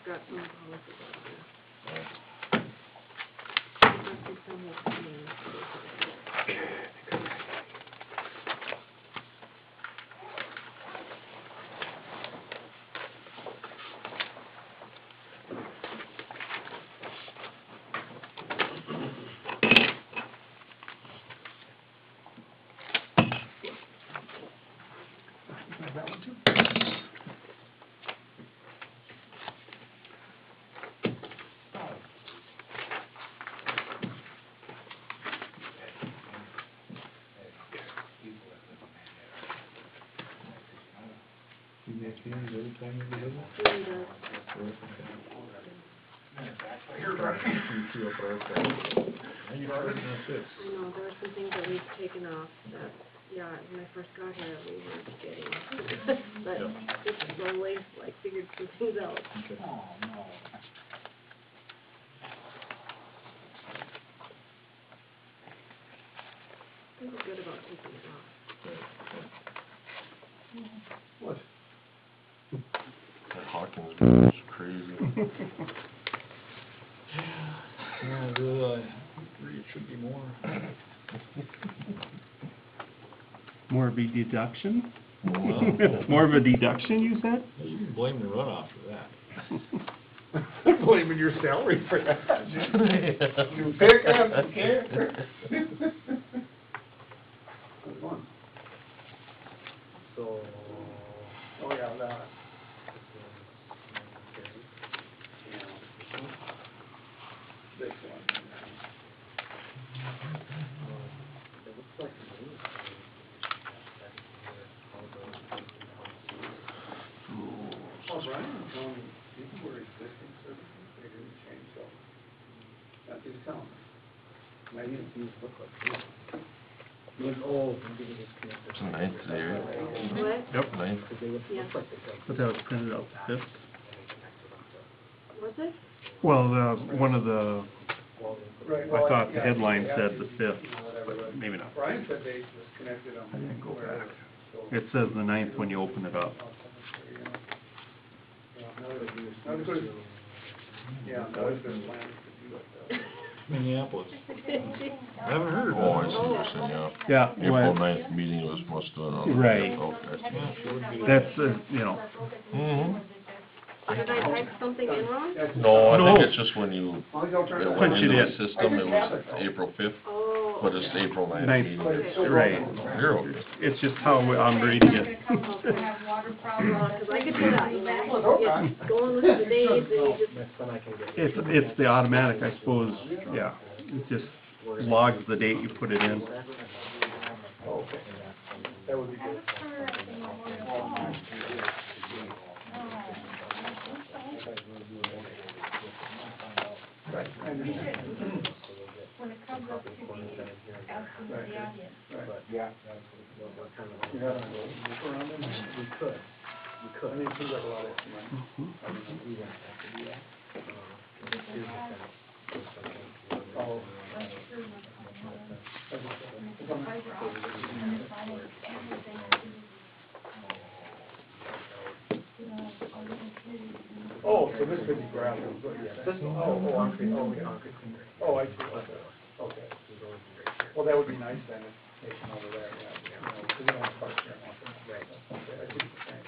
got some policies out there. Must be some that's coming in. That one too? You make meetings every time you get in? Really does. Here, Brian. You threw up our problem. Now you're starting at 6. I know, there were some things that we've taken off that, yeah, when I first got here, we weren't getting. But just slowly, like, figured some things out. Okay. Oh, no. We were good about taking it off. What? That Hawkins bill is crazy. Yeah, really, it should be more. More of a deduction? Well, More of a deduction, you said? You can blame the runoff for that. I'm blaming your salary for that. You pick up the character. Good one. So, oh yeah, that. This one. It looks like oh, Brian was telling me, these were existing services, they didn't change, so, that's his telling me. Maybe these look like this. These old, maybe they just connected. It's the 9th today, right? What? Yep. 9th. Because they look Yeah. like they come. But that was printed out the 5th. Was it? Well, one of the, Right, I well, thought the yeah, headline yeah, said the you 5th, know, whatever, but maybe not. Brian said they disconnected them. I didn't go wherever, back. so- It says the 9th when you open it up. Yeah, that was their plan to do it. Minneapolis. I haven't heard Oh, I about see it. what you're saying, yeah. Yeah, April well, 9th meeting was must have been on. Right. Okay. Yeah, sure would be. that's, Mm-hmm. Did I type something in wrong? No, I No. think it's just when you, it went Punch it into the in. system, it was April 5th, Oh. but it's April 9th Ninth. meeting. Okay. right. You're okay. It's just how I'm reading it. Okay. Cause I could do that, you know, get going with the days and you just, It's the automatic, I suppose, yeah. It just logs the date you put it in. Okay, that would be good. Right, I understand. When it comes up to the asking the audience. Right. Yeah. You're having a little move around in there? We could. I mean, it seems like a lot of money. I mean, we won't have to do that. Oh. Oh, so this could be gravel, this, concrete, concrete. Oh, I see, okay. Well, that would be nice then, if taken over there, yeah, you know, because you don't want to park there. Right. Okay, I see what you're saying.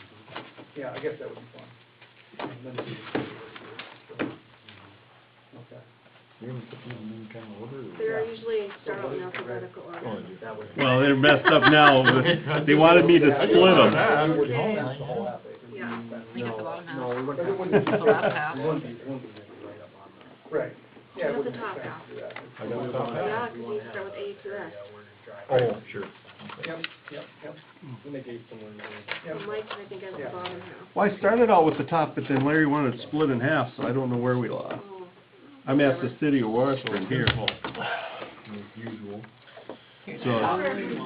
Yeah, I guess that would be fun. And then you can see what it is. Okay. You're gonna put these in any kind of order? or- they're usually start out in alphabetical order. Oh, you- that would. Well, they're messed up now, but they wanted me to split them. Yeah. No, No, we wouldn't. It wouldn't be. The last half. It wouldn't be right up on that. Right, yeah, it Not the wouldn't top make sense half. to do that. I got the top half. Yeah, cause you start with A through S. Oh, sure. Yep. So Mike, I think, has the bottom half. Well, I started out with the top, but then Larry wanted it split in half, so I don't know where we lost. Oh. I'm at the city of Washburn here, As usual. so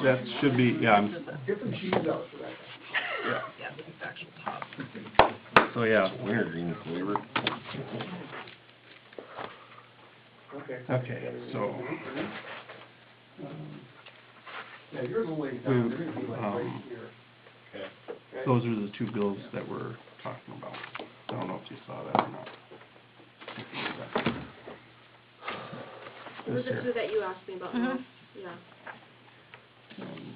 that should be, yeah, I'm, Get some cheese out for that. so yeah. Weird green flavor. Okay. Okay, so, Yeah, you're a little ways down, you're gonna be like right um, here. Okay. Okay? those are the two bills that we're talking about. I don't know you saw that or not. Was This it here. two that you asked me about? Mhm. Yeah. And,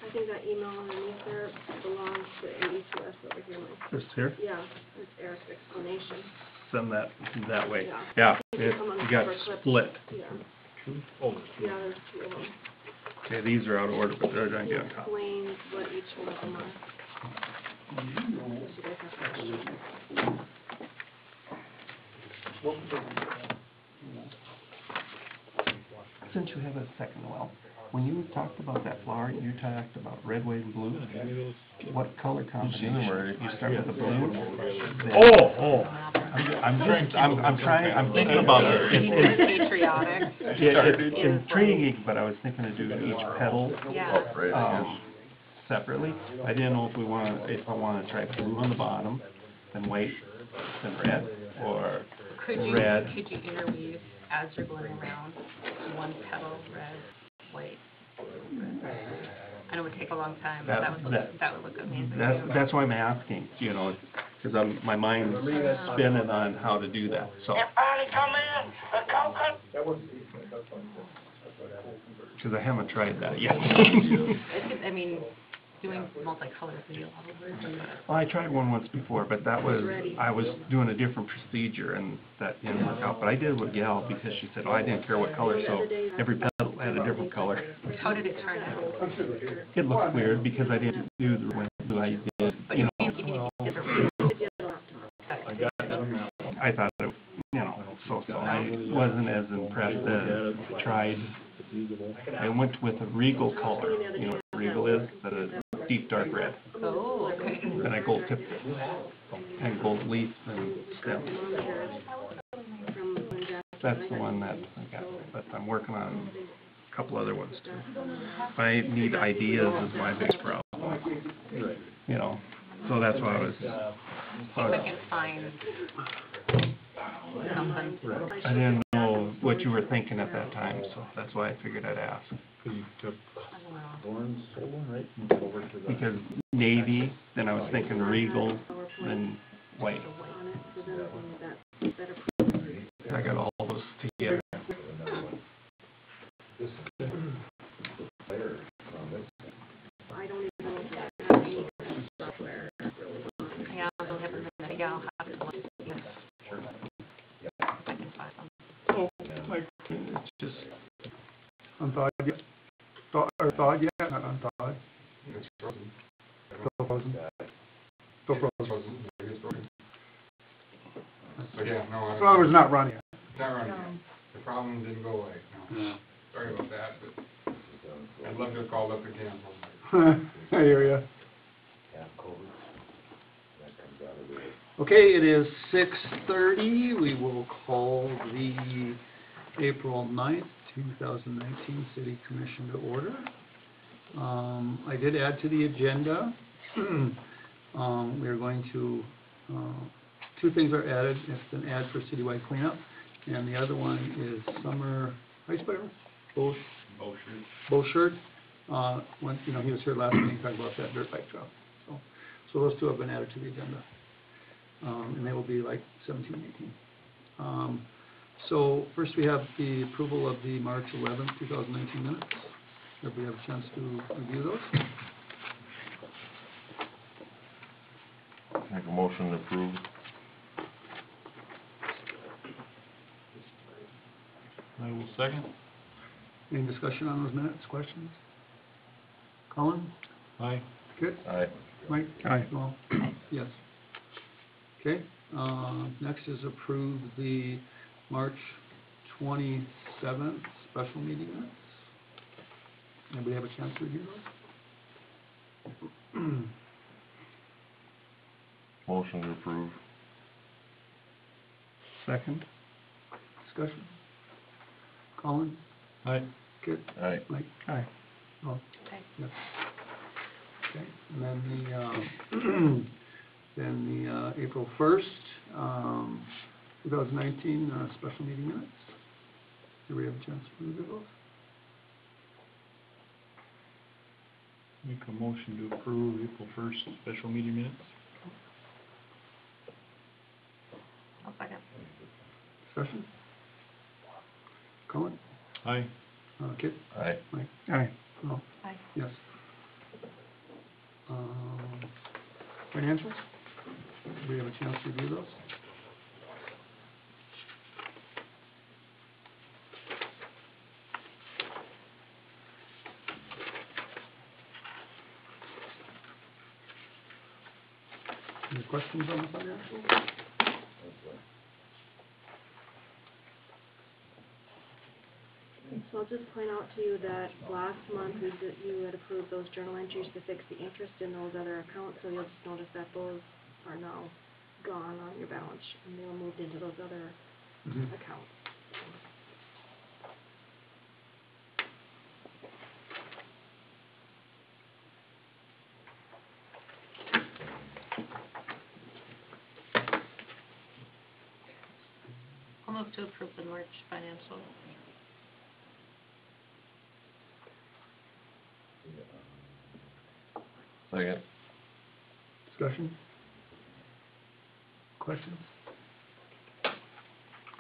I think that email underneath there belongs to AE2S over here, Mike. This here, Yeah, it's Eric's explanation. send that way. Yeah. Yeah, It it should come on the got cover clip. split. Yeah, Oh, yeah, there's two of them. Okay, these are out of order, but they're gonna He get on top. explains what each one of them are. So you guys have questions. Since you have a second, well, when you talked about that flower, you talked about red, white, and blue. What color combination? already. You start with the blue? Oh, I'm thinking about it. Patriotic. Yeah, it's intriguing, but I was thinking of doing each petal, Yeah. Oh, right, separately. I didn't know if I wanna try blue on the bottom, then white, then red, or Could you red. interweave as you're going around, one petal, red, white, red? I know it would take a long time, but that would look amazing. That's why I'm asking, you know, cause my mind's spinning on how to do that, so. Cause I haven't tried that yet. I mean, doing multicolored video. Well, I tried one once before, but that was, I was doing a different procedure and that didn't work out. But I did it with Gal because she said, oh, I didn't care what color, so every petal had a different color. How did it turn out? It looked weird because I didn't do the way I did, But you you know. need different. I got them. I thought it, you know, so I wasn't as impressed as I tried. I went with a regal color, you know what regal is, that is deep dark red. Oh, okay. Then I gold tipped it, and gold leaf and stem. That's the one that I got, but I'm working on a couple other ones too. I need ideas is my biggest problem, you know, so that's why I was, I can find something. I didn't know what you were thinking at that time, so that's why I figured I'd ask. You took I don't know. Lauren's sold one, right? And over to the. Because navy, then I was thinking regal, then white. I got all those together. I don't even know if that has any software. Yeah, I'll have to, yeah, I'll have to look. Yes. If I can find them. Oh, it's just, Unthawed yet? Thawed yet? Not unthawed? Still frozen? Still frozen. But yeah, no, So in other words, not running. not running yet. The problem didn't go away, no. Sorry about that, but I'd love to have called up again. I hear ya. Okay, it is 6:30. We will call the April 9th, 2019 City Commission to order. I did add to the agenda. We are going to, two things are added. It's an ad for citywide cleanup, and the other one is summer, how you spell it? Bowshirt. When, you know, he was here last meeting, talking about that dirt bike trail. So those two have been added to the agenda. And they will be like 17, 18. So first we have the approval of the March 11th, 2019 minutes. Everybody have a chance to review those? Make a motion to approve. I will second. Any discussion on those minutes, questions? Colin? Aye. Kit? Aye. Mike? Aye. Well, yes. Okay, next is approve the March 27th special meeting minutes. Anybody have a chance to review those? Motion to approve. second? Discussion? Colin? Aye. Kit? Aye. Mike? Aye. Oh, Okay. yes. Okay, and then Then the April 1st, 2019 special meeting minutes. Do we have a chance to review those? Make a motion to approve April 1st special meeting minutes. I'll second. Discussion? Colin? Aye. Kit? Aye. Mike? Aye. Oh, Aye. yes. Financials? Do we have a chance to review those? Any questions on the financials? So I'll just point out to you that last month you had approved those journal entries to fix the interest in those other accounts, so you'll just notice that those are now gone on your balance, and they were moved into those other accounts. I'll move to approve the March financial. Second. Discussion? Questions?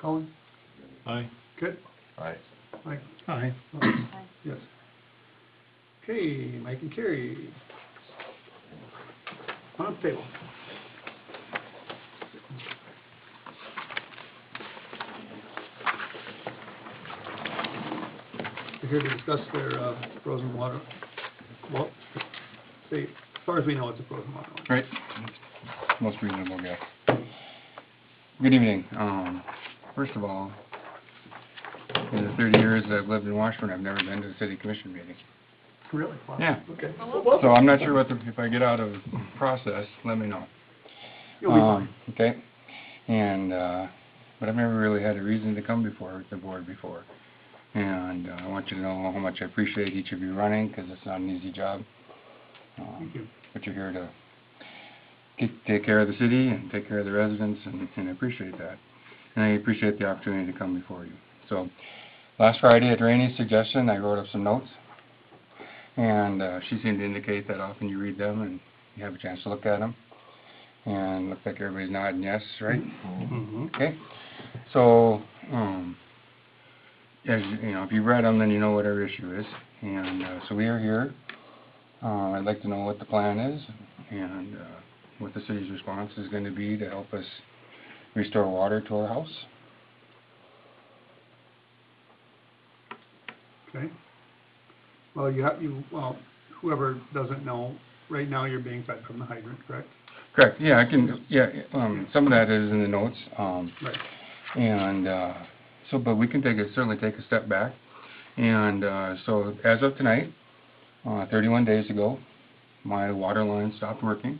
Colin? Aye. Kit? Aye. Mike? Aye. Aye. Yes. Okay, Mike and Carrie. On the table. We're here to discuss their frozen water. Well, say, as far as we know, it's a frozen water line. Right, most reasonable guess. Good evening. First of all, in the 30 years I've lived in Washburn, I've never been to a city commission meeting. Really? Wow. Yeah. Okay. So I'm not sure what if I get out of process, let me know. You'll be fine. Okay. And, but I've never really had a reason to come before the board before. And I want you to know how much I appreciate each of you running, because it's not an easy job. Thank you. But you're here to take care of the city and take care of the residents, and I appreciate that. And I appreciate the opportunity to come before you. So, last Friday at Rainey's suggestion, I wrote up some notes. And she seemed to indicate that often you read them and you have a chance to look at them. And looks like everybody's nodding yes, right? Mm-hmm. Okay. So, as you know, if you've read them, then you know what our issue is. And so we are here. I'd like to know what the plan is and what the city's response is going to be to help us restore water to our house. Okay. Well, well, whoever doesn't know, right now you're being fed from the hydrant, correct? Correct. Yeah, I can. Yeah, some of that is in the notes. Right. And so, but we can certainly take a step back. And so, as of tonight, 31 days ago, my water line stopped working.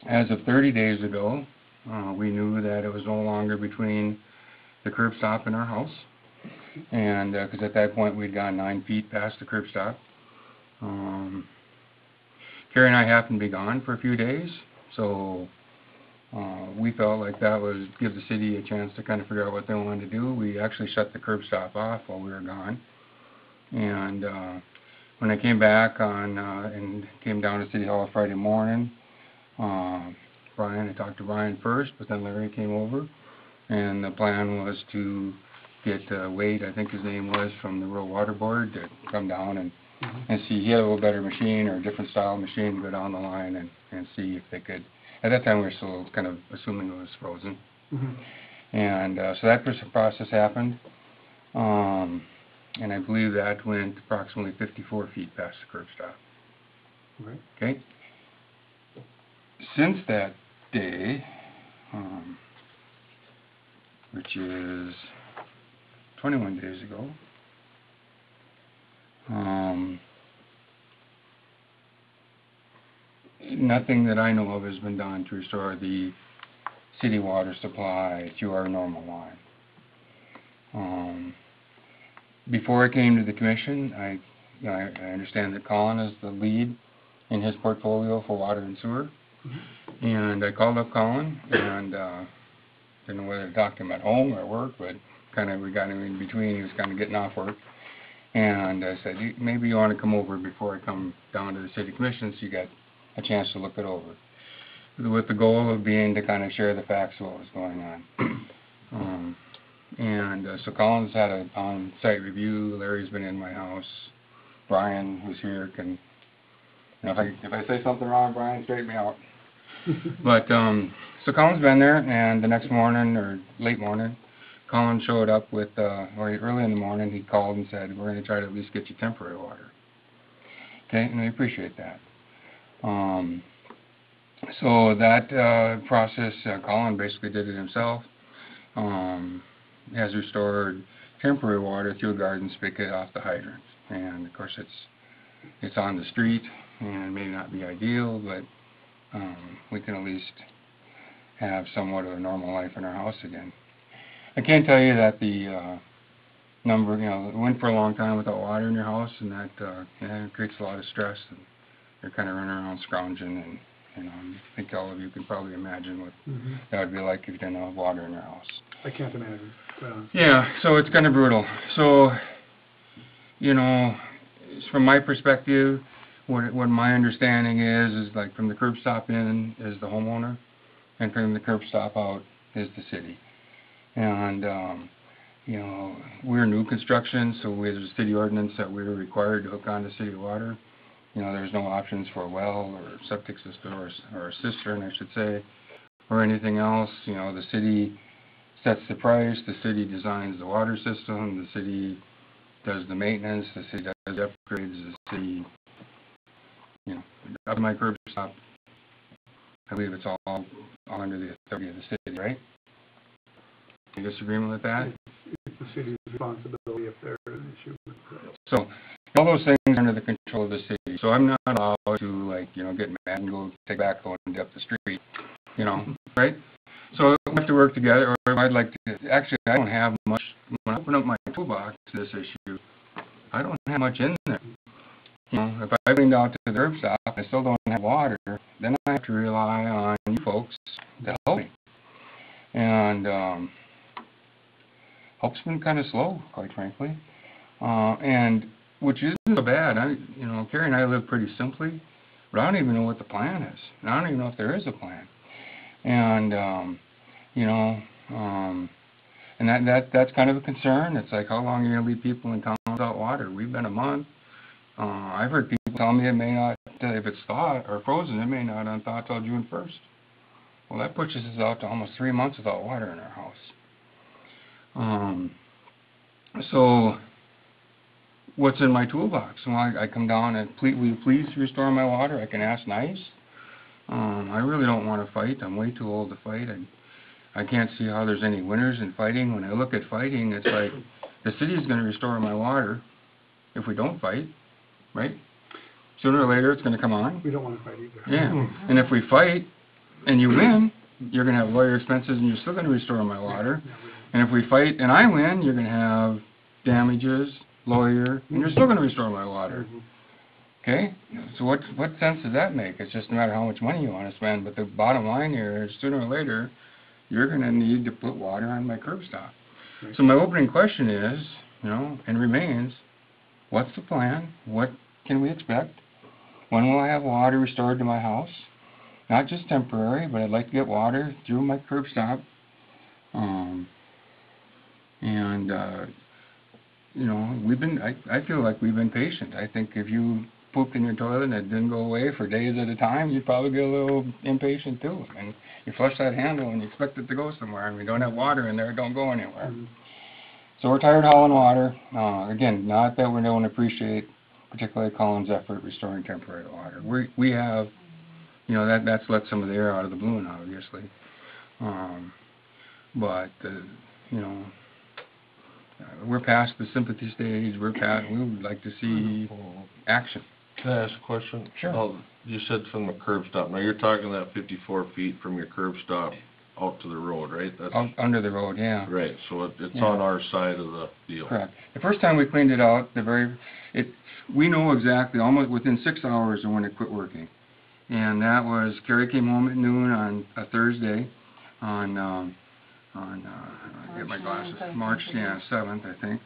As of 30 days ago, we knew that it was no longer between the curb stop and our house. And because at that point we'd gone 9 feet past the curb stop. Carrie and I happened to be gone for a few days, so we felt like that would give the city a chance to kind of figure out what they wanted to do. We actually shut the curb stop off while we were gone. And when I came back and came down to City Hall Friday morning, I talked to Brian first, but then Larry came over, and the plan was to get Wade, I think his name was, from the Rural Water Board to come down and see. He had a little better machine or a different style machine to go down the line and see if they could. At that time we were still kind of assuming it was frozen. And so that process happened. And I believe that went approximately 54 feet past the curb stop. Right. Okay. Since that day, which is 21 days ago, nothing that I know of has been done to restore the city water supply to our normal line. Before I came to the commission, I understand that Colin is the lead in his portfolio for water and sewer. And I called up Colin, and didn't know whether to talk to him at home or at work, but we got him in between. He was kind of getting off work. And I said, maybe you want to come over before I come down to the city commission so you got a chance to look it over. With the goal of being to kind of share the facts of what was going on. So Colin's had an on-site review. Larry's been in my house. Brian, who's here, can, if I say something wrong, Brian, straighten me out. But, so Colin's been there, and the next morning, or late morning, Colin showed up with, or early in the morning, he called and said, we're going to try to at least get you temporary water. Okay, and we appreciate that. So that process, Colin basically did it himself. Has restored temporary water through a garden spigot off the hydrant. And of course it's on the street, and it may not be ideal, but we can at least have somewhat of a normal life in our house again. I can tell you that the went for a long time without water in your house, and that it creates a lot of stress, and you're kind of running around scrounging, and I think all of you can probably imagine what that would be like if you didn't have water in your house. I can't imagine. Yeah, so it's kind of brutal. So, from my perspective, what my understanding is like from the curb stop in is the homeowner, and from the curb stop out is the city. And, we're new construction, so there's a city ordinance that we're required to hook onto city water. There's no options for a well or septic system or a cistern, I should say, or anything else. The city sets the price, the city designs the water system, the city does the maintenance, the city does the upgrades, the city, up my curb stop, I believe it's all under the authority of the city, right? Any disagreement with that? It's the city's responsibility if there's an issue. So, all those things are under the control of the city. So I'm not allowed to, get mad and go take backhoe and dig up the street, right? So we have to work together, or I'd like to, actually, I don't have much, when I open up my toolbox to this issue, I don't have much in there. If I cleaned out to the curb stop, I still don't have water, then I have to rely on you folks to help me. And help's been kind of slow, quite frankly. And which isn't so bad. Carrie and I live pretty simply, but I don't even know what the plan is. And I don't even know if there is a plan. And and that's kind of a concern. It's like, how long are you going to leave people in town without water? We've been a month. I've heard people tell me it may not, if it's thawed or frozen, it may not unthaw till June 1st. Well, that pushes us out to almost 3 months without water in our house. So what's in my toolbox? Well, I come down and, will you please restore my water? I can ask nice. I really don't want to fight. I'm way too old to fight. I can't see how there's any winners in fighting. When I look at fighting, it's like the city's going to restore my water if we don't fight, right? Sooner or later, it's going to come on. We don't want to fight either. Yeah, and if we fight and you win, you're going to have lawyer expenses and you're still going to restore my water. And if we fight and I win, you're going to have damages, lawyer, and you're still going to restore my water. Okay? So what sense does that make? It's just no matter how much money you want to spend, but the bottom line here is sooner or later, you're going to need to put water on my curb stop. So my opening question is, and remains, what's the plan? What can we expect? When will I have water restored to my house? Not just temporary, but I'd like to get water through my curb stop. I feel like we've been patient. I think if you pooped in your toilet and it didn't go away for days at a time, you'd probably get a little impatient too. And you flush that handle and you expect it to go somewhere, and we don't have water in there, it don't go anywhere. So we're tired of hauling water. Again, not that we don't appreciate particularly Colin's effort restoring temporary water. We have, that's let some of the air out of the balloon, obviously. We're past the sympathy stage. We would like to see action. Can I ask a question? Sure. You said from the curb stop. Now, you're talking that 54 feet from your curb stop out to the road, right? That's, under the road, yeah. right, so it's Yeah. on our side of the deal. Correct. The first time we cleaned it out, we know exactly, almost within 6 hours of when it quit working. And that was, Carrie came home at noon on a Thursday, I get my glasses, March, 7th, I think.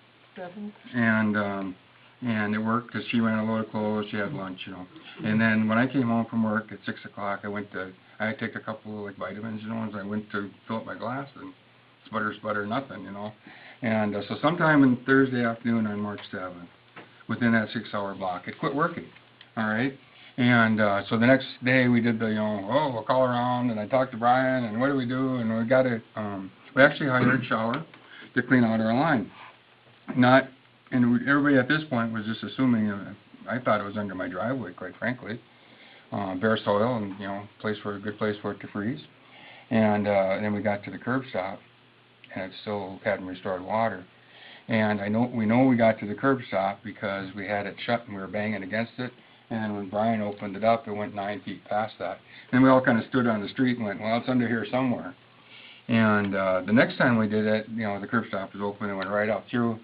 And it worked, because she ran a load of clothes, she had lunch, you know. And then when I came home from work at 6 o'clock, I had to take a couple of, like, vitamins, you know, and I went to fill up my glass, and sputter, nothing, you know. And so sometime in Thursday afternoon on March 7th, within that 6 hour block, it quit working, all right? And so the next day we did we'll call around, and I talked to Brian, and what do we do? And we got it, we actually hired Shower to clean out our line. Everybody at this point was just assuming, I thought it was under my driveway, quite frankly. Bare soil and, a good place for it to freeze. And then we got to the curb stop, and it still hadn't restored water. And we know we got to the curb stop because we had it shut and we were banging against it. And when Brian opened it up, it went 9 feet past that. And we all kind of stood on the street and went, well, it's under here somewhere. And the next time we did it, the curb stop was open and went right up through.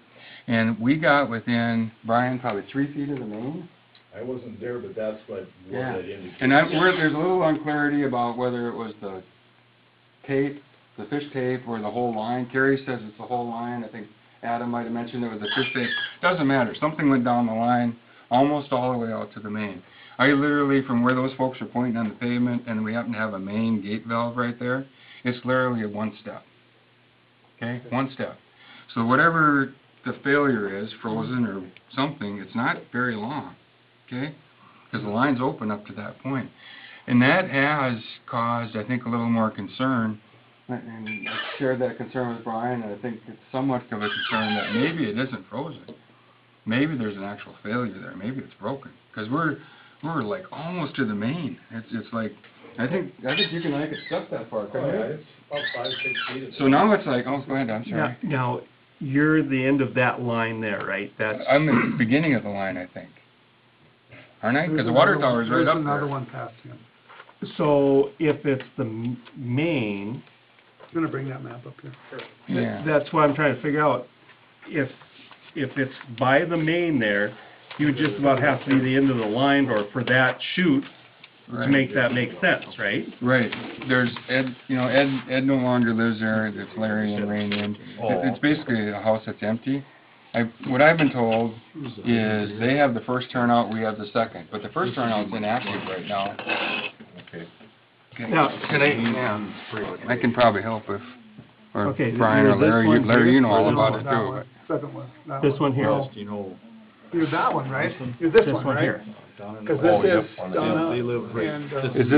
And we got within, Brian, probably 3 feet of the main. I wasn't there, but that's what that indicates. And there's a little unclarity about whether it was the tape, the fish tape, or the whole line. Carrie says it's the whole line. I think Adam might have mentioned it was the fish tape. Doesn't matter. Something went down the line, almost all the way out to the main. I literally, from where those folks are pointing on the pavement, and we happen to have a main gate valve right there, it's literally a one step. Okay, one step. So whatever the failure is, frozen or something, it's not very long. Okay, because the line's open up to that point. And that has caused, I think, a little more concern. And I shared that concern with Brian, and I think it's somewhat of a concern that maybe it isn't frozen. Maybe there's an actual failure there. Maybe it's broken. Because we're like almost to the main. It's like, I think you can make it step that far, couldn't you? It's about 5, 6 feet. So now it's like, oh, go ahead, I'm sorry. Now, you're the end of that line there, right? I'm at the beginning of the line, I think. Aren't I? Because the water tower's right up there. There's another one past him. So if it's the main, I'm gonna bring that map up here. Yeah. that's what I'm trying to figure out. If it's by the main there, you would just about have to be the end of the line, or for that chute to Right. make that make sense, right? Right. There's Ed, Ed no longer lives there. It's Larry and Rainey. And it's basically a house that's empty. What I've been told is they have the first turnout, we have the second. But the first turnout's inactive right now. Okay. Now, I can probably help if, or Okay, Brian or there's this Larry, one Larry, here. you know all No, about it that too. one. Second one. That This one here. No. Do you know? You're that one, right? You're this one, right? here. Because Oh, this yep, is on the- Donna They live right- and, Is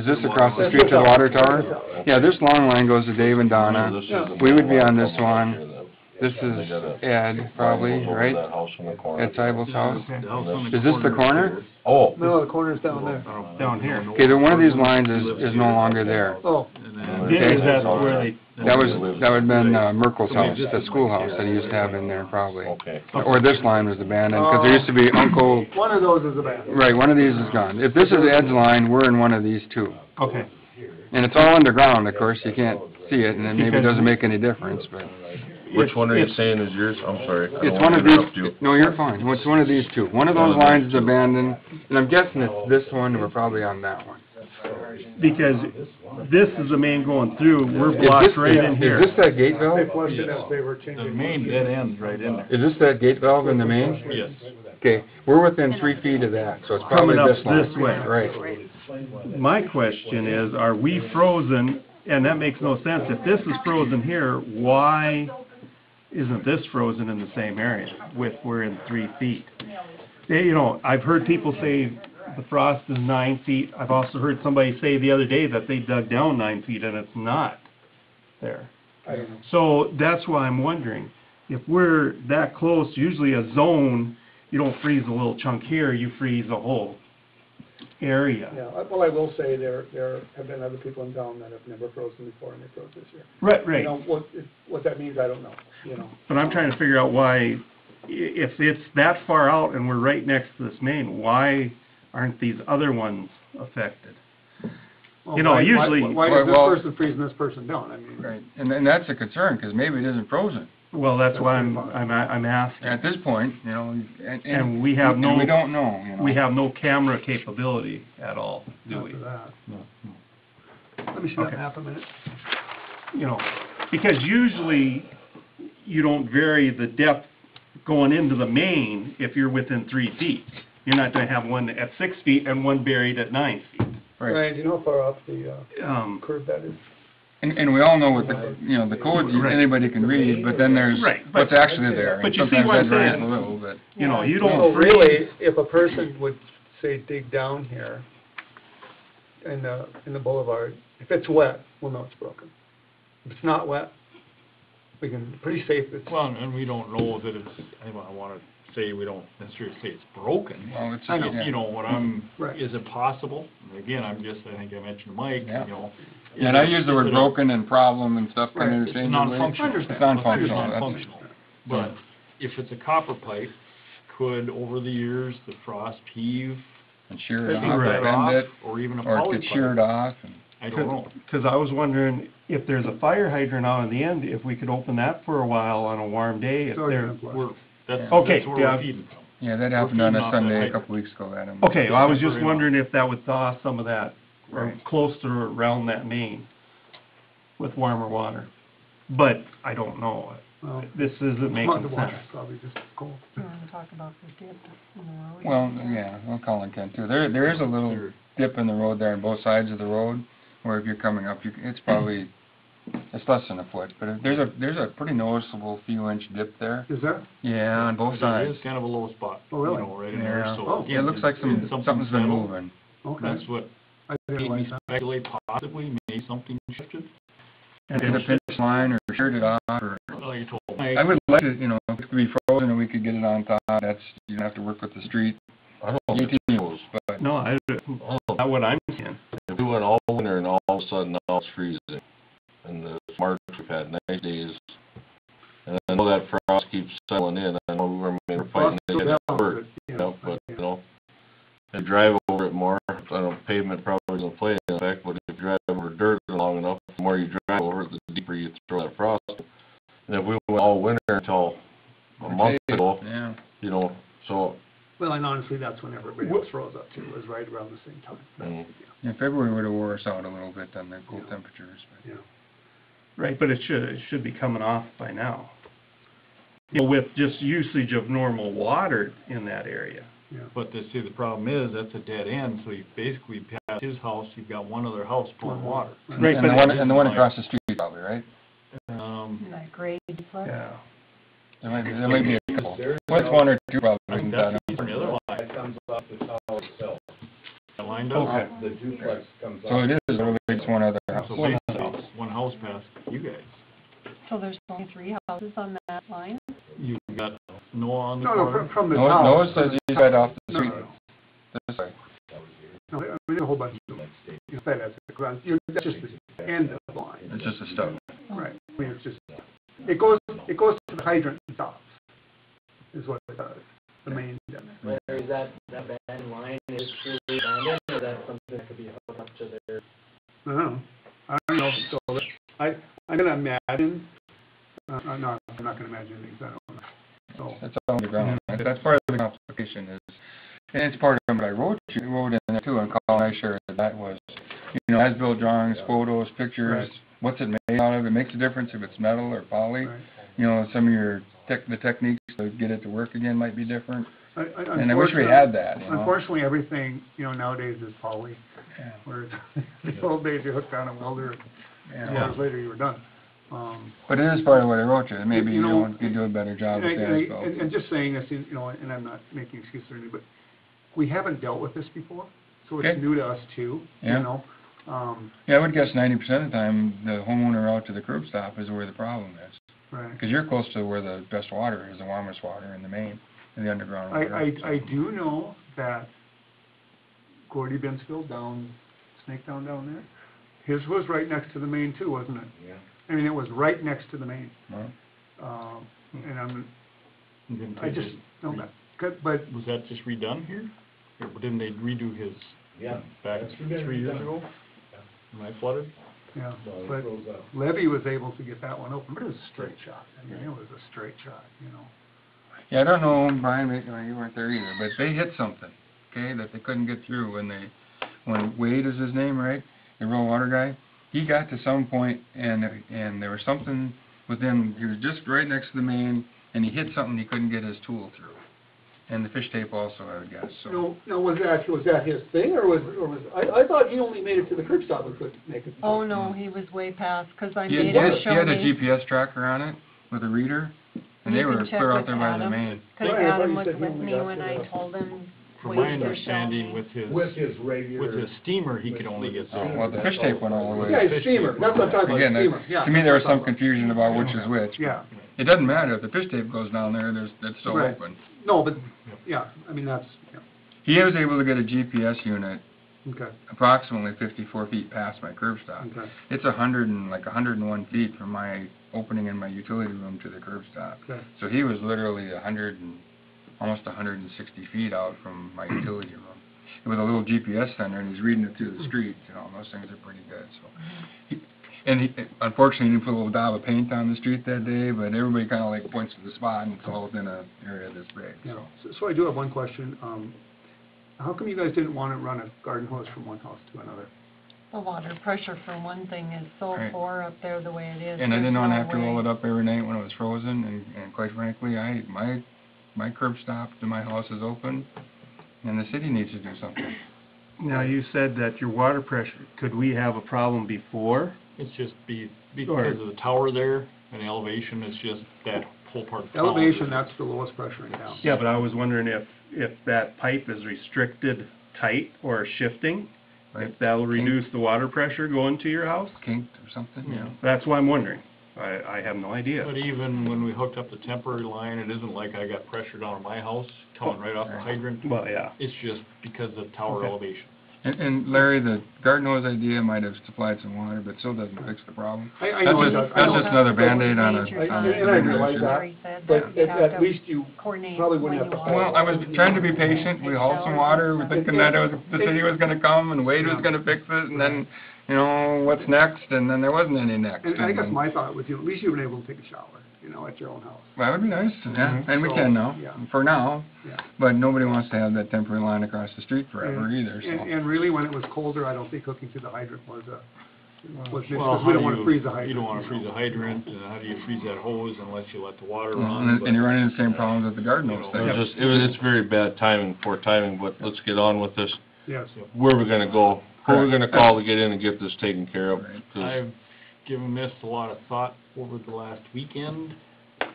this across the street to the water tower? Yeah, this long line goes to Dave and Donna. This is the We would be on this over one. here that- This They is got a- Ed, probably, over right? that house in the corner. Ed Seibel's house. The house on the Is this the corner? Oh, no, the corner's down there. Down here. Okay, then one of these lines is no longer there. Oh, Then that's where they, That would have been Merkel's house, the schoolhouse that he used to have in there probably. okay. Or this line was abandoned, because there used to be Uncle, one of those is abandoned. right, one of these is gone. If this is Ed's line, we're in one of these two. okay. And it's all underground, of course, you can't see it, and then maybe it doesn't make any difference, but. Which one are you It's- saying is yours? I'm sorry. I don't It's wanna one of interrupt you. these, no, you're fine, it's one of these two. One of those lines is abandoned, and I'm guessing it's this one, and we're probably on that one. Because this is the main going through, we're Is blocked this- right in here. Is this that gate They valve? flushed it as they were The changing. main dead end's right in there. Is this that gate valve in the main? Yes. Okay, we're within 3 feet of that, so it's probably Coming up this line. this way. Right. My question is, are we frozen, and that makes no sense, if this is frozen here, why isn't this frozen in the same area, we're in 3 feet? I've heard people say the frost is 9 feet, I've also heard somebody say the other day that they dug down 9 feet and it's not there. I don't know. So that's why I'm wondering, if we're that close, usually a zone, you don't freeze a little chunk here, you freeze a whole area. Yeah, well, I will say there have been other people in town that have never frozen before and they froze this year. Right. What that means, I don't know, But I'm trying to figure out why, if it's that far out and we're right next to this main, why aren't these other ones affected? Well, You know, why- usually- Why is this Well- person freezing this person down? I mean. Right, and that's a concern, because maybe it isn't frozen. Well, that's why I'm At asking. this point, you know, And we have no- and we don't know, you know. We have no camera capability at all, do we? After that. No, no. Let me see that Okay. map a minute. You know, because usually you don't vary the depth going into the main if you're within 3 feet. You're not gonna have one at 6 feet and one buried at 9 feet. Right. Ryan, do you know how far off the, curve that is? And we all know what the, you know, the codes, Right. anybody can read, but then there's Right, but- what's actually there. but and you see sometimes what I'm that varies saying? a little, but. You know, you So don't really, if a person would, say, dig down here in the boulevard, if it's wet, we'll know it's broken. If it's not wet, we can, pretty safe, it's, Well, and we don't know that it's, I wanna say, we don't necessarily say it's broken. Well, it's, I know. yeah. You know, what I'm, Right. is it possible? And again, I think I mentioned to Mike, Yeah. you know. Yeah, and I use the word is it a- broken and problem and stuff kind of Right. It's interchangeably. non-functional. It's non-functional, It's that's- non-functional. But if it's a copper pipe, could, over the years, the frost heave, And shear it maybe off, that or off, bend it, or even a or it poly gets sheared pipe? off, and. I don't know. Because I was wondering if there's a fire hydrant out in the end, if we could open that for a while on a warm day, if So, there, yeah. We're, that's, Okay, that's where yeah. we're feeding from. Yeah, that We're happened on feeding a off that Sunday a hydrant. couple weeks ago, Adam. okay, well, I was just Very wondering if that would thaw some of that, or Right. close to around that main with warmer water. But I don't know. well, This isn't month making of water, sense. probably just cold. Well, yeah, well, Colin can too. There is a little dip in the road there on both sides of the road, where if you're coming up, it's probably, it's less than a foot, but there's a pretty noticeable few inch dip there. Is there? Yeah, on both It sides. is kind of a low spot, Oh, you really? know, right in there, Yeah. so. Oh, again, It looks like something's something's been settled. moving. Okay. That's what I didn't made me realize that. speculate possibly, maybe something shifted. Did a pinch line or sheared it off, or, Like you told I Mike, would like it, you know, if it could be frozen and we could get it on top, that's, you don't have to work with the street. I don't know if it's close. But, No, not what I'm seeing. If we went all winter and all of a sudden now it's freezing, and this March we've had nice days, and I know that frost keeps settling in, I know we're fighting it at work, you know, but, you know, if you drive over it more, I don't, pavement probably doesn't play any effect, but if you drive over dirt long enough, the more you drive over it, the deeper you throw that frost. And if we went all winter until a month ago, yeah. you know, so, Well, and honestly, that's when everybody else froze up too, was right around the same time. Mm. Yeah, February would've wore us out a little bit on the cool temperatures, but. Yeah. Right, but it should be coming off by now. You know, with just usage of normal water in that area. but see, the problem is, that's a dead end, so you basically past his house, you've got one other house pulling water. Right, And but the one across the street probably, right? That grade flood? yeah. There might be a couple. There's What's one or two probably? I think isn't that that's the other line, That comes off the tower itself. that line does. Okay. The duplex comes off. So it is really just one other house. So basically, it's one house past you guys. So there's only 3 houses on that line? You've got Noah on the No, corner. no, from the No, top. no, it says east side off the No, street, no, no. this way. No, I mean, a whole bunch of them. You said that's the ground, that's just the end of the line. It's just a stub. Right, I mean, it's just, it goes to the hydrant and stops, is what it does, the main. Larry, is that abandoned line is truly abandoned, or is that something that could be hooked up to their? I don't know, I don't know, so, I'm gonna imagine, I'm not gonna imagine things, I don't know, so. It's all underground. That's part of the complication is, and it's part of what I wrote in there too, and Colin and I shared that was, you know, as-built drawings, photos, pictures, what's it made out of? It makes a difference if it's metal or poly. Right. You know, some of your the techniques to get it to work again might be different. And I wish we Unfortunately- had that, you know. Unfortunately, everything, you know, nowadays is poly, Yeah. whereas the old days you hooked down a welder, and hours later you were done. But it is part of what I wrote you, and maybe You you know, could do a better job with the as-built. And just saying this, you know, and I'm not making excuses or anything, but we haven't dealt with this before, so it's Okay. new to us too, you Yeah. know? Yeah, I would guess 90% of the time, the homeowner out to the curb stop is where the problem is. Right. Because you're close to where the best water is, the warmest water in the main, in the underground water. I do know that Gordy Binsfield down, Snake down there, his was right next to the main too, wasn't it? Yeah. I mean, it was right next to the main. Well, And Didn't I they just, don't know, good, but, Was that just redone here? Or didn't they redo his Yeah. back That's redone. 3 years ago? when I flooded. Yeah, No, it but froze up. Levy was able to get that one open, but it was a straight shot. I mean, it was a straight shot, you know. Yeah, I don't know, Brian, maybe you weren't there either, but they hit something, okay, that they couldn't get through when Wade is his name, right? The rural water guy, he got to some point and there was something within, he was just right next to the main and he hit something he couldn't get his tool through. And the fish tape also, I would guess, so. No, was that his thing, or was, I thought he only made it to the curb stop and couldn't make it. Oh, no, he was way past, 'cause I He made had, him he show had a me. GPS tracker on it with a reader and You they were can check clear out with there by the Adam. main. 'Cause Right, I thought Adam you was said he with only me got when to I the- told him. From Wade my to show understanding, me. With his regular. with his steamer, he could only get Oh, through. well, the fish tape went all the way. Yeah, his steamer, that's what I'm talking about, Again, steamer, yeah. to me, there was some confusion about which is which. Yeah, It doesn't matter, if the fish tape goes down there, it's still Right. open. no, but, yeah, I mean, that's, yeah, He was able to get a GPS unit okay, approximately 54 feet past my curb stop. okay, It's 101 feet from my opening in my utility room to the curb stop. okay. So he was literally almost 160 feet out from my utility room. With a little GPS center, and he's reading it through the street, you know, those things are pretty good, so. Unfortunately, he didn't put a little dab of paint on the street that day, but everybody kinda like points to the spot, and it's all within an area this big, Yeah, so. so I do have one question, how come you guys didn't want to run a garden hose from one house to another? The water pressure, for one thing, is so Right. poor up there the way it is. And I didn't There's wanna no have to roll way. it up every night when it was frozen, and quite frankly, my curb stop to my house is open, and the city needs to do something. Now, you said that your water pressure, could we have a problem before? It's just because of the tower there and the elevation, it's just that whole part of town. Elevation, that's the lowest pressure in town. Yeah, but I was wondering if that pipe is restricted tight or shifting, if that'll reduce the water pressure going to your house? Kinked or something, Yeah. That's why I'm wondering. I have no idea. But even when we hooked up the temporary line, it isn't like I got pressure down on my house coming right off the hydrant. Well, yeah. It's just because of tower Okay. elevation. And Larry, the garden hose idea might have supplied some water, but still doesn't fix the problem. I know it does. That's just another Band-Aid on a Major And I concern. realize that, He said but that you have at to least you coordinate probably wouldn't when have to you Well, want. I was trying to be patient, we hauled some water, we're thinking that the city was gonna come and Wade was gonna fix it, and then, you know, what's next, and then there wasn't any next. And I guess my thought was, at least you've been able to take a shower, you know, at your own house. That would be nice, yeah, and we So, can now, yeah. for now, Yeah. but nobody wants to have that temporary line across the street forever either, so. And really, when it was colder, I don't think hooking to the hydrant was Well, because we how don't do wanna you- freeze the hydrant. You don't wanna know. freeze the hydrant, and how do you freeze that hose unless you let the water Yeah, run? And but- you're running the same problems with the garden hose You thing. know, It's very bad timing, poor timing, but let's get on with this. Yes. Where are we gonna go? Who are we gonna call to get in and get this taken care of? 'Cause I've given this a lot of thought over the last weekend, to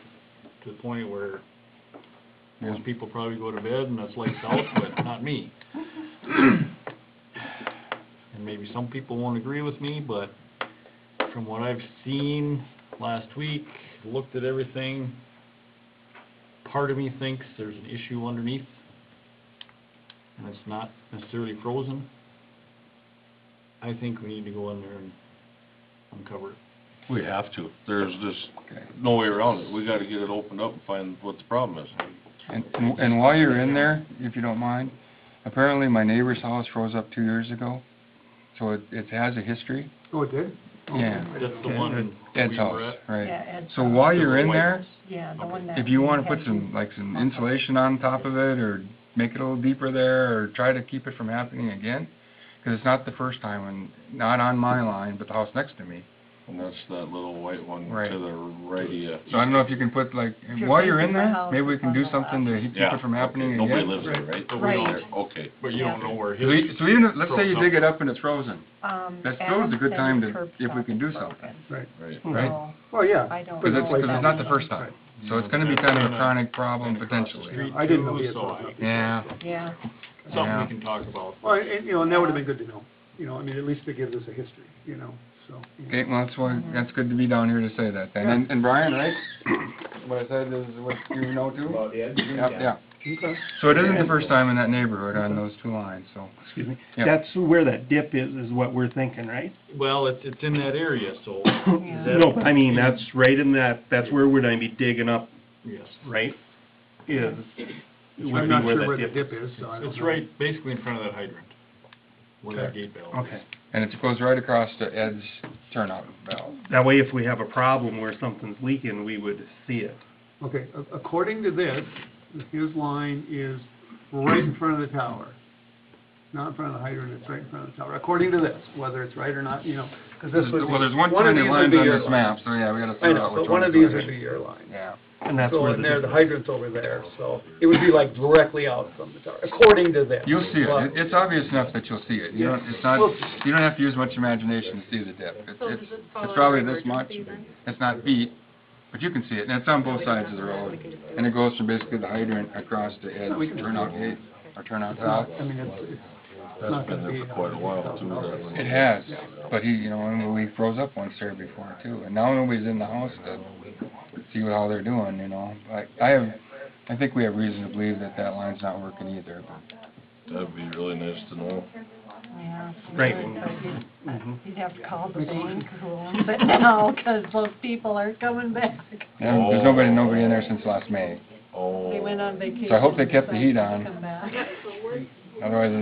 the point where most people probably go to bed and it's lights out, but not me. And maybe some people won't agree with me, but from what I've seen last week, looked at everything, part of me thinks there's an issue underneath, and it's not necessarily frozen. I think we need to go in there and uncover it. we have to. There's just no way around it. We gotta get it opened up and find what the problem is. And while you're in there, if you don't mind, apparently my neighbor's house froze up 2 years ago, so it has a history. Oh, it did? Oh, Yeah. I didn't That's the know. one Ed's we house, were at. right. Yeah, Ed's So house. while you're in White there, house. Yeah, the one that. if you we wanna had put some insulation on top of it, or make it a little deeper there, or try to keep it from happening again, 'cause it's not the first time, and not on my line, but the house next to me. And that's that little white one Right. to the right of you. So I don't know if you can put like, If you're while you're in facing the there, house, maybe we it's can on do the something to keep Yeah. it from happening again. Nobody lives there, right? But we don't, Right. Okay. but you don't know where So his. so even, if- let's say froze you dig it up and it's frozen, that's always a good time to, if we can do something, Right. Right. right? So, Well, yeah. I don't but Because know. it's not the first time, so it's gonna be kind of a chronic problem And across the potentially. street I didn't know too, he had so froze I- up. Yeah, yeah, Something Yeah. we can talk about. Well, and, you know, and that would've been good to know, you know, I mean, at least it gives us a history, you know, so. you know. okay, well, that's why, that's good to be down here to say that then. Yeah. And Brian, right? What I said is what you know too? About Ed? Yeah. Okay. So it isn't the first time in that neighborhood on those two lines, so. Excuse me. Yeah. That's where that dip is what we're thinking, right? Well, it's in that area, so. Yeah. that- No, but I mean, that's right in that's where we're gonna be digging up, Yes. right? Would I'm be not where sure that where the dip dip is, so I don't know. It's right, basically in front of that hydrant. where that gate valve is. Okay. And it goes right across to Ed's turnout valve. That way, if we have a problem where something's leaking, we would see it. Okay, according to this, his line is right in front of the tower. Not in front of the hydrant, it's right in front of the tower, according to this, whether it's right or not, you know, because this would be. Well, there's one of tiny these would line be on your this line. map, so yeah, we gotta I figure know, out which but one one of is these which. would be your line. Yeah. And that's So, where and the there, the difference- hydrant's over there, so it would be like directly out from the tower, according to this. You'll see But- it. It's obvious enough that you'll see it. You don't, it's not, you don't have to use much imagination to see the dip. So does it follow It's probably the this much. emergency then? It's not feet, but you can see it, and it's on both sides of the road. And it goes from basically the hydrant across to Ed's turnout gate, or turnout valve. I mean, it's That's not been gonna there be. for quite a while too, that one. It has, but he, you know, and we froze up once there before too, and now nobody's in the house to see how they're doing, you know. I think we have reason to believe that that line's not working either, but That'd be really nice to know. Yeah. Right. But Mhm. you'd have to call the bank who owns it now, 'cause those people aren't coming back. yeah, there's nobody in there since last May. They went Oh, on vacation. So I hope they kept the heat decided to on. come back. Otherwise,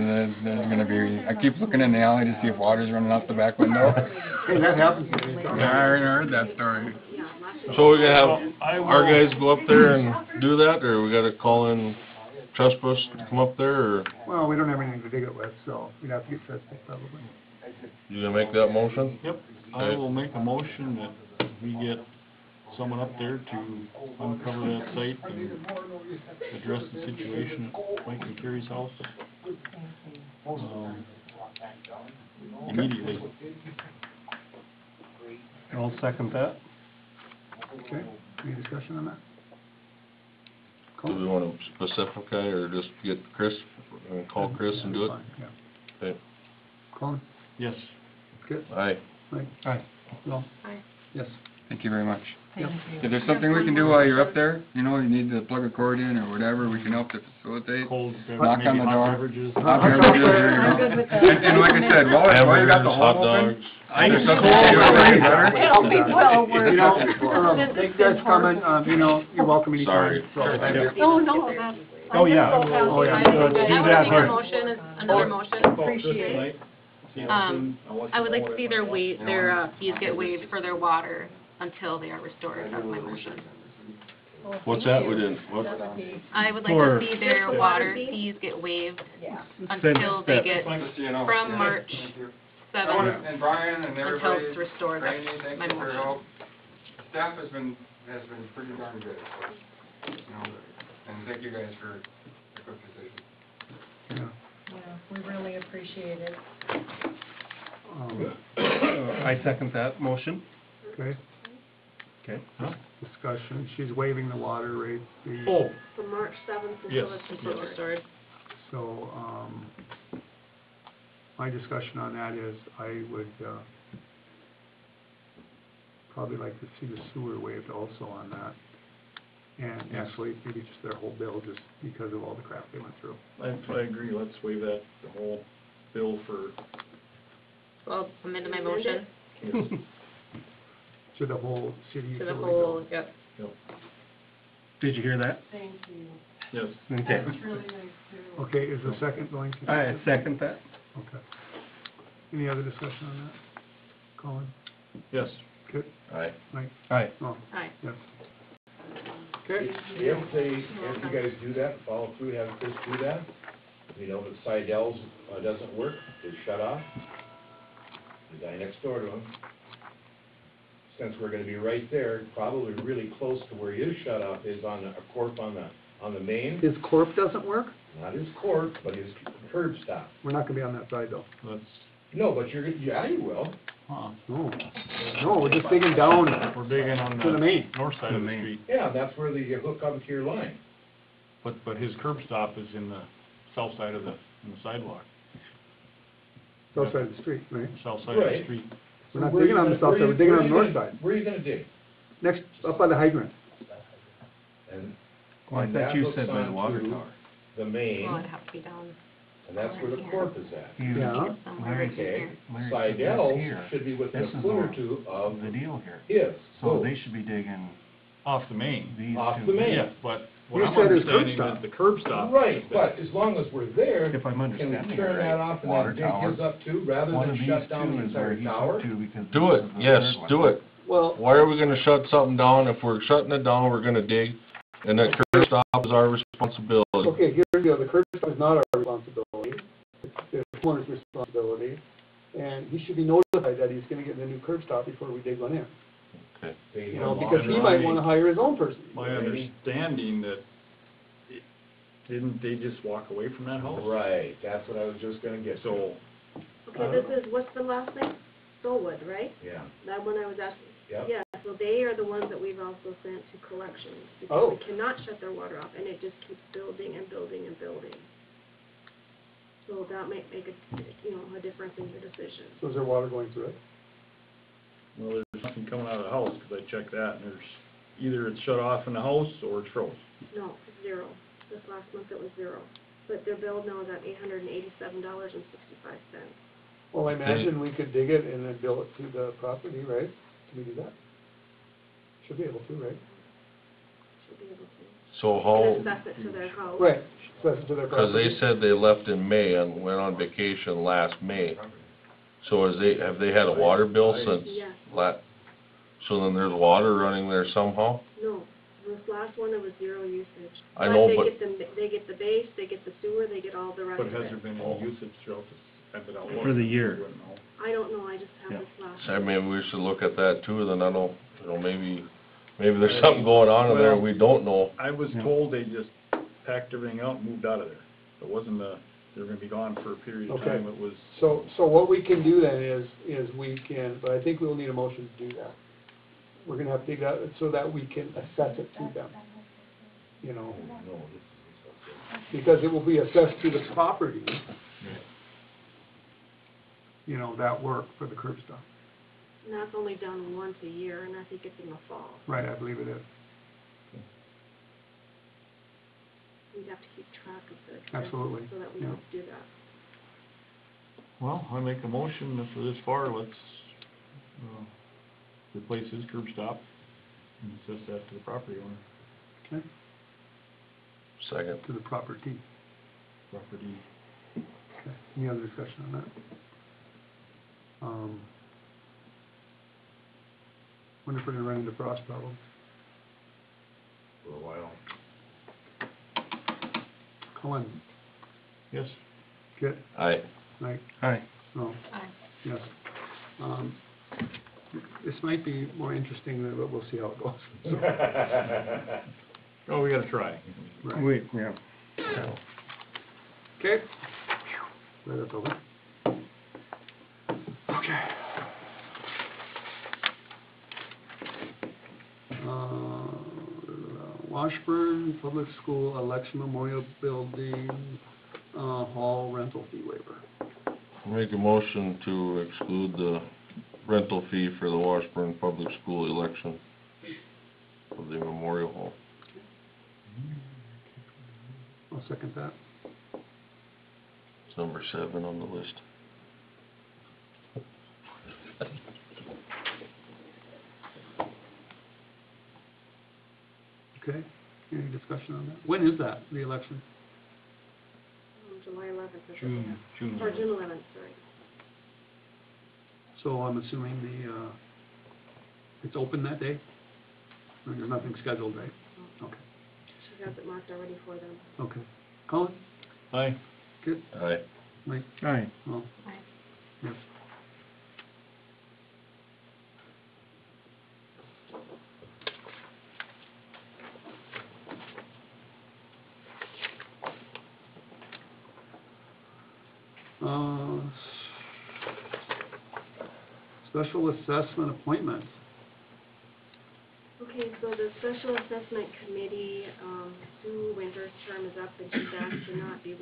there's gonna be, I keep looking in the alley to see if water's running out the back window. Hey, that happens to me. Yeah, I already heard that story. so we gotta have our guys go up there and do that, or we gotta call in Trespass to come up there, or Well, we don't have anything to dig it with, so we'd have to get Trespass probably. you gonna make that motion? Yep, I will make a motion that we get someone up there to uncover that site and address the situation at Mike and Carrie's house. Immediately. I'll second that. Okay, any discussion on that? Do we wanna specify, or just get Chris, call Chris and do it? Fine, yeah. Okay. Colin? Yes. Good. Aye. Mike? Aye. Bill? Aye. Yes. Thank you very much. Thank If you. there's something we can do while you're up there, you know, you need to plug a cord in or whatever, we can help to facilitate. Cold, Knock maybe on the hot door. beverages. Hot beverages, there you I'm go. good with that. And like I said, while you got the Hamburgers, hot hole open, dogs. there's something to do already better. It'll be well worth You know, it. thank you guys for coming, you know, you're welcome anytime. Sorry. So, thank you. No, no, that's. Oh, yeah. I'm so happy. Oh, yeah. I Do I would that make here. a motion, another motion. appreciate it. I would like to see their fees get waived for their water until they are restored. That's my motion. What's that we didn't, what? I would like For- to see their water fees get waived until they get from March I wanna- 7th And Brian and until everybody, it's restored. That's Randy, thank my you for your motion. help. Staff has been pretty darn good, so, you know, and thank you guys for the quick decision. Yeah, we really appreciate it. I second that motion. Okay, Okay. discussion, she's waiving the water rate fee. Oh, From March seventh Yes. until it's Until it's restored. restored. So, my discussion on that is, I would, probably like to see the sewer waived also on that. And actually, maybe just their whole bill, just because of all the crap they went through. I agree, let's waive that, the whole bill for, Well, amend my motion To the whole city to the utility whole, bill. yep. Did you hear that? Thank you. yes. Okay. That's really nice too. Okay, is the second going to? I second that. Okay. Any other discussion on that? Colin? Yes. Good? Aye. Mike? Aye. Oh, Aye. yes. Okay. If you guys do that, follow through, have Chris do that, you know, if Seidel's doesn't work, just shut off. The guy next door to him, since we're gonna be right there, probably really close to where his shut off is on a corp on the main, His corp doesn't work? not his corp, but his curb stop. We're not gonna be on that side though. That's, No, but yeah, you will. No. No, we're just digging down we're digging on to the main. north side To of the the main. street, Yeah, that's where you hook up to your line. but his curb stop is in the south side of the sidewalk, South side of the street, right? south side of the Right. street. We're not Where digging you on the gonna- south side, we're digging on the north side. Where are you gonna dig? Next, up by the hydrant. And Well, I and thought that you hooks said by the water onto tower. The main, Well, it'd have to be down and that's where the corp is at. Yeah. somewhere right Okay, here. Seidel should be within a foot or two of deal here. his. So they should be digging Off the main. these Off two. the main. Yeah, but what You I'm said it's curb understanding stop. is the curb stop. Right, but as long as we're there, If I'm can understanding we it turn that right, off and water then dig tower. his up too, rather One than of these shut down two the is where entire he's tower? hooked to because. Do this it, is the yes, third one. do it. Well, Why are we gonna shut something down? If we're shutting it down, we're gonna dig, and that curb stop is our responsibility. okay, here we go, the curb stop is not our responsibility, it's the homeowner's responsibility, and he should be notified that he's gonna get the new curb stop before we dig one in. Okay. They You know, have because he lawn- might wanna hire his own person. My understanding that, didn't they just walk away from that house? Right, that's what I was just gonna get to. So, Okay, this is, what's the last name? Solwood, right? Yeah, That one I was asking. yep. Yeah, so they are the ones that we've also sent to collections, Oh. because we cannot shut their water off, and it just keeps building and building and building. So that might make a, a difference in your decision. So is there water going through it? well, there's nothing coming out of the house, 'cause I checked that, and there's, either it's shut off in the house, or it's froze. No, it's zero. This last month it was zero. But their bill now is at $887.65. Well, I imagine we could dig it and then bill it to the property, right? Can we do that? Should be able to, right? Should be able to. So And how, assess it to their house. Right, so that's to their cause property. they said they left in May and went on vacation last May. So have they had a water bill since Yes. so then there's water running there somehow? No, this last one, it was zero usage. I know, but- They get the base, they get the sewer, they get all the rest But of has there it. been any usage throughout this, have it all? For the year. I don't know, I just have Yeah. this last. So maybe we should look at that too, then I don't, maybe there's something going on in there we don't know. I was Yeah. told they just packed everything out and moved out of there. It wasn't they were gonna be gone for a period of Okay. time, it was, So what we can do then is we can, but I think we'll need a motion to do that. We're gonna have to dig that so that we can assess it to them, you know, because it will be assessed to the property. You know, that work for the curb stop. And that's only done once a year, and I think it's in the fall. Right, I believe it is. We'd have to keep track of the expenses Absolutely, so that we yeah. don't do that. well, I make a motion that for this far, let's, replace his curb stop and assess that to the property owner, Okay, Second. to the property. property. Okay, any other discussion on that? Wonder if we're gonna run into frost problems. For a while. Colin, Yes, Kit, Aye. Mike, Hi. no, Aye. yes. This might be more interesting, but we'll see how it goes. oh, we gotta try. Right. Yeah. Okay. Right, that's over. Okay. Washburn Public School Election Memorial Building, Hall rental fee waiver. Make a motion to exclude the rental fee for the Washburn Public School election of the Memorial Hall. I'll second that. It's number 7 on the list. Okay, any discussion on that? When is that, the election? July 11th or June. Or June 11th, sorry. So I'm assuming it's open that day? I mean, there's nothing scheduled, right? Okay, She has it marked already for them. okay. Colin? Aye. Good. Aye. Mike? Hi. Oh. Aye. Yes. Special assessment appointments. Okay, so the Special Assessment Committee, Sue Winter's term is up and she's asked to not be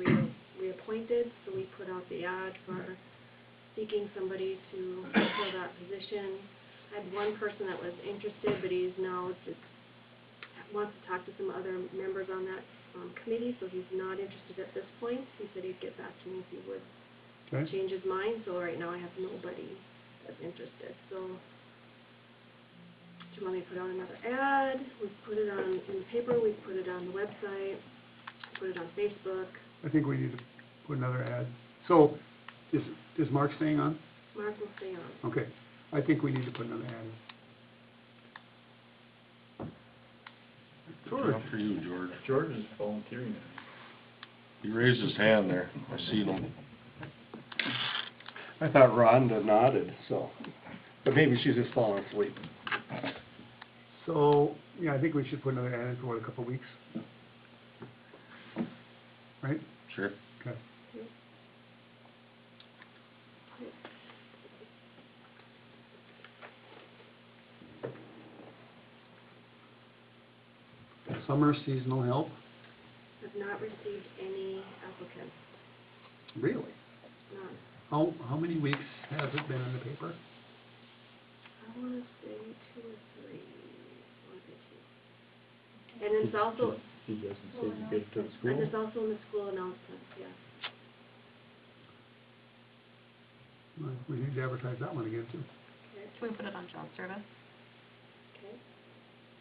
reappointed, so we put out the ad for seeking somebody to fill that position. I had one person that was interested, but he's now just wants to talk to some other members on that committee, so he's not interested at this point. He said he'd get back to me if he would Okay. change his mind, so right now I have nobody that's interested, so. Do next month we put out another ad, we put it on, in the paper, we put it on the website, put it on Facebook. I think we need to put another ad. So, is Mark staying on? Mark will stay on. Okay, I think we need to put another ad in. Good job for you, George. George is volunteering. He raised his hand there, I seen him. I thought Rhonda nodded, so, but maybe she's just falling asleep. So, yeah, I think we should put another ad in for a couple of weeks. Right? Sure. Okay. Summer seasonal help? Have not received any applicants, Really? none. How many weeks has it been in the paper? I wanna say 2 or 3, I wanna say 2. And it's also, He doesn't say you get it to the and school? it's also in the school announcements, yes. Well, we need to advertise that one again too. Okay, Can we put it on job service? okay.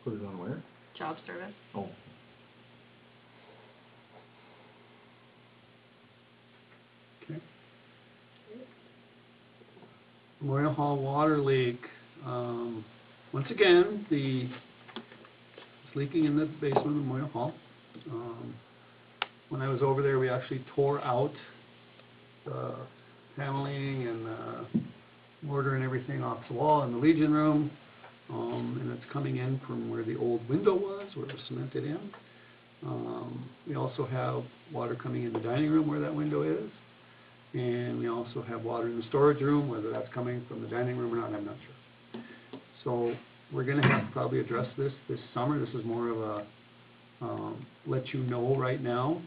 Put it on where? Job service? Oh. Okay. Memorial Hall water leak, once again, it's leaking in the basement of Memorial Hall. When I was over there, we actually tore out the paneling and the mortar and everything off the wall in the Legion room. And it's coming in from where the old window was, where it was cemented in. We also have water coming in the dining room where that window is. And we also have water in the storage room, whether that's coming from the dining room or not, I'm not sure. So we're gonna have to probably address this summer. This is more of a, let you know right now.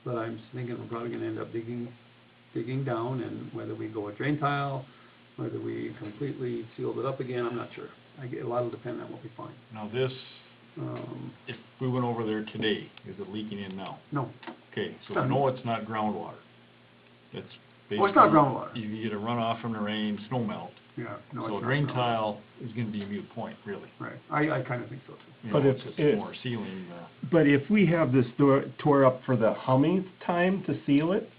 But I'm thinking we're probably gonna end up digging down, and whether we go a drain tile, whether we completely sealed it up again, I'm not sure. A lot will depend on what we find. Now this, if we went over there today, is it leaking in now? No. Okay, so we know it's not groundwater. It's Oh, it's not basically- groundwater. You get a runoff from the rain, snow melt. Yeah, no, it's So not a drain groundwater. tile is gonna be a moot point, really. Right, I kinda think so too. You But know, if it's just it- more sealing, But if we have this door tore up for the how many time to seal it?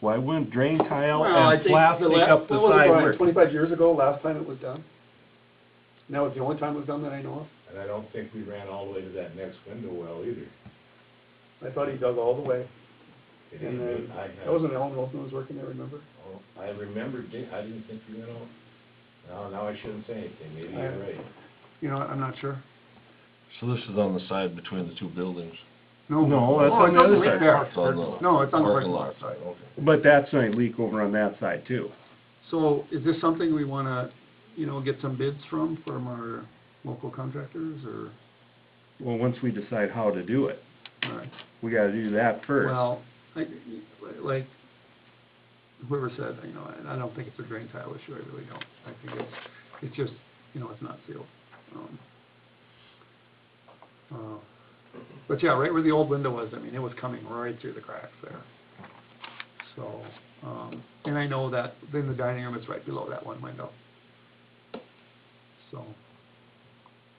Why wouldn't drain tile Well, I and think plastic up the what was it, side Brian, work? 25 years ago, last time it was done? And that was the only time it was done that I know of? And I don't think we ran all the way to that next window well either. I thought he dug all the way. It And ain't- then, I that wasn't Ellen Wilson was working there, remember? Oh, I remember, I didn't think you went out. Now I shouldn't say anything, maybe you're right. You know, I'm not sure. So this is on the side between the two buildings? No, that's Oh, on it's the on other the side. there. It's on the No, it's on the parking parking lot lot side. Okay. But that's gonna leak over on that side too. So is this something we wanna, get some bids from our local contractors, or? Well, once we decide how to do it, Alright. we gotta do that first. Well, like whoever said, I don't think it's a drain tile issue, I really don't. I think it's just, it's not sealed. But yeah, right where the old window was, it was coming right through the cracks there. So, and I know that in the dining room, it's right below that one window. So,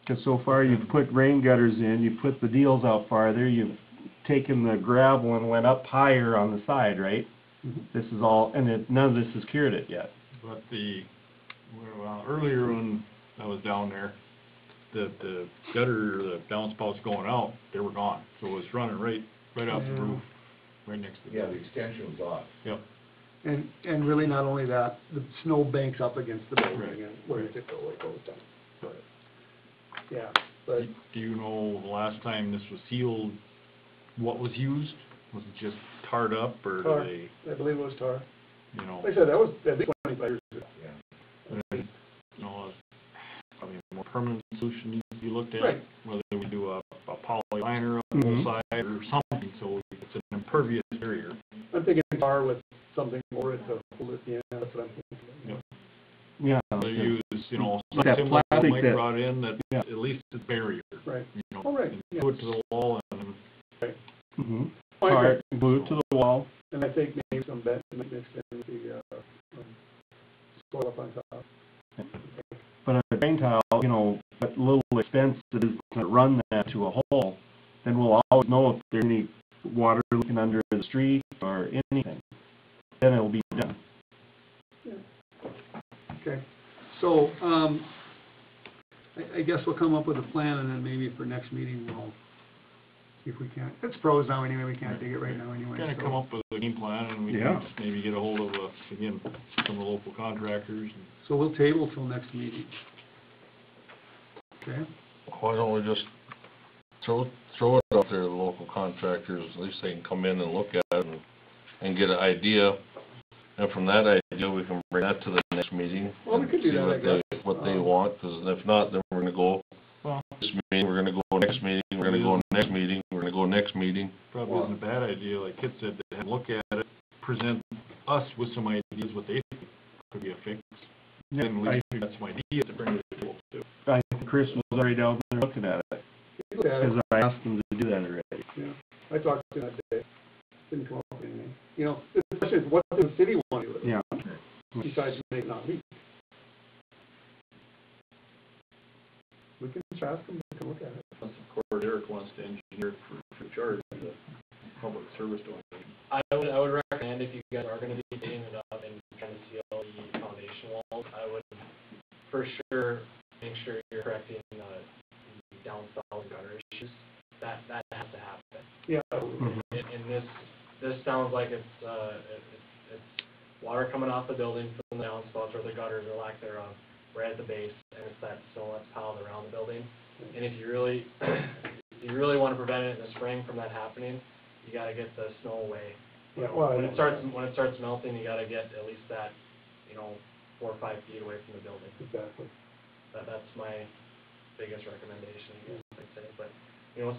Cause so far you've put rain gutters in, you put the deals out farther, you've taken the gravel and went up higher on the side, right? mhm. This is all, and none of this has cured it yet. but earlier when I was down there, the gutter, the downspouts going out, they were gone. So it was running right off the Yeah. roof, right next to the. Yeah, the extension was off. Yep. And really not only that, the snow banks up against the building, Right. and where does it go, it goes down. But, yeah, but, Do you know the last time this was sealed, what was used? Was it just tarred up, or tar, did I believe it was tar. they, Like I said, that was at least 25 years ago. Yeah. probably a more permanent solution needs to be looked at? Right. Whether we do a poly liner on Mhm. both sides or something, so it's an impervious barrier. I'm thinking tar with something over it to hold it in, that's what I'm thinking. Yeah. They use, Like something that similar to plastic Mike that- brought in, that Yeah. at least it's a barrier, Right. you know. Oh, right, and yeah. Put it to the wall and Mm-hmm. I agree. Tar, glue it to the wall. And I think maybe some mixed in with the, soil up on top. But expensive it is to run that to a hole, then we'll always know if there's any water leaking under the street or anything. Then it'll be done. Okay, so, I guess we'll come up with a plan, and then maybe for next meeting, we'll see if we can, it's froze now anyway, we can't dig it right now anyway, Kinda so- come up with a game plan, and we Yeah. can just maybe get a hold of, again, some of the local contractors, and So we'll table till next meeting. Okay? Why don't we just throw it out there to the local contractors, at least they can come in and look at it and get an idea. And from that idea, we can bring that to the next meeting. Well, we could do and see that, I what they- guess. What they want, 'cause if not, then we're gonna go well, this meeting, we're gonna go next meeting, we're gonna go next meeting, we're gonna go next meeting. probably isn't a bad idea, like Kit said, to have a look at it, present us with some ideas what they think could be a fix. Yeah, And at least we got some ideas to bring to the table too. I think Chris was already down there looking at it, Look at it. because I asked him to do that already. Yeah, I talked to him that day, didn't come up with anything. You know, the question is, what does the city want to do with it? Yeah. Besides make it not leak? We can just ask them to look at it. Unless, of course, Eric wants to engineer for charge, the public service donation. I would recommend if you guys are gonna be digging it up and trying to seal the foundation walls, I would for sure make sure you're correcting the downspout and gutter issues. That has to happen. Yeah. And this sounds like it's water coming off the building from the downspouts or the gutters or lack thereof, right at the base, and it's that snow that's piled around the building. And if you really want to prevent it in the spring from that happening, you gotta get the snow away. Yeah, well, When it starts melting, you gotta get at least that, 4 or 5 feet away from the building. Exactly. That's my biggest recommendation, I guess I'd say. But,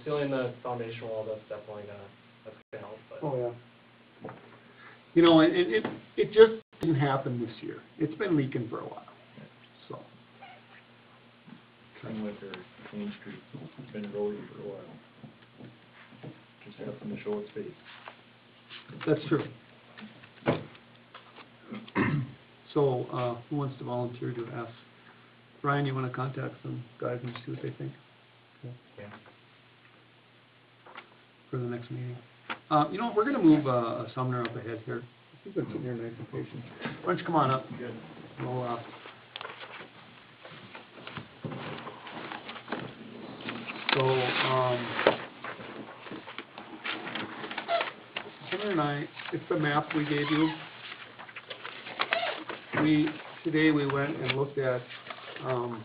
sealing the foundation wall, that's definitely gonna help, but. Oh, yeah. It just didn't happen this year. It's been leaking for a while, so. Same with their Main Street, it's been rolling for a while. Just nothing to show its face. That's true. So, who wants to volunteer to ask? Brian, you wanna contact some guys and see what they think? Okay. Yeah. For the next meeting. We're gonna move, Sumner up ahead here. He's been sitting here nice and patient. Why don't you come on up? Good. We'll, Sumner and I, it's the map we gave you. Today we went and looked at, kind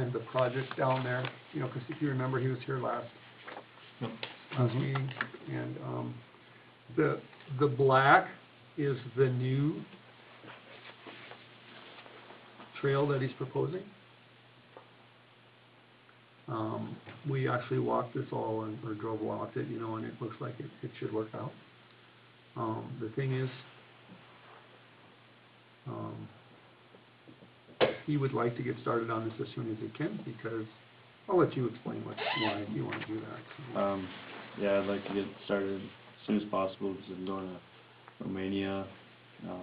of the project down there, because if you remember, he was here last meeting, and, the black is the new trail that he's proposing. We actually walked this all, or walked it, and it looks like it should work out. The thing is, he would like to get started on this as soon as he can, because, I'll let you explain why you want to do that. Yeah, I'd like to get started as soon as possible, because I'm going to Romania,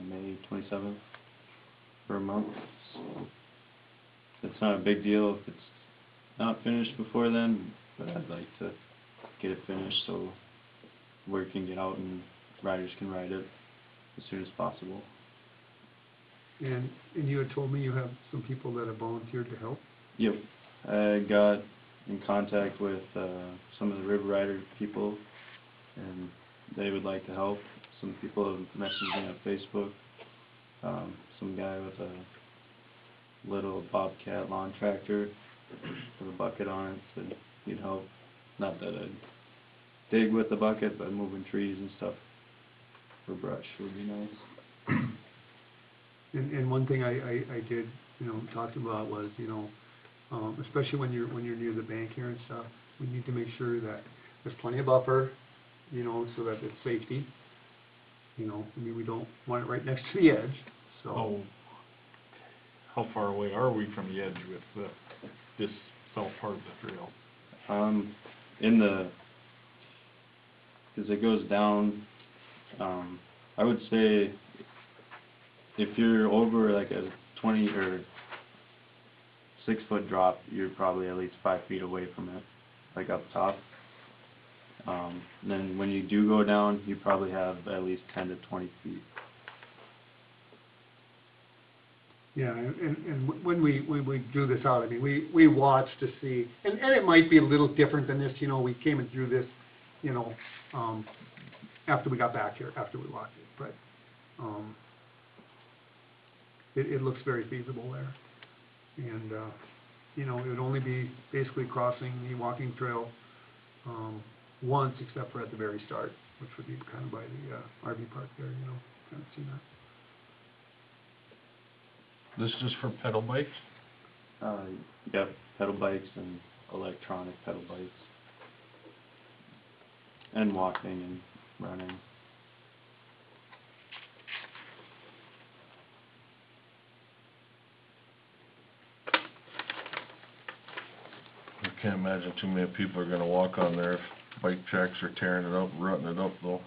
May 27th for a month. So it's not a big deal if it's not finished before then, but I'd like to get it finished so word can get out and riders can ride it as soon as possible. And you had told me you have some people that have volunteered to help? Yep. I got in contact with some of the River Rider people, and they would like to help. Some people have messaged me on Facebook. Some guy with a little Bobcat lawn tractor with a bucket on it said he'd help. Not that I'd dig with the bucket, but moving trees and stuff for brush would be nice. And one thing I did, talk about was, especially when you're near the bank here and stuff, we need to make sure that there's plenty of buffer, so that it's safety. We don't want it right next to the edge, so. Oh, how far away are we from the edge with this south part of the trail? Because it goes down, I would say if you're over like a 20 or 6-foot drop, you're probably at least 5 feet away from it, like up top. Then when you do go down, you probably have at least 10 to 20 feet. Yeah, and when we drew this out, I mean, we watched to see, and it might be a little different than this, you know, we came and drew this, you know, after we got back here, after we walked it, but, it looks very feasible there. And, you know, it would only be basically crossing the walking trail, once, except for at the very start, which would be kind of by the, RV park there, you know, kind of seen that. This is for pedal bikes? Yep, pedal bikes and electronic pedal bikes. And walking and running. I can't imagine too many people are gonna walk on there if bike tracks are tearing it up, rutting it up though.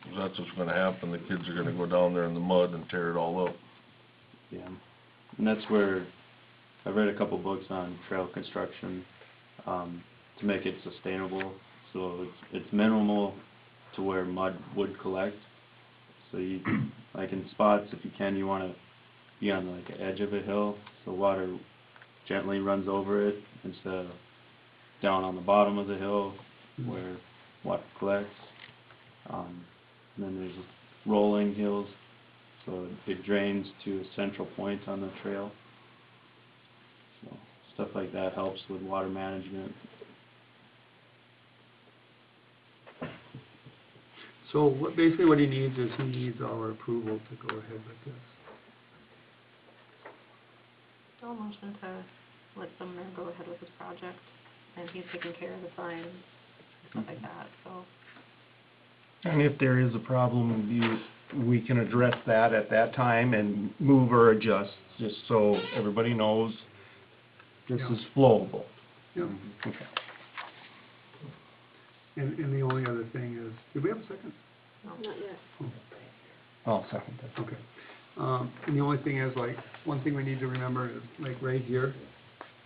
'Cause that's what's gonna happen, the kids are gonna go down there in the mud and tear it all up. Yeah, and that's where I've read a couple books on trail construction, to make it sustainable. So it's minimal to where mud would collect. So you, like in spots, if you can, you wanna be on like the edge of a hill, so water gently runs over it instead of down on the bottom of the hill where water collects. And then there's rolling hills, so it drains to a central point on the trail. So stuff like that helps with water management. So basically what he needs is he needs our approval to go ahead with this. I'll motion to let Sumner go ahead with his project, and he's taking care of the signs and stuff like that, so. And if there is a problem, we can address that at that time and move or adjust, just so everybody knows this Yeah. is flowable. Yep. Okay. And the only other thing is, did we have a second? Not yet. I'll second that. Okay. And the only thing is, like, one thing we need to remember is, like, right here,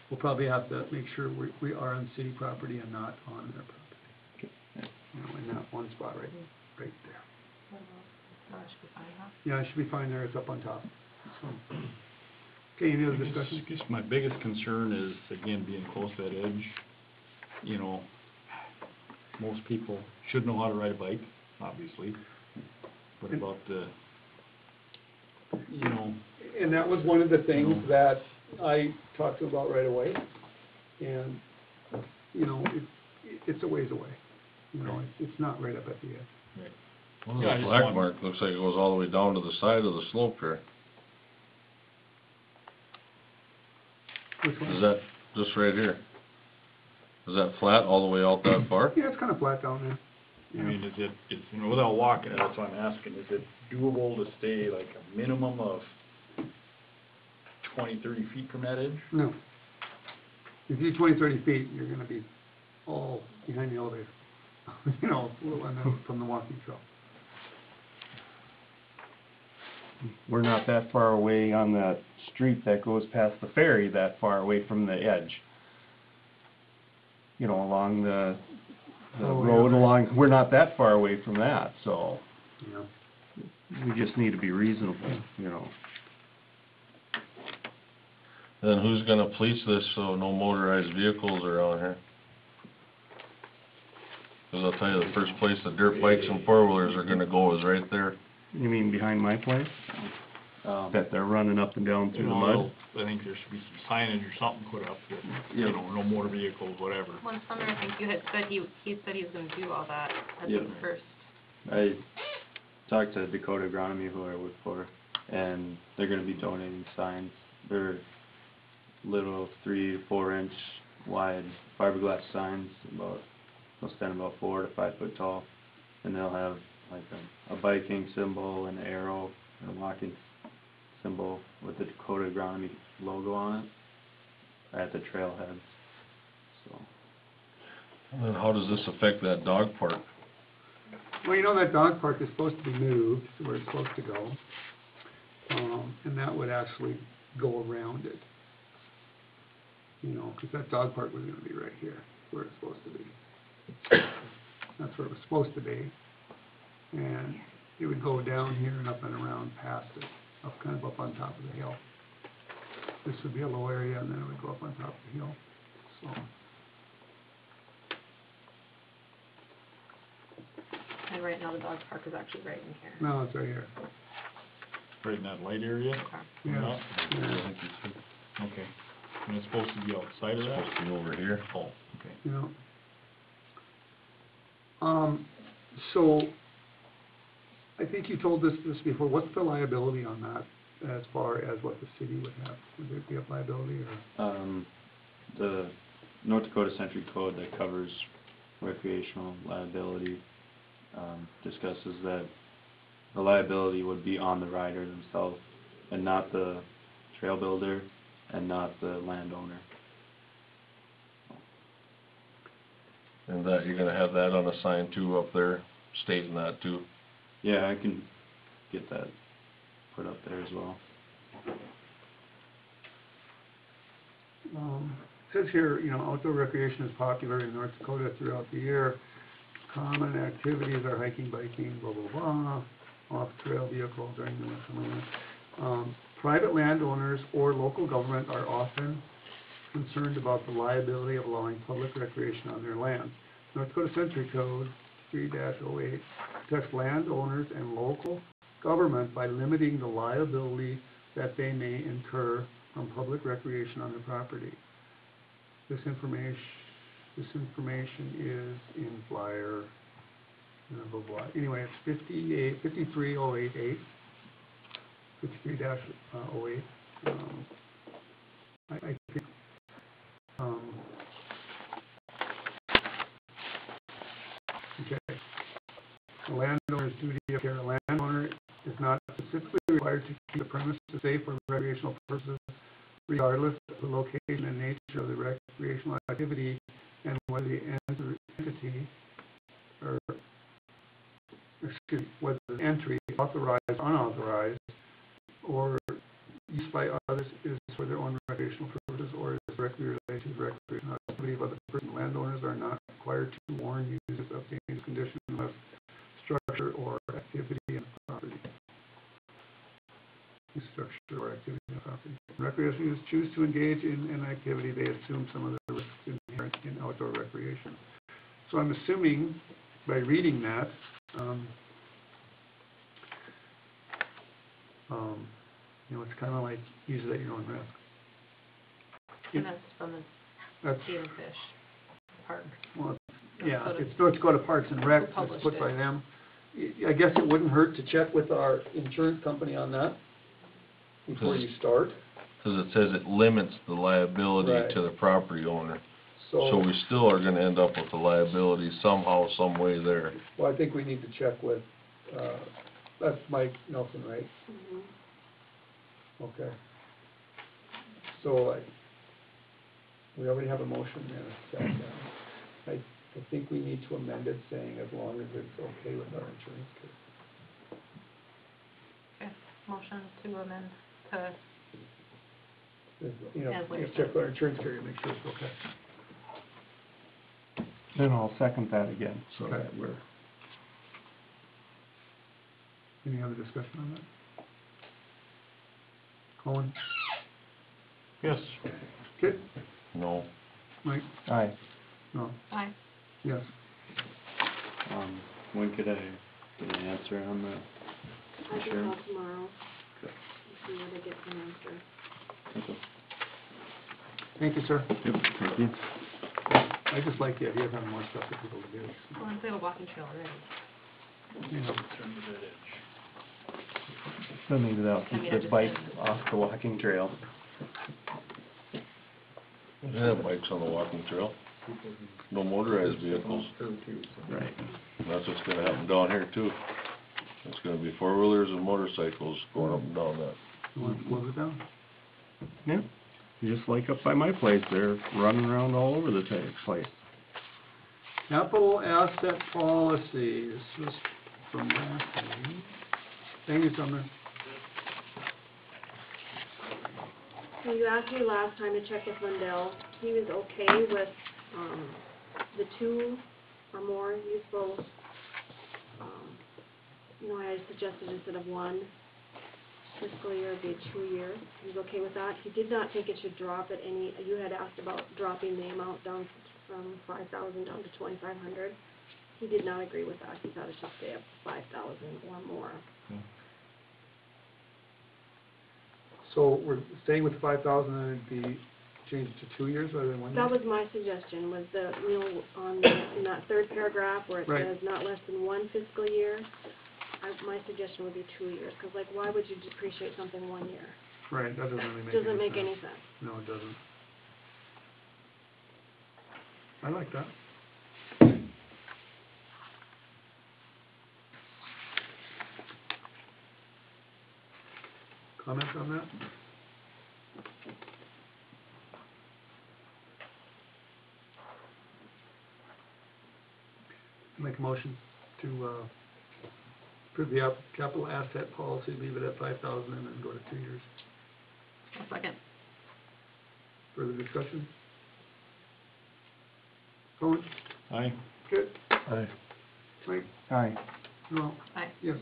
we'll probably have to make sure we are on city property and not on their property. You know, in that one spot right there. That should be fine, huh? Yeah, it should be fine there, it's up on top. So. Okay, any other discussion? I guess my biggest concern is, again, being close to that edge. You know, most people should know how to ride a bike, obviously, but about the, you know. And that was one of the things that I talked to about right away. And, you know, it's a ways away. You know, it's not right up at the edge. Right. Well, Yeah, I the just black want- mark looks like it goes all the way down to the side of the slope here. Which one? Is that just right here? Is that flat all the way out that far? Yeah, it's kind of flat down there. I mean, it's, you know, without walking it, that's what I'm asking, is it doable to stay like a minimum of 20, 30 feet from that edge? No. If you're 20, 30 feet, you're gonna be all behind the elevator. You know, from the walking trail. We're not that far away on that street that goes past the ferry, that far away from the edge. You know, along the road along, we're not that far away from that, so Yeah. we just need to be reasonable, you know. Then who's gonna police this so no motorized vehicles are on here? 'Cause I'll tell you, the first place the dirt bikes and four-wheelers are gonna go is right there. You mean behind my place? That they're running up and down through the mud? I think there should be some signage or something put up that, you know, no motor vehicles, whatever. Well, Sumner, I think you had said he said he was gonna do all that at Yep. the first. I talked to Dakota Agronomy, who I work for, and they're gonna be donating signs. They're little 3 to 4 inch wide fiberglass signs, they'll stand about 4 to 5 foot tall, and they'll have like a biking symbol, an arrow, and a walking symbol with the Dakota Agronomy logo on it at the trailhead. So. And then how does this affect that dog park? Well, you know, that dog park is supposed to be moved to where it's supposed to go. And that would actually go around it. you know, 'cause that dog park was gonna be right here, where it's supposed to be. That's where it was supposed to be. And it would go down here and up and around past it, up, kind of up on top of the hill. This would be a low area, and then it would go up on top of the hill, so. And right now the dog park is actually right in here. No, it's right here. Right in that light area? Okay. Yeah. Up? Yeah. Okay. And it's supposed to be outside of that? Supposed to be over here. Oh, okay. Yeah. So, I think you told this before, what's the liability on that, as far as what the city would have? Would there be a liability, or? The North Dakota Century Code that covers recreational liability, discusses that the liability would be on the rider themselves, and not the trail builder, and not the landowner. And that, you're gonna have that on a sign too up there, stating that too? Yeah, I can get that put up there as well. It says here, you know, outdoor recreation is popular in North Dakota throughout the year. Common activities are hiking, biking, blah, blah, blah, off-trail vehicles during the winter months. Private landowners or local government are often concerned about the liability of allowing public recreation on their land. North Dakota Century Code 3-08 protects landowners and local government by limiting the liability that they may incur from public recreation on their property. This information is in flyer, blah, blah, blah. Anyway, it's 53088, 53-08. I think, okay. The landowner's duty of care. A landowner is not specifically required to keep the premises safe for recreational purposes, regardless of the location and nature of the recreational activity and whether the entity, or, excuse me, whether the entry, authorized, unauthorized, or used by others is for their own recreational purposes or is directly related to the recreational activity of other person. Landowners are not required to warn users of dangerous conditions unless structure or activity in the property. Structure or activity in the property. Recreational users choose to engage in an activity, they assume some of the risks inherent in outdoor recreation. So I'm assuming, by reading that, you know, it's kind of like use it at your own risk. And that's from the That's, Game and Fish Park. well, North yeah, Dakota. it's North Dakota Parks and Rec, Who it's published put by it? them. I guess it wouldn't hurt to check with our insurance company on that before you start. Cause it says it limits the liability Right. to the property owner. So So, we still are gonna end up with the liability somehow, some way there. well, I think we need to check with, that's Mike Nelson, right? Mhm. Okay. So we already have a motion and a second. I think we need to amend it saying as long as it's okay with our insurance carrier. Okay, motion to amend to, You know, As what you you're check with our insurance carrier, make sure it's okay. Then I'll second that again, so Okay. that we're, Any other discussion on that? Colin? Yes. Kit? No. Mike? aye. No? aye. Yes. When could I get an answer on that? I can Sure. call tomorrow, Okay. and see what I get from answer. Okay. Thank you, sir. Yep, thank you. I just like the idea of having more stuff for people to do. Well, and we have a walking trail already. You know, So maybe that'll I mean, keep I the just bike didn't- off the walking trail. Yeah, bikes on the walking trail. No motorized vehicles. Right. And that's what's gonna happen down here too. It's gonna be four-wheelers and motorcycles going up and down that. you want to close it down? Yeah, just like up by my place, they're running around all over the place. Capital asset policy, this was from last meeting. Thank you, Sumner. So you asked me last time to check with Lindell he was okay with, the 2 or more useful, I had suggested instead of 1 fiscal year, it'd be a 2-year. He was okay with that. He did not think it should drop at any, you had asked about dropping the amount down from 5,000 down to 2,500. He did not agree with that. He thought it should stay up 5,000 or more. So we're staying with 5,000 and it'd be changed to 2 years rather than 1 year? That was my suggestion, was in that third paragraph where it Right. says not less than 1 fiscal year, my suggestion would be 2 years, because like, why would you depreciate something 1 year? Right, that doesn't really make any sense. Doesn't make any sense. No, it doesn't. I like that. Comments on that? Make a motion to approve the capital asset policy, leave it at 5,000 and then go to 2 years. I'll second. Further discussion? Owen? Aye. Good. Aye. Mike? Aye. No? Aye. Yes.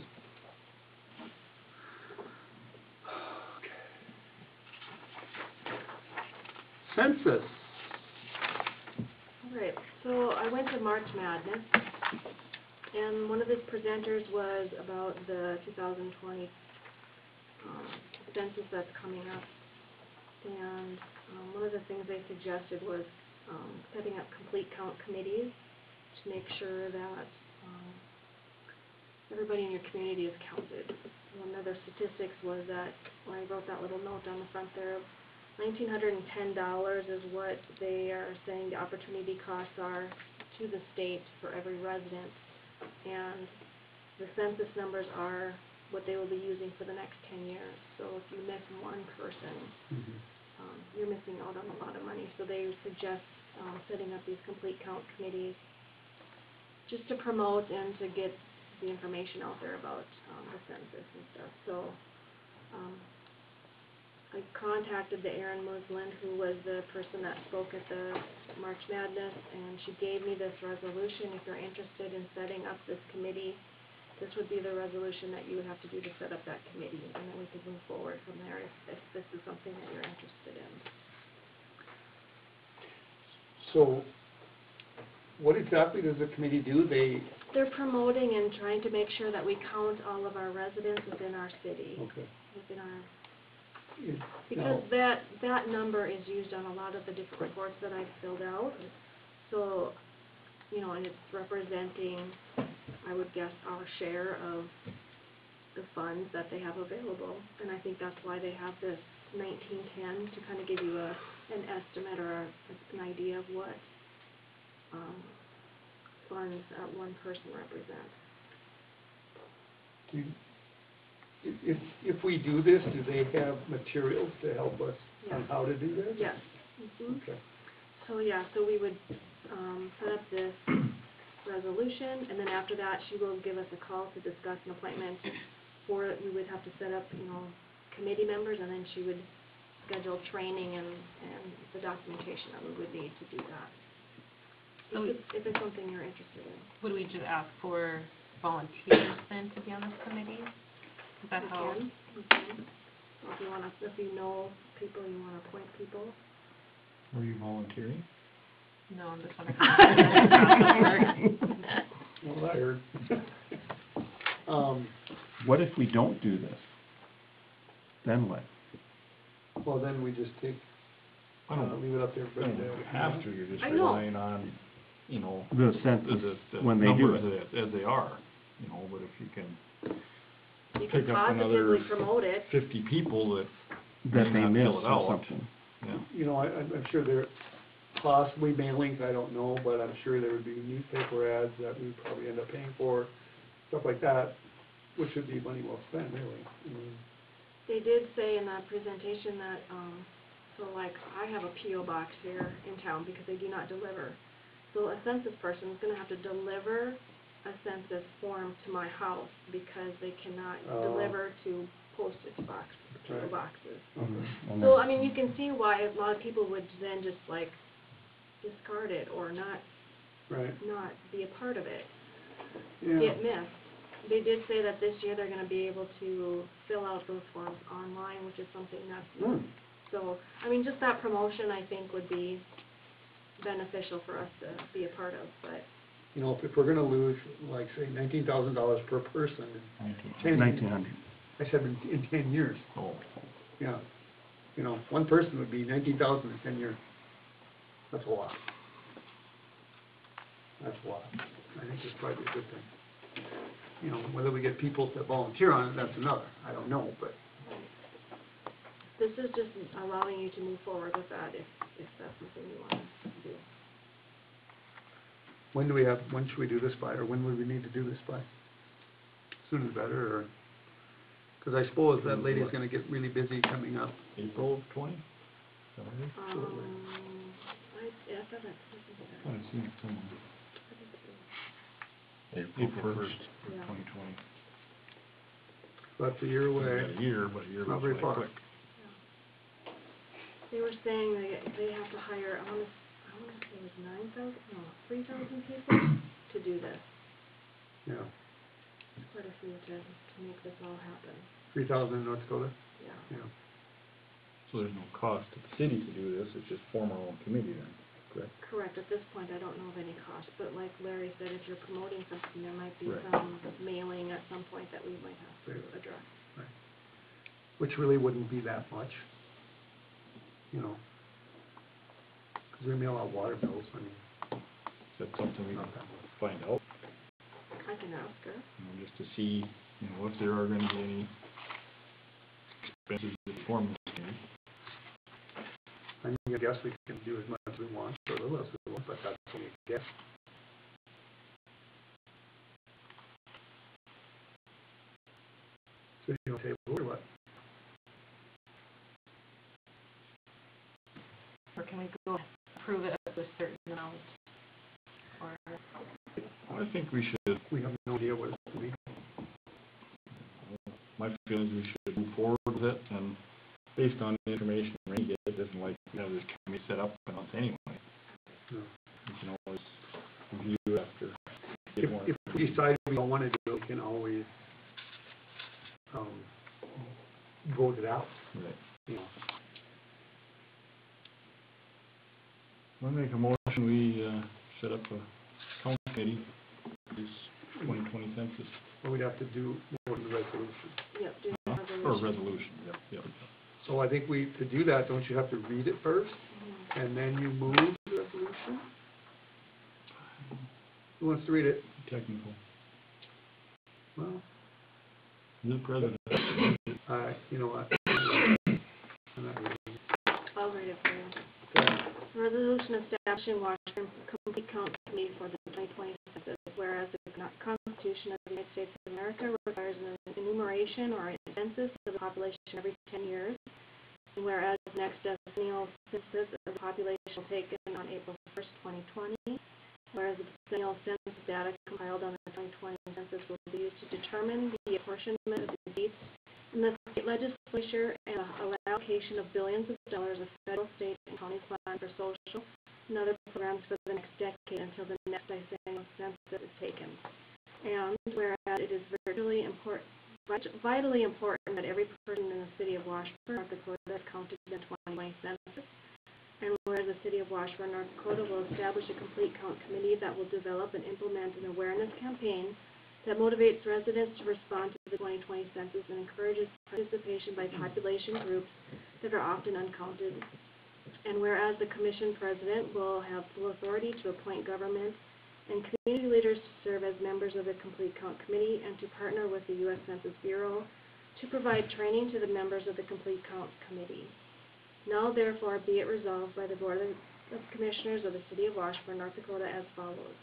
Census. All right, so I went to March Madness, and one of the presenters was about the 2020 census that's coming up. And one of the things they suggested was setting up complete count committees to make sure that everybody in your community is counted. One of the statistics was that, when I wrote that little note on the front there, $1,910 is what they are saying the opportunity costs are to the state for every resident. And the census numbers are what they will be using for the next 10 years. So if you miss 1 person, you're missing out on a lot of money. So they suggest setting up these complete count committees just to promote and to get the information out there about the census and stuff. So I contacted the Erin Muslin, who was the person that spoke at the March Madness, and she gave me this resolution. If you're interested in setting up this committee, this would be the resolution that you would have to do to set up that committee, and then we could move forward from there if this is something that you're interested in. So, what exactly does the committee do? They're promoting and trying to make sure that we count all of our residents within our city, Okay. within our, Now, because that number is used on a lot of the different reports that I've filled out. So, and it's representing, I would guess, our share of the funds that they have available. And I think that's why they have this 1910 to kind of give you an estimate or an idea of what funds that one person represents. If we do this, do they have materials to help us on Yes. how to do this? Yes. Okay. So we would set up this resolution, and then after that, she will give us a call to discuss an appointment for it. We would have to set up, committee members, and then she would schedule training and the documentation that we would need to do that. So If it's something you're interested in. would we just ask for volunteers then to be on this committee? Is that You how? can. If you know people, you wanna appoint people. Were you volunteering? No, I'm just wondering. Well, I heard. What if we don't do this? Then what? Well, then we just leave it up to You everybody don't to. have to, you're just I know. relying on, The census, the when they do numbers it. as they are, but if you can You can pick up another positively promote it. 50 people that That they not miss fill it or out. something. Yeah. I'm sure there, possibly mailings, I don't know, but I'm sure there would be newspaper ads that we would probably end up paying for, stuff like that, which would be money well spent, really. I mean, They did say in that presentation that, I have a P.O. box here in town because they do not deliver. So a census person is gonna have to deliver a census form to my house because they cannot deliver to postage boxes, P.O. Right. boxes. okay. And So, then- you can see why a lot of people would then just discard it or not Right, be a part of it, yeah. get missed. They did say that this year they're gonna be able to fill out those forms online, which is something that's new. Hmm. So, I mean, just that promotion, I think, would be beneficial for us to be a part of, but, You know, if we're gonna lose, like, say, $19,000 per person in 1900. I said in 10 years, Oh, yeah. You know, one person would be 19,000 in 10 years. That's a lot. That's a lot. I think it's probably a good thing. You know, whether we get people to volunteer on it, that's another. I don't know, but this is just allowing you to move forward with that if that's something you want to do. when should we do this by, or when would we need to do this by? Sooner the better, or, because I suppose that lady's gonna get really busy coming up. April 20? I thought that's. I've seen it somewhere. April April 1st, Yeah. 2020. That's a year away. Got a year, but a year Not goes very by far. quick. They were saying they have to hire, I wanna say it was 9,000, no, 3,000 people to do this. Yeah, Quite a few to make this all happen, 3,000 in North Dakota, yeah. yeah. So there's no cost to the city to do this, it's just form our own committee then, correct? Correct, at this point, I don't know of any cost, but like Larry said, if you're promoting something, there might be Right. some mailing at some point that we might have to address. Which really wouldn't be that much, you know. Because we mail out water bills, I mean, Is that something we can not that much. find out, I can ask her. just to see, if there are gonna be any expenses that form this committee? I mean, I guess we can do as much as we want, or a little as we want, but that's what we get. So you know, table or what? Or can we go approve it at a certain amount? Or, I think we should, We have no idea what it's going to be. my feeling is we should move forward with it, and based on the information Randy gets, it doesn't like to have this committee set up in a month anyway. No. We can always review it after. get more If we decide we don't want to do it, we can always, vote it out, Right. you know. I'll make a motion, we, set up a council committee, for this 2020 census. But we'd have to do more than the resolution. Yep, do the Or resolution. resolution, yep. So I think to do that, don't you have to read it first, Mhm. and then you move the resolution? Who wants to read it? Technical. Well, The president. you know what? I'm not reading it. I'll read it for you. Okay. Resolution establishing Washburn Complete Count Committee for the 2020 census, whereas the Constitution of the United States of America requires an enumeration or a census of the population every 10 years, and whereas the next decennial census of the population will be taken on April 1st, 2020, whereas the decennial census data compiled on the 2020 census will be used to determine the apportionment of the seats in the state legislature and the allocation of billions of dollars of federal, state, and county funds for social and other programs for the next decade until the next decennial census is taken. And whereas it is vitally important that every person in the city of Washburn, North Dakota, is counted in the 2020 census, and whereas the city of Washburn, North Dakota, will establish a complete count committee that will develop and implement an awareness campaign that motivates residents to respond to the 2020 census and encourages participation by population groups that are often uncounted. And whereas the commission president will have full authority to appoint government and community leaders to serve as members of the complete count committee and to partner with the U.S. Census Bureau to provide training to the members of the complete count committee. Now therefore be it resolved by the Board of Commissioners of the City of Washburn, North Dakota as follows.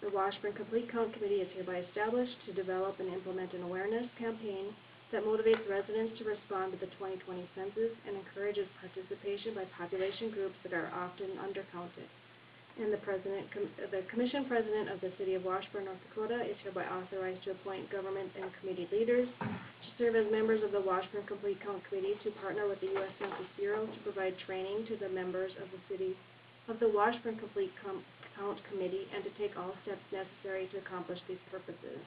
The Washburn Complete Count Committee is hereby established to develop and implement an awareness campaign that motivates residents to respond to the 2020 census and encourages participation by population groups that are often undercounted. And the Commission President of the City of Washburn, North Dakota is hereby authorized to appoint government and committee leaders to serve as members of the Washburn Complete Count Committee to partner with the U.S. Census Bureau to provide training to the members of the city of the Washburn Complete Count Committee and to take all steps necessary to accomplish these purposes.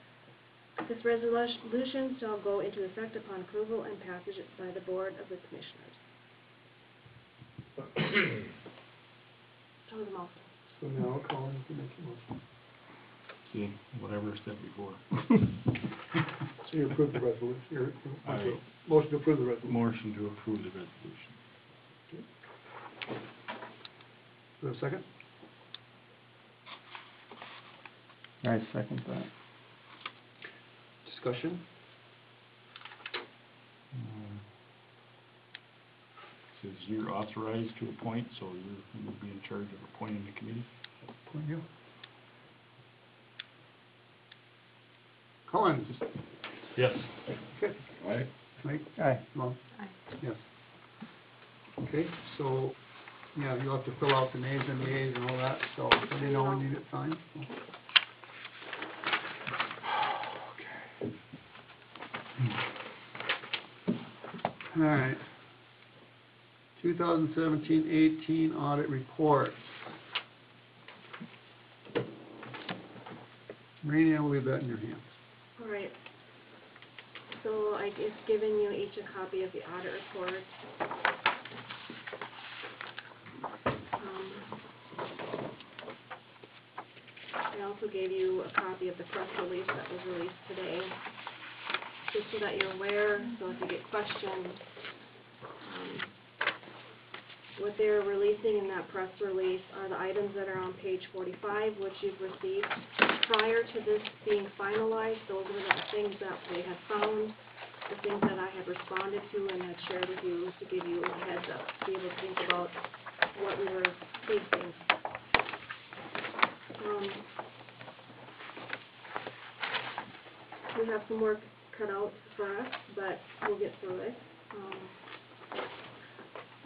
This resolution shall go into effect upon approval and passage by the Board of the Commissioners. That was a mouthful. So now Colin can make a motion. See, whatever I said before. So you approve the resolution, Aye. motion to approve the resolution. Motion to approve the resolution. Do we have a second? I second that. Discussion? Says you're authorized to appoint, so you'll be in charge of appointing the committee. Point you. Colin, just, Yes. okay, Aye. Mike, Aye. Long, Aye. yes. Okay, so, yeah, you'll have to fill out the nays and the yeas and all that, so let me know when you get signed. All right. 2017-18 audit report. Rainey, I'll leave that in your hands. All right. So I just given you each a copy of the audit report. I also gave you a copy of the press release that was released today, just so that you're aware, so if you get questions, what they're releasing in that press release are the items that are on page 45, which you've received. Prior to this being finalized, those are the things that they have found, the things that I have responded to and have shared with you to give you a heads up, to be able to think about what we were facing. We have some work cut out for us, but we'll get through it. I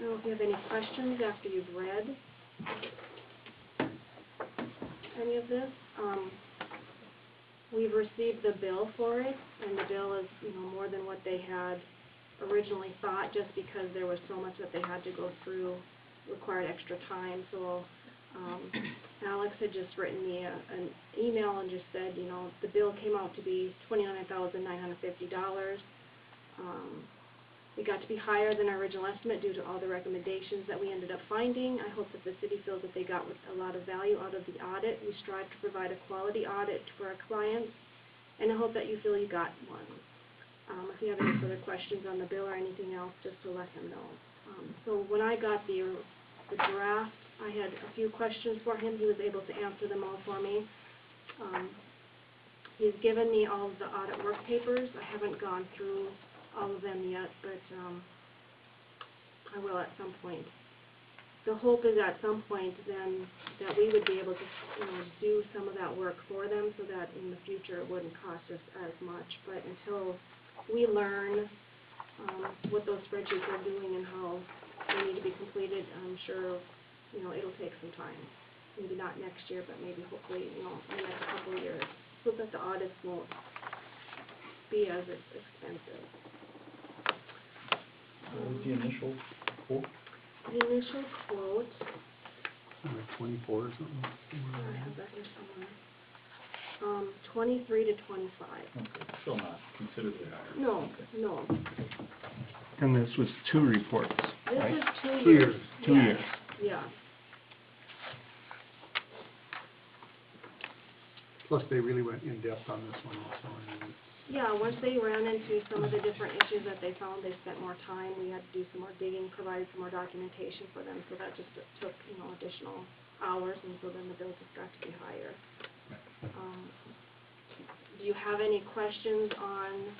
don't know if you have any questions after you've read any of this. We've received the bill for it, and the bill is, more than what they had originally thought, just because there was so much that they had to go through, required extra time. So Alex had just written me an email and just said, the bill came out to be $29,950. It got to be higher than our original estimate due to all the recommendations that we ended up finding. I hope that the city feels that they got a lot of value out of the audit. We strive to provide a quality audit for our clients, and I hope that you feel you got one. If you have any further questions on the bill or anything else, just to let him know. So when I got the draft, I had a few questions for him. He was able to answer them all for me. He's given me all of the audit work papers. I haven't gone through all of them yet, but I will at some point. The hope is at some point then that we would be able to do some of that work for them so that in the future it wouldn't cost us as much. But until we learn what those spreadsheets are doing and how they need to be completed, I'm sure it'll take some time. Maybe not next year, but maybe hopefully in the next couple of years, so that the audits won't be as expensive. What was the initial quote? The initial quote, 24 or something. I have that here somewhere. 23 to 25. Okay, still not considerably higher. No, Okay. no. And this was 2 reports, This right? is 2 2 years. years. 2 Yes. years. Yeah. Plus, they really went in-depth on this one also. Yeah, once they ran into some of the different issues that they found, they spent more time. We had to do some more digging, provided some more documentation for them, so that just took, additional hours, and so then the bill just got to be higher. Do you have any questions on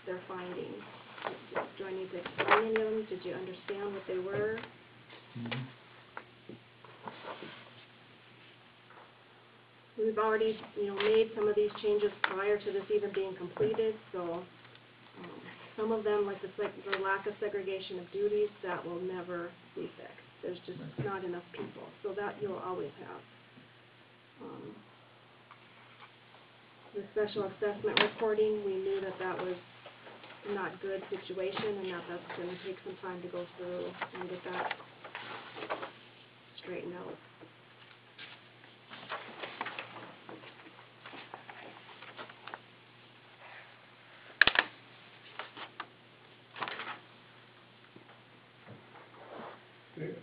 their findings? Do I need to explain any of them? Did you understand what they were? Mm-hmm. We've already, made some of these changes prior to this even being completed, so some of them, like the lack of segregation of duties, that will never be fixed. There's just not enough people, so that you'll always have. The special assessment reporting, we knew that was not good situation, and that's going to take some time to go through and get that straightened out.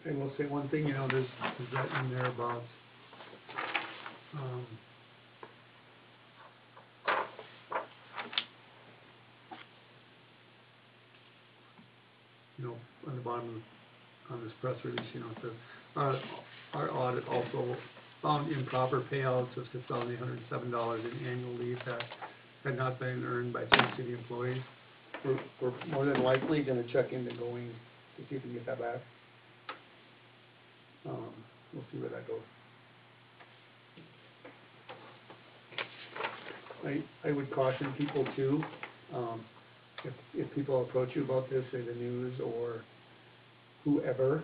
I will say one thing, there's that in there about, on the bottom of this press release, it says, our audit also found improper payouts of $6,807 in annual leave that had not been earned by city employees. We're more than likely gonna check into going to see if we can get that back. We'll see where that goes. I would caution people too, if people approach you about this, say the news or whoever,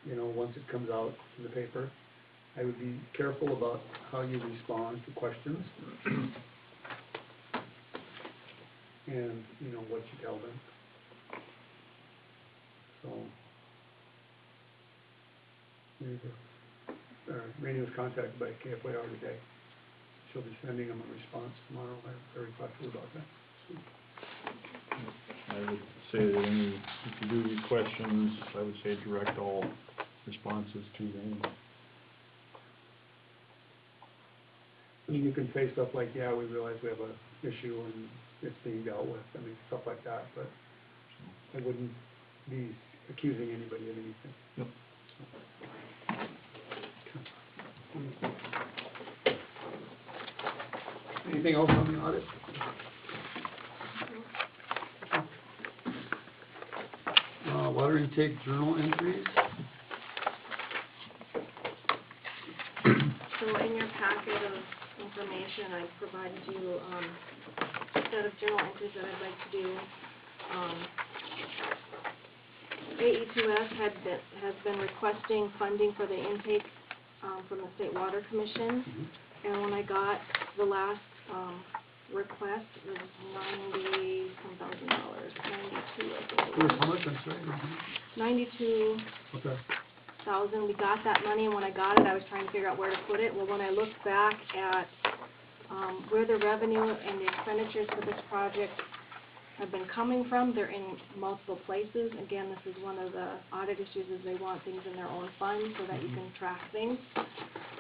once it comes out in the paper, I would be careful about how you respond to questions and, what you tell them. So, Rainey was contacted by KFYR today. She'll be sending them a response tomorrow. I'm very thoughtful about that. So. I would say that if you do get questions, I would say direct all responses to them. I mean, you can say stuff like, yeah, we realize we have an issue and it's being dealt with. I mean, stuff like that, but I wouldn't be accusing anybody of anything. Yep. Anything else on the audit? Water intake journal entries. So in your packet of information, I provided you a set of journal entries that I'd like to do. AE2S has been requesting funding for the intake from the State Water Commission, and when I got the last request, it was $90,000, 92, I think. How much, I'm sorry? 92. Okay. $1,000. We got that money, and when I got it, I was trying to figure out where to put it. Well, when I looked back at where the revenue and the expenditures for this project have been coming from, they're in multiple places. Again, this is one of the audit issues, is they want things in their own funds so that you can track things.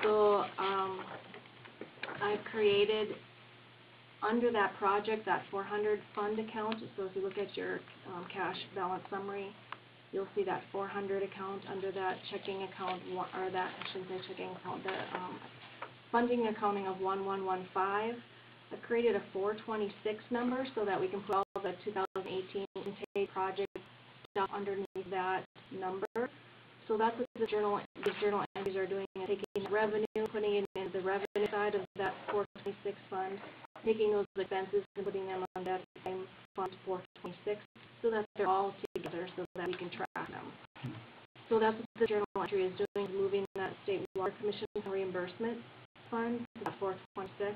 So I've created, under that project, that 400 fund account. So if you look at your cash balance summary, you'll see that 400 account under that checking account, or that, I shouldn't say checking account, the funding accounting of 1115. I've created a 426 number so that we can put all the 2018 intake project stuff underneath that number. So that's what these journal entries are doing, taking revenue, putting it in the revenue side of that 426 fund, taking those expenses and putting them on that same fund 426, so that they're all together so that we can track them. So that's what the journal entry is doing, moving that State Water Commission reimbursement fund to that 426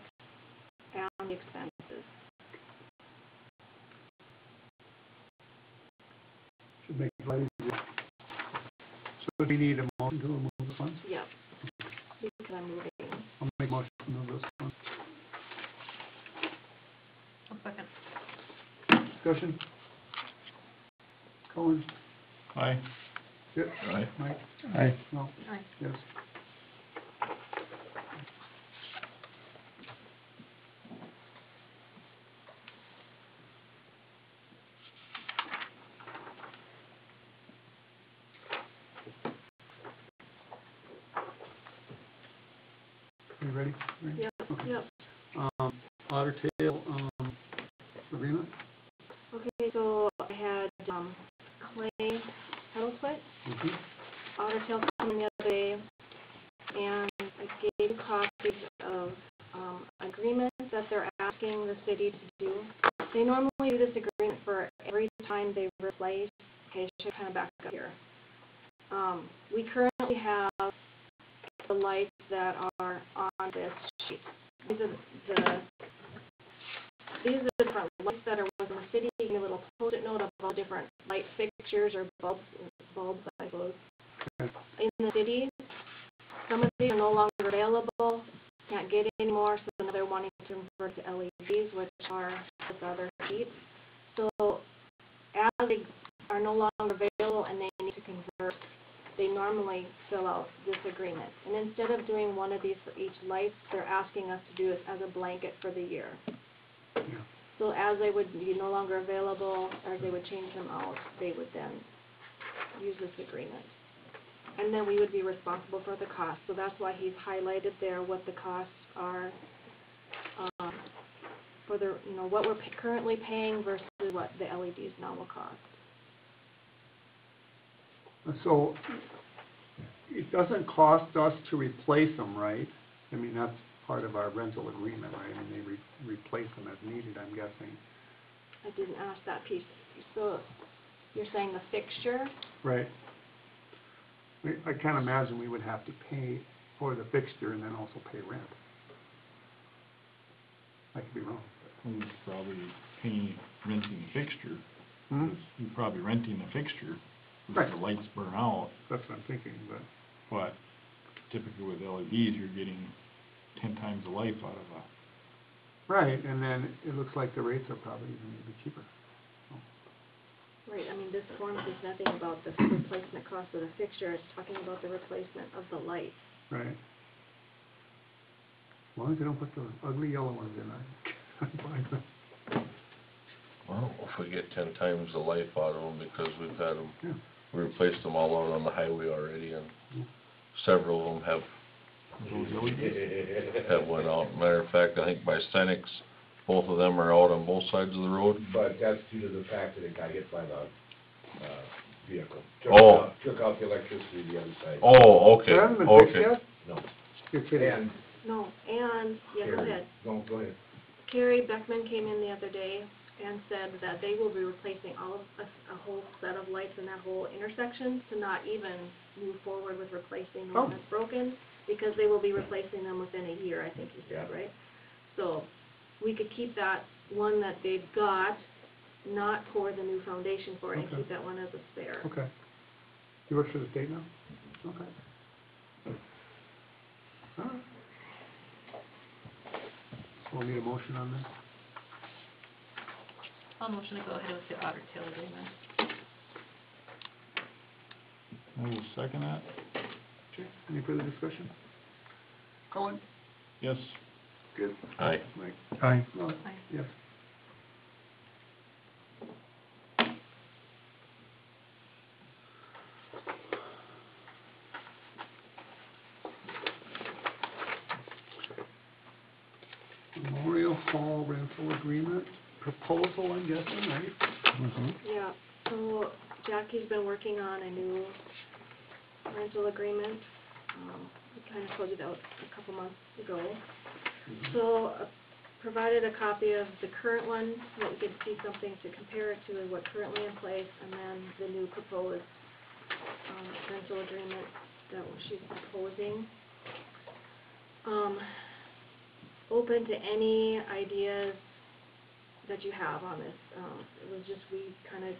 and the expenses. Should make it easier. So do we need a motion to remove the funds? Yeah, because I'm moving. I'll make a motion to remove those funds. One second. Discussion? Colin? Aye. Yep. Aye. Mike? Aye. No? Aye. Yes. You ready? Yep, Okay. yep. Otter tail, agreement? Okay, so I had Clay Pedal Split, Otter Tail coming the other day, and I gave copies of agreements that they're asking the city to do. They normally do this agreement for every time they replace. Okay, should kind of back up here. We currently have the lights that are on this sheet. These are the different lights that are in the city. You get a little post-it note of all different light fixtures or bulbs, I suppose, in the city. some of these are no longer available, can't get any more, so now they're wanting to convert to LEDs, which are this other sheet. So as they are no longer available and they need to convert, they normally fill out this agreement. And instead of doing one of these for each light, they're asking us to do it as a blanket for the year. So as they would be no longer available, or as they would change them out, they would then use this agreement. And then we would be responsible for the cost. So that's why he's highlighted there what the costs are for the, you know, what we're currently paying versus what the LEDs now will cost. So, it doesn't cost us to replace them, right? I mean, that's part of our rental agreement, right? I mean, they replace them as needed, I'm guessing. I didn't ask that piece. So you're saying the fixture? Right. I can't imagine we would have to pay for the fixture and then also pay rent. I could be wrong. Who's probably paying, renting the fixture? Hmm? You're probably renting the fixture. Right. The lights burn out, That's what I'm thinking, but, but typically with LEDs, you're getting 10 times the life out of a. right, and then it looks like the rates are probably even maybe cheaper. Right, I mean, this form says nothing about the replacement cost of the fixture, it's talking about the replacement of the light. Right. As long as they don't put the ugly yellow ones in, I'm fine. Well, if we get 10 times the life out of them, because we've had them, Yeah. we replaced them all out on the highway already, and several of them have went out. Matter of fact, I think by Cenex, both of them are out on both sides of the road. But that's due to the fact that it got hit by the, vehicle. Oh. Took out the electricity the other side. Oh, okay, They haven't been fixed okay. yet? No. It's hitting. And, No, and, yeah, go ahead. no, go ahead. Carrie Beckman came in the other day and said that they will be replacing all of, a whole set of lights in that whole intersection to not even move forward with replacing the one that's broken, because they will be replacing them within a year, I think you said, right? So, we could keep that one that they've got, not pour the new foundation for it, and Okay. keep that one as a spare. Okay. You work for the state now? Okay. All right. So we'll need a motion on this? I'll motion to go ahead with the Otter Tail agreement. I will second that. Okay. Any further discussion? Colin? Yes. Good. Aye. Mike? Aye. No. Aye. Yes. Memorial Hall rental agreement proposal, I'm guessing, right? Mhm. Yeah, so Jackie's been working on a new rental agreement. We kind of closed it out a couple months ago. So, provided a copy of the current one, so that we could see something to compare it to what's currently in place, and then the new proposed, rental agreement that she's proposing. Open to any ideas that you have on this. It was just, we kind of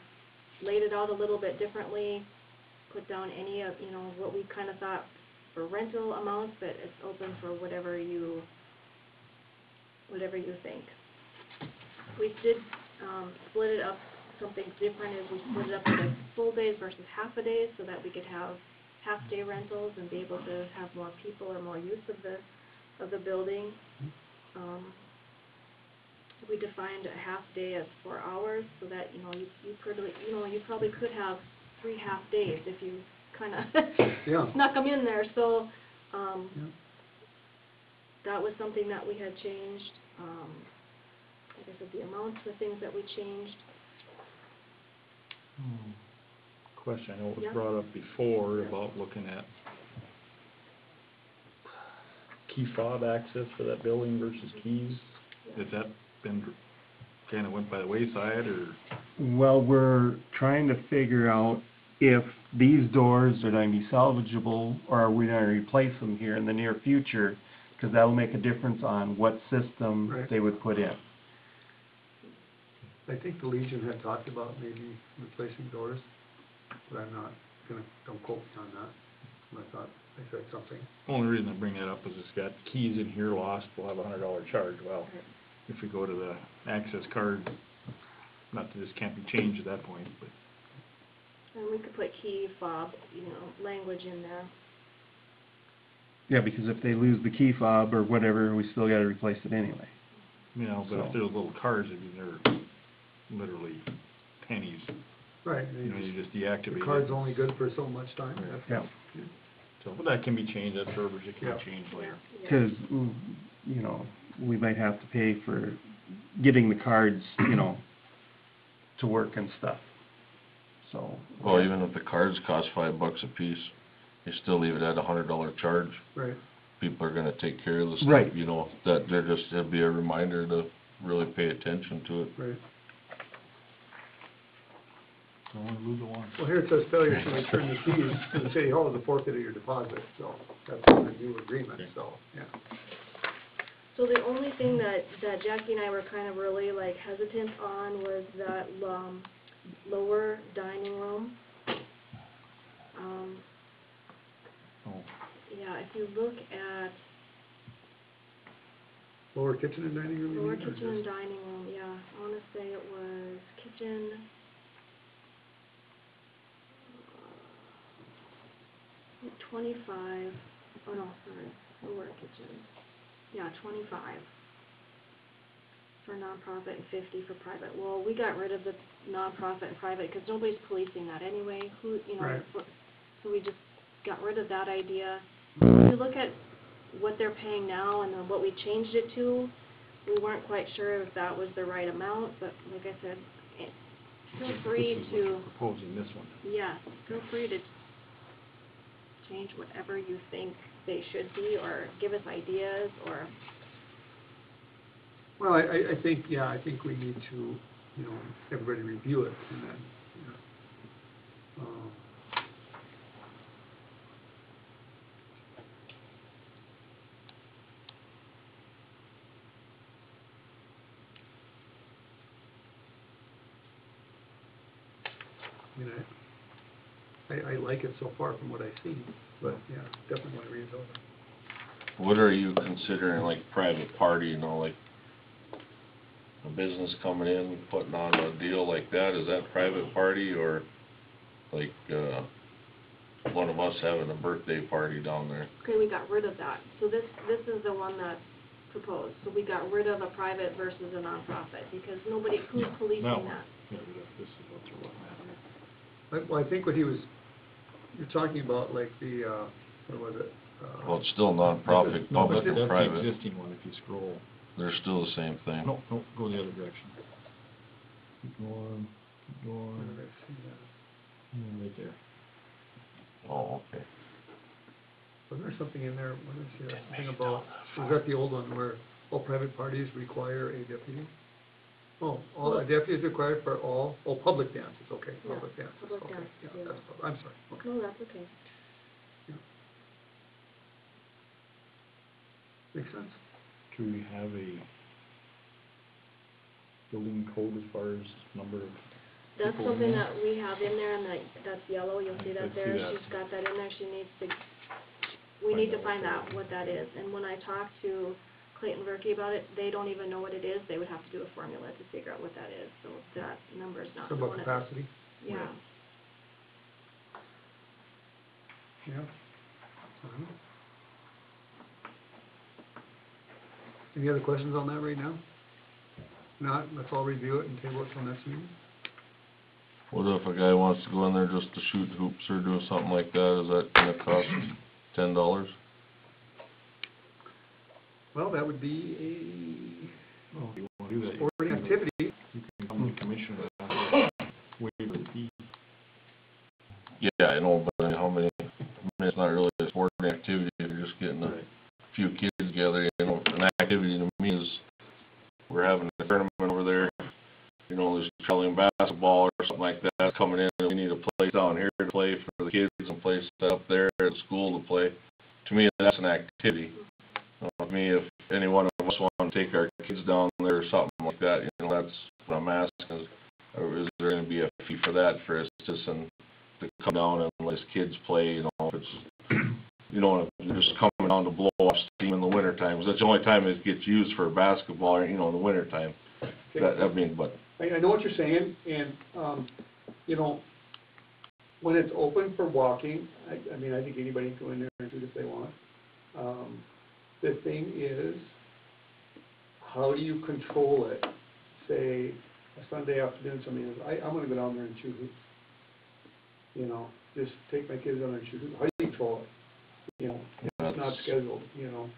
laid it out a little bit differently, put down any of, you know, what we kind of thought for rental amounts, but it's open for whatever you think. We did split it up. Something different is we split it up into full days versus half a day, so that we could have half-day rentals and be able to have more people or more use of the building. We defined a half day as 4 hours, so that, you know, you probably could have 3 half days if you kind of snuck them in there. So that was something that we had changed. Like I said, the amounts, the things that we changed. Question, I know it was Yeah. brought up before about looking at key fob access for that building versus keys. Has that been, kind of went by the wayside, or? Well, we're trying to figure out if these doors are going to be salvageable, or are we going to replace them here in the near future, because that'll make a difference on what system Right. they would put in. I think the Legion had talked about maybe replacing doors, but I'm not gonna, don't quote me on that. I thought I said something. Only reason I bring that up is it's got keys in here lost, we'll have $100 charge. Well, if we go to the access card, not that this can't be changed at that point, but And we could put key fob, language in there. Yeah, because if they lose the key fob or whatever, we still gotta replace it anyway. but So- if they're little cards, I mean, they're literally pennies. Right. You just deactivate The it. card's only good for so much time. That's- Yeah. So, but that can be changed, that verbiage, it can Yeah. be changed later. Because, we might have to pay for getting the cards, to work and stuff. So. Well, even if the cards cost $5 a piece, you still leave it at $100 charge. Right. People are gonna take care of the stuff, Right. That it'll be a reminder to really pay attention to it. Right. Don't wanna lose the one. Well, here it says failure to return the keys to the city hall is a forfeit of your deposit, so that's in the new agreement, so, yeah. So the only thing that Jackie and I were kind of really hesitant on was that, lower dining room. Oh. Yeah, if you look at Lower kitchen and dining room, you lower mean, or kitchen and just- dining room, yeah, I wanna say it was kitchen. 25, oh no, sorry, lower kitchen, yeah, 25 for nonprofit and 50 for private. Well, we got rid of the nonprofit and private because nobody's policing that anyway, Right. So we just got rid of that idea. If you look at what they're paying now and then what we changed it to, we weren't quite sure if that was the right amount, but like I said, feel free This is what to, you're proposing, this one. yeah, feel free to change whatever you think they should be, or give us ideas, or, Well, I think, yeah, I think we need to, everybody review it and then, I like it so far from what I've seen, but, yeah, definitely want to read it over. What are you considering like private party, like a business coming in, putting on a deal like that? Is that private party, or like, one of us having a birthday party down there? okay, we got rid of that. So this is the one that's proposed. So we got rid of a private versus a nonprofit, because who's policing That one. that? Yeah, this is what they're looking at. Well, I think what you're talking about, like the, what was it? Well, it's still nonprofit, No, public but or that's the private. existing one, if you scroll. They're still the same thing. No, go the other direction. Keep going, Where did I see that? right there. Oh, okay. Wasn't there something in there, what is there, something about, was that the old one where all private parties require a deputy? Oh, a deputy is required for all public dances, okay, Yeah, public dances, public okay, dances, yeah, yeah. that's, I'm sorry, okay. No, that's okay. Makes sense. Do we have a building code as far as number of That's people in something there? that we have in there, and that's yellow, you'll see I that see there. that. She's got that in there, we need to find out what that is. And when I talked to Clayton Verkey about it, they don't even know what it is, they would have to do a formula to figure out what that is, so that number's not So known. about capacity? Yeah. Yeah. Any other questions on that right now? Not, let's all review it and table it till next meeting. What if a guy wants to go in there just to shoot hoops or do something like that? Is that gonna cost $10? Well, that would be Well, if you wanna do that, a you sporting can- activity. You can come to the commission with that, waive the fee. Yeah, I know, but how many, it's not really a sporting activity, if you're just getting a few kids together, an activity to me is, we're having a tournament over there, there's traveling basketball or something like that coming in, and we need a place down here to play for the kids and place set up there at school to play. To me, that's an activity. To me, if any one of us want to take our kids down there or something like that, that's what I'm asking, is there gonna be a fee for that, for instance, and to come down and let his kids play, you know, if it's, you know, if you're just coming down to blow off steam in the wintertime, 'cause that's the only time it gets used for basketball, you know, in the wintertime. That being, but, I know what you're saying, and, you know, when it's open for walking, I mean, I think anybody can go in there and shoot if they want. The thing is, how do you control it? Say, a Sunday afternoon, somebody says, I'm gonna go down there and shoot hoops. You know, just take my kids down there and shoot hoops. How do you control it? You know, it's not scheduled, you know.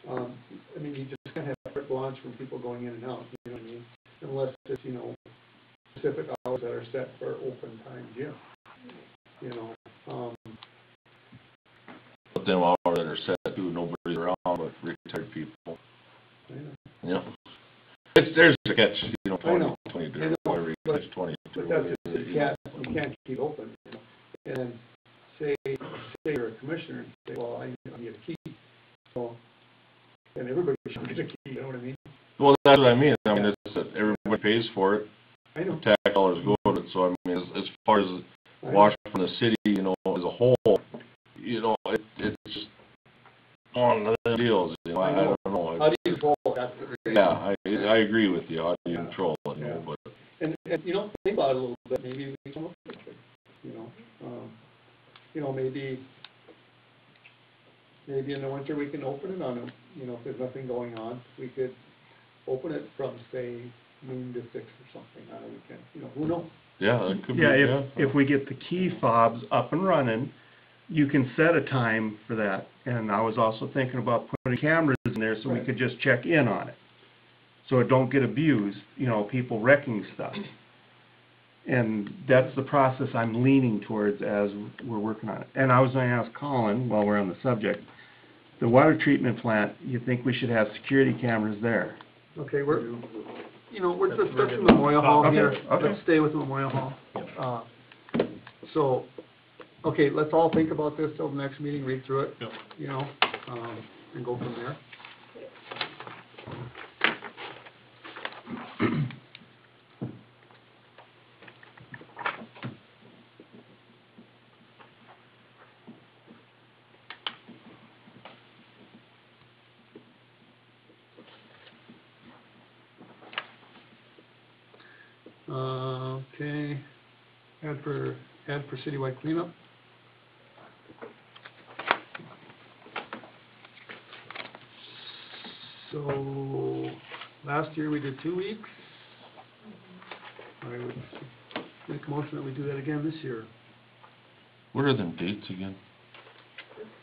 I mean, you just can't have carte blanche from people going in and out, you know what I mean? Unless it's, you know, specific hours that are set for open time gym, you know. but them hours that are set too, nobody's around but retired people, I know. you know. There's a catch, you know, I know. 20, I know, whatever you but- catch, 20. But that's just, you can't keep open, you know. And then say you're a commissioner and say, well, I need a key. So, and everybody should get a key, you know what I mean? Well, that's what I mean, it's that everybody pays for it, I know. tax dollars go to it, so I mean, as far as Washington, the city, you know, as a whole, you know, it's on the deals, you know, I don't know. How do you control that? Yeah, I agree with you, how do you control it, you know, but. And, you know, think about it a little bit, maybe we come up with a trick, you know, maybe in the winter we can open it on, you know, if there's nothing going on, we could open it from, say, noon to 6 or something on a weekend, you know, who knows? Yeah, that could be, Yeah, if we get the key fobs up and running, you can set a time for that. And I was also thinking about putting cameras in there so we could just check in on it. So it don't get abused, you know, people wrecking stuff. And that's the process I'm leaning towards as we're working on it. And I was gonna ask Colin, while we're on the subject, the water treatment plant, you think we should have security cameras there? Okay, let's start from Memorial Hall Okay, here. okay. Let's stay with Memorial Hall. So, okay, let's all think about this till the next meeting, read through it, you know, and go from there. Okay, add for citywide cleanup. So, last year we did 2 weeks. I would make a motion that we do that again this year. What are them dates again?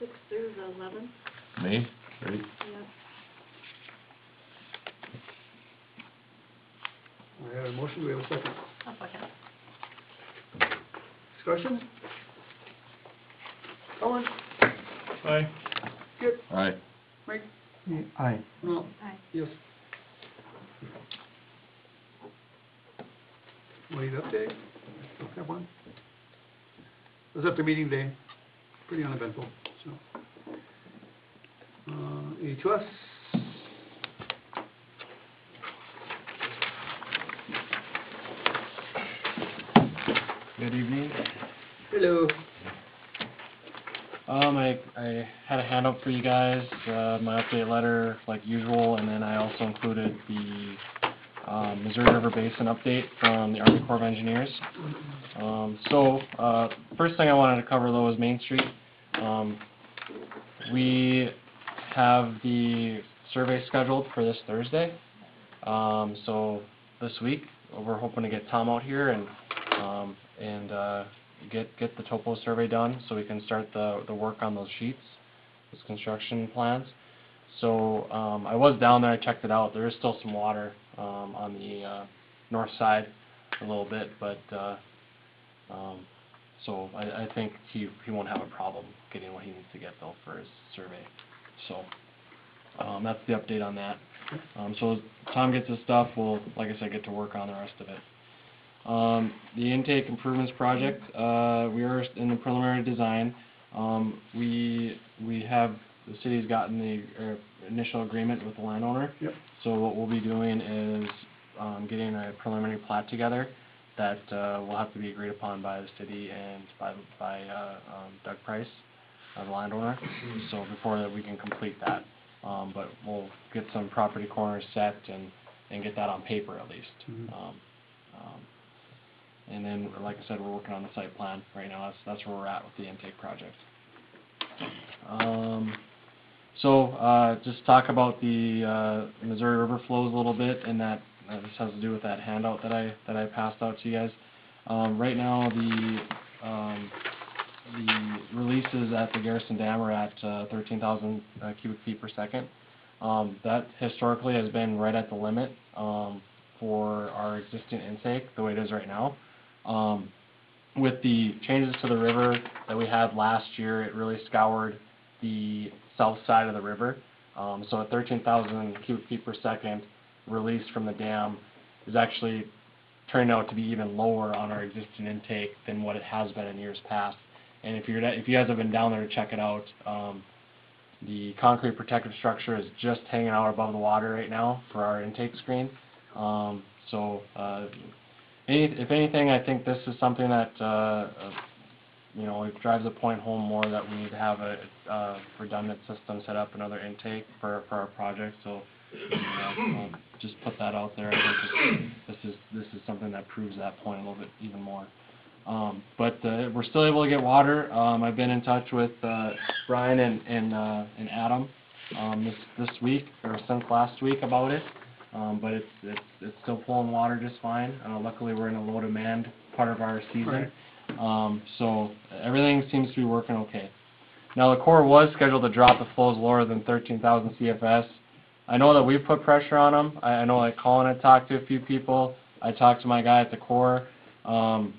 The 6th through the 11th, May, right? yep. I have a motion, do we have a second? I'll second. Discussion? Colin? Aye. Skip? Aye. Mike? Aye. No? Aye. Yes. Wait, update? Don't have one? It was after meeting day, pretty uneventful, so. A2S? Good evening. Hello. I had a handout for you guys, my update letter like usual, and then I also included the Missouri River Basin update from the Army Corps of Engineers. First thing I wanted to cover though is Main Street. We have the survey scheduled for this Thursday. So this week, we're hoping to get Tom out here and get the topo survey done so we can start the work on those sheets, those construction plans. So I was down there, I checked it out. There is still some water on the north side a little bit, but so I think he won't have a problem getting what he needs to get though for his survey. So that's the update on that. So as Tom gets his stuff, we'll, like I said, get to work on the rest of it. The intake improvements project, we are in the preliminary design. We have, the city's gotten the initial agreement with the landowner. Yep. So what we'll be doing is getting a preliminary plat together that, will have to be agreed upon by the city and by Doug Price, the landowner, so before that we can complete that. But we'll get some property corners set and get that on paper at least. And then, like I said, we're working on the site plan right now. That's where we're at with the intake project. Just talk about the Missouri River flows a little bit, and that this has to do with that handout that I passed out to you guys. Right now, the releases at the Garrison Dam are at 13,000 cubic feet per second. That historically has been right at the limit for our existing intake, the way it is right now. With the changes to the river that we had last year, it really scoured the south side of the river. So at 13,000 cubic feet per second release from the dam is actually turning out to be even lower on our existing intake than what it has been in years past. And if you guys have been down there to check it out, the concrete protective structure is just hanging out above the water right now for our intake screen. If anything, I think this is something that it drives the point home more that we need to have a redundant system set up, another intake for our project. So just put that out there. I think this is something that proves that point a little bit even more. But we're still able to get water. I've been in touch with Brian and Adam this week or since last week about it. But it's still pulling water just fine. Luckily, we're in a low demand part of our season. Right. So everything seems to be working okay. Now the Corps was scheduled to drop the flows lower than 13,000 CFS. I know that we've put pressure on them. I know like Colin had talked to a few people. I talked to my guy at the Corps. When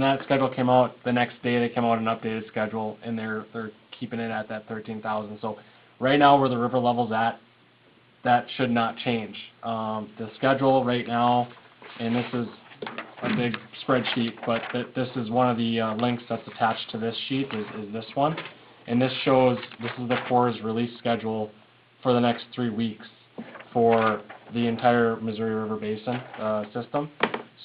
that schedule came out, the next day they came out an updated schedule, and they're keeping it at that 13,000. So right now where the river level's at, that should not change. The schedule right now, and this is a big spreadsheet, but this is one of the links that's attached to this sheet is this one. And this shows, this is the Corps' release schedule for the next 3 weeks for the entire Missouri River Basin system.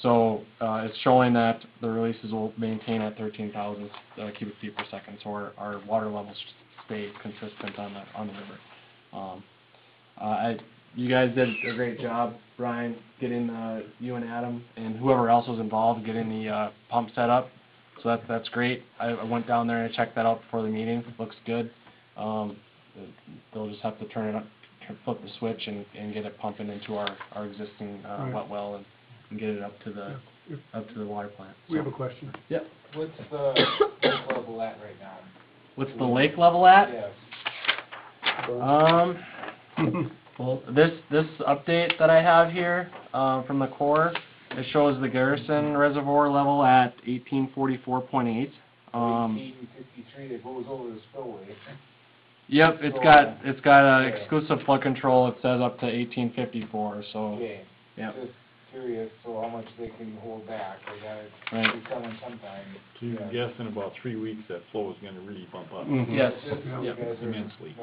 So it's showing that the releases will maintain at 13,000 cubic feet per second, so our water levels stay consistent on the river. You guys did a great job, Brian, getting you and Adam and whoever else was involved getting the pump set up. So that's great. I went down there and checked that out before the meeting. It looks good. They'll just have to turn it up, flip the switch, and get it pumping into our existing wet well and get it up to the water plant. We have a question. Yep. What's the lake level at right now? What's the lake level at? Yes. Well, this update that I have here from the Corps, it shows the Garrison Reservoir level at 1844.8. 1853 that goes over the spillway. Yep, it's got exclusive flood control. It says up to 1854. So. Okay. Yep. Just curious, so how much they can hold back? They gotta be coming sometime. So you can guess in about 3 weeks that flow is going to really bump up. Yes. Yep. Immensely.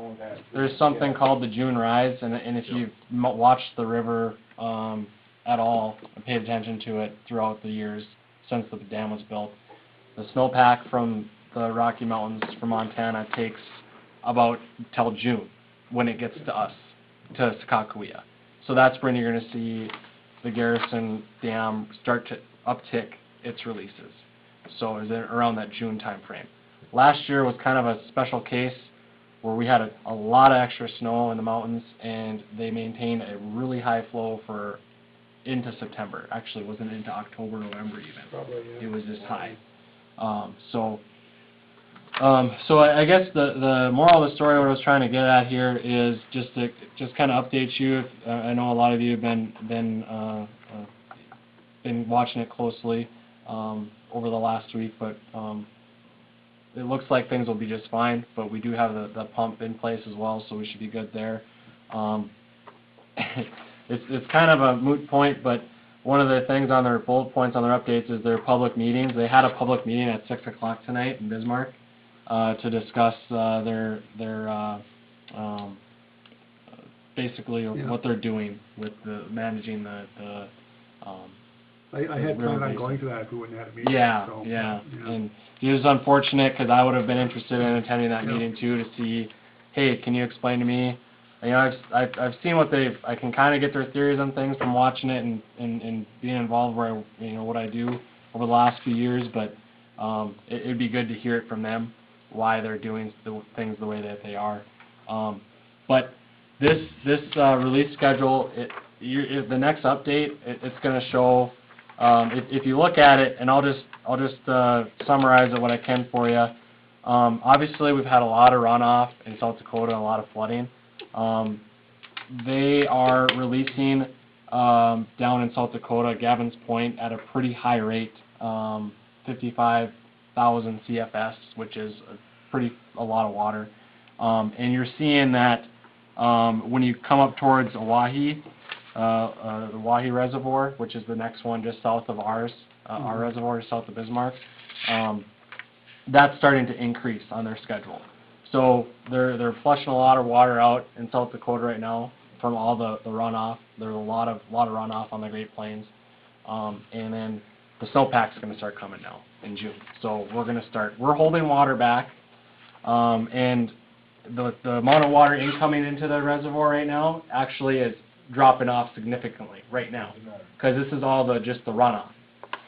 There's something called the June rise, and if you've watched the river at all and paid attention to it throughout the years since the dam was built, the snowpack from the Rocky Mountains from Montana takes about till June when it gets to us, to Sakakawea. So that's when you're going to see the Garrison Dam start to uptick its releases. So is it around that June time frame. Last year was kind of a special case where we had a lot of extra snow in the mountains, and they maintained a really high flow for into September. Actually, it wasn't into October, November even. Probably, yeah. It was this high. So I guess the moral of the story, what I was trying to get at here is just to kind of update you. I know a lot of you have been watching it closely over the last week, but it looks like things will be just fine. But we do have the pump in place as well, so we should be good there. It's kind of a moot point, but one of the things on their bullet points on their updates is their public meetings. They had a public meeting at 6 o'clock tonight in Bismarck to discuss their basically what they're doing with managing the I had planned on River going to Basin. that if we wouldn't have had a meeting, Yeah, so. yeah, and it was unfortunate, cause I would've been interested in attending that Yeah. meeting too, to see, hey, can you explain to me? You know, I've seen what I can kinda get their theories on things from watching it and being involved where what I do over the last few years, but, it'd be good to hear it from them, why they're doing the things the way that they are. But this release schedule, the next update, it's gonna show, if you look at it, and I'll just summarize it what I can for you. Obviously, we've had a lot of runoff in South Dakota, a lot of flooding. They are releasing down in South Dakota, Gavin's Point, at a pretty high rate, 55,000 CFS, which is a lot of water. And you're seeing that when you come up towards Oahe, the Oahe Reservoir, which is the next one just south of ours, our reservoir is south of Bismarck, that's starting to increase on their schedule. So they're flushing a lot of water out in South Dakota right now from all the runoff. There's a lot of runoff on the Great Plains, and then the snowpack's going to start coming now in June. So we're holding water back, and the amount of water incoming into the reservoir right now actually is dropping off significantly right now, because this is all just the runoff.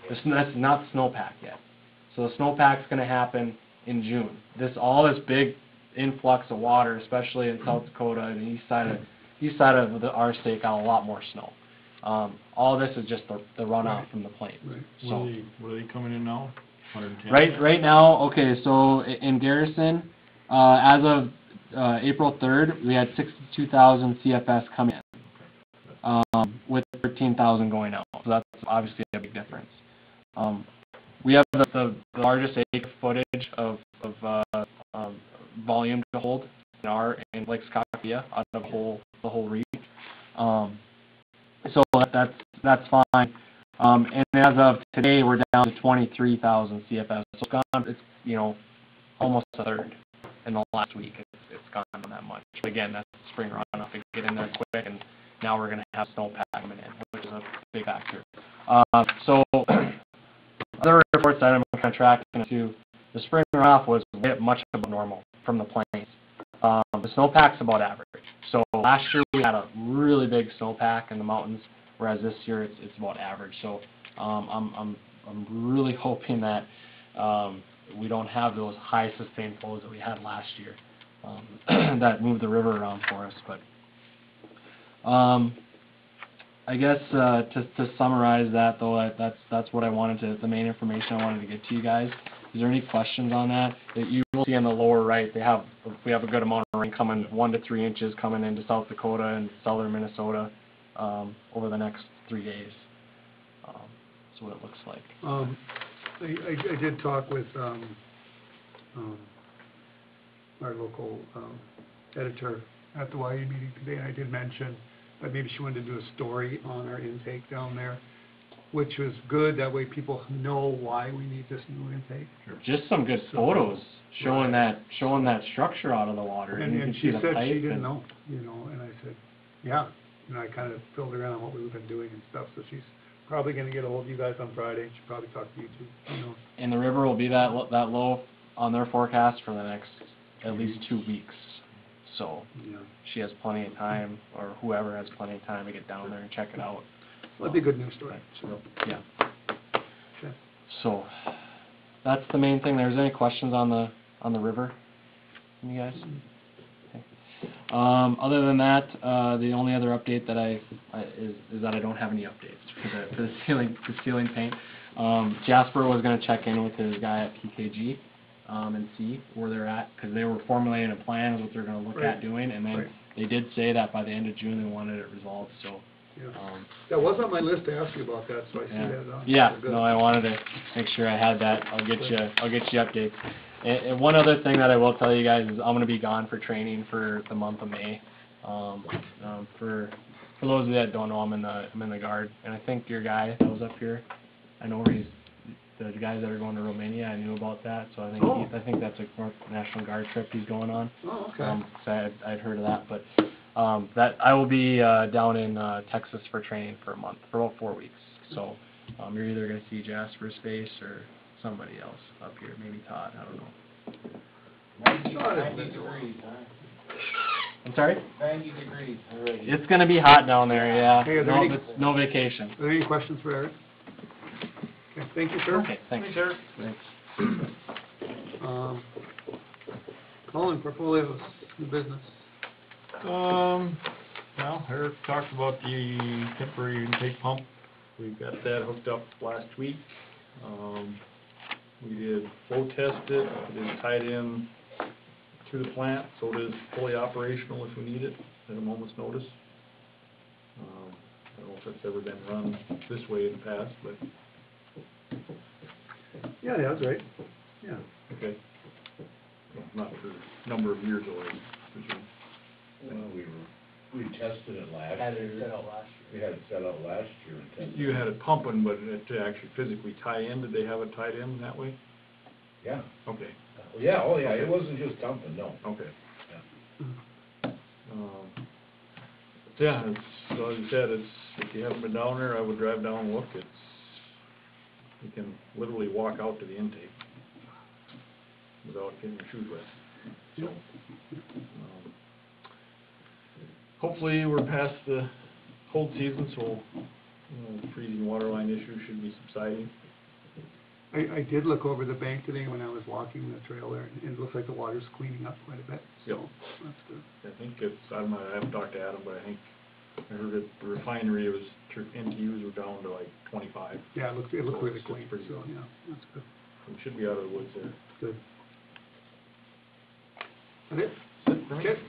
That's not snowpack yet. So the snowpack's going to happen in June. All this big influx of water, especially in South Dakota and the east side of our state, got a lot more snow. All this is just the runoff from the plains. Right. So What are they coming in now? 110? right now, okay, so in Garrison, as of April 3rd, we had 62,000 CFS come in, with 13,000 going out. So that's obviously a big difference. We have the largest acre footage of volume to hold in Lake Skakopia out of the whole region. So that's fine. And as of today, we're down to 23,000 CFS. So it's almost a third in the last week. It's gone down that much. But again, that's spring runoff to get in there quick, and now we're going to have snowpack coming in, which is a big factor. So other reports that I'm kind of tracking to, the spring runoff was much above normal from the plains. The snowpack's about average. So last year we had a really big snowpack in the mountains, whereas this year it's about average. So I'm really hoping that we don't have those high sustained flows that we had last year that moved the river around for us. But I guess to summarize that, though, that's what I wanted the main information I wanted to get to you guys. Is there any questions on that? You will see on the lower right, we have a good amount of rain coming, 1 to 3 inches coming into South Dakota and southern Minnesota over the next 3 days. That's what it looks like. I did talk with our local editor at the YE meeting today, and I did mention that maybe she wanted to do a story on our intake down there, which was good. That way people know why we need this new intake. Just some good photos showing that structure out of the water. And you can she see the said pipe she didn't know, and I said, yeah. And I kind of filled her in on what we've been doing and stuff, so she's probably going to get a hold of you guys on Friday. She'll probably talk to you too, And the river will be that low on their forecast for the next at least 2 weeks. So she has plenty of time, or whoever has plenty of time to get down there and check it out. That'd be a good news story. Yeah. Okay. So that's the main thing. There's any questions on the river from you guys? Okay. Other than that, the only other update that is that I don't have any updates for the ceiling paint. Jasper was going to check in with his guy at PKG and see where they're at, because they were formulating a plan of what they're going to look at doing, and then they did say that by the end of June they wanted it resolved. So that was on my list to ask you about that, so I see that on. Yeah, no, I wanted to make sure I had that. I'll get you updates. And one other thing that I will tell you guys is I'm going to be gone for training for the month of May. For those of you that don't know, I'm in the Guard, and I think your guy that was up here, I know where the guys that are going to Romania, I knew about that, so I think that's a National Guard trip he's going on. Oh, okay. So I'd heard of that, but that I will be down in Texas for training for a month, for about 4 weeks. So, you're either gonna see Jasper's face or somebody else up here, maybe Todd, I don't know. 90 degrees, huh? I'm sorry? 90 degrees already. It's gonna be hot down there, yeah. Hey, are there No, any- it's no vacation. Are there any questions for Eric? Okay, thank you, sir. Okay, thanks. Thanks. Colin, portfolios, new business. Well, Eric talked about the temporary intake pump. We got that hooked up last week. We did flow test it, it is tied in to the plant, so it is fully operational if we need it at a moment's notice. I don't know if it's ever been run this way in the past, but. Yeah, that's right. Yeah. Okay. Well, not for a number of years already, presume. Well, we tested it last Had year. it set out last year. We had it set out last year and tested. You had it pumping, but to actually physically tie in, did they have it tied in that way? Yeah. Okay. Yeah, oh yeah, it wasn't just dumping, no. Okay. Yeah. Yeah, it's, so as you said, it's, if you haven't been down there, I would drive down and look, it's, you can literally walk out to the intake without getting your shoes wet, so. Hopefully, we're past the cold season, so, freezing water line issue should be subsiding. I did look over the bank today when I was walking the trail there, and it looks like the water's cleaning up quite a bit, Yep. so that's good. I think it's, I don't know, I haven't talked to Adam, but I think, I heard that the refinery was, NTUs were down to like 25. Yeah, it looked So really it's clean, pretty so, good. yeah, that's good. We should be out of the woods there. Good. That it? That's it for me. Okay.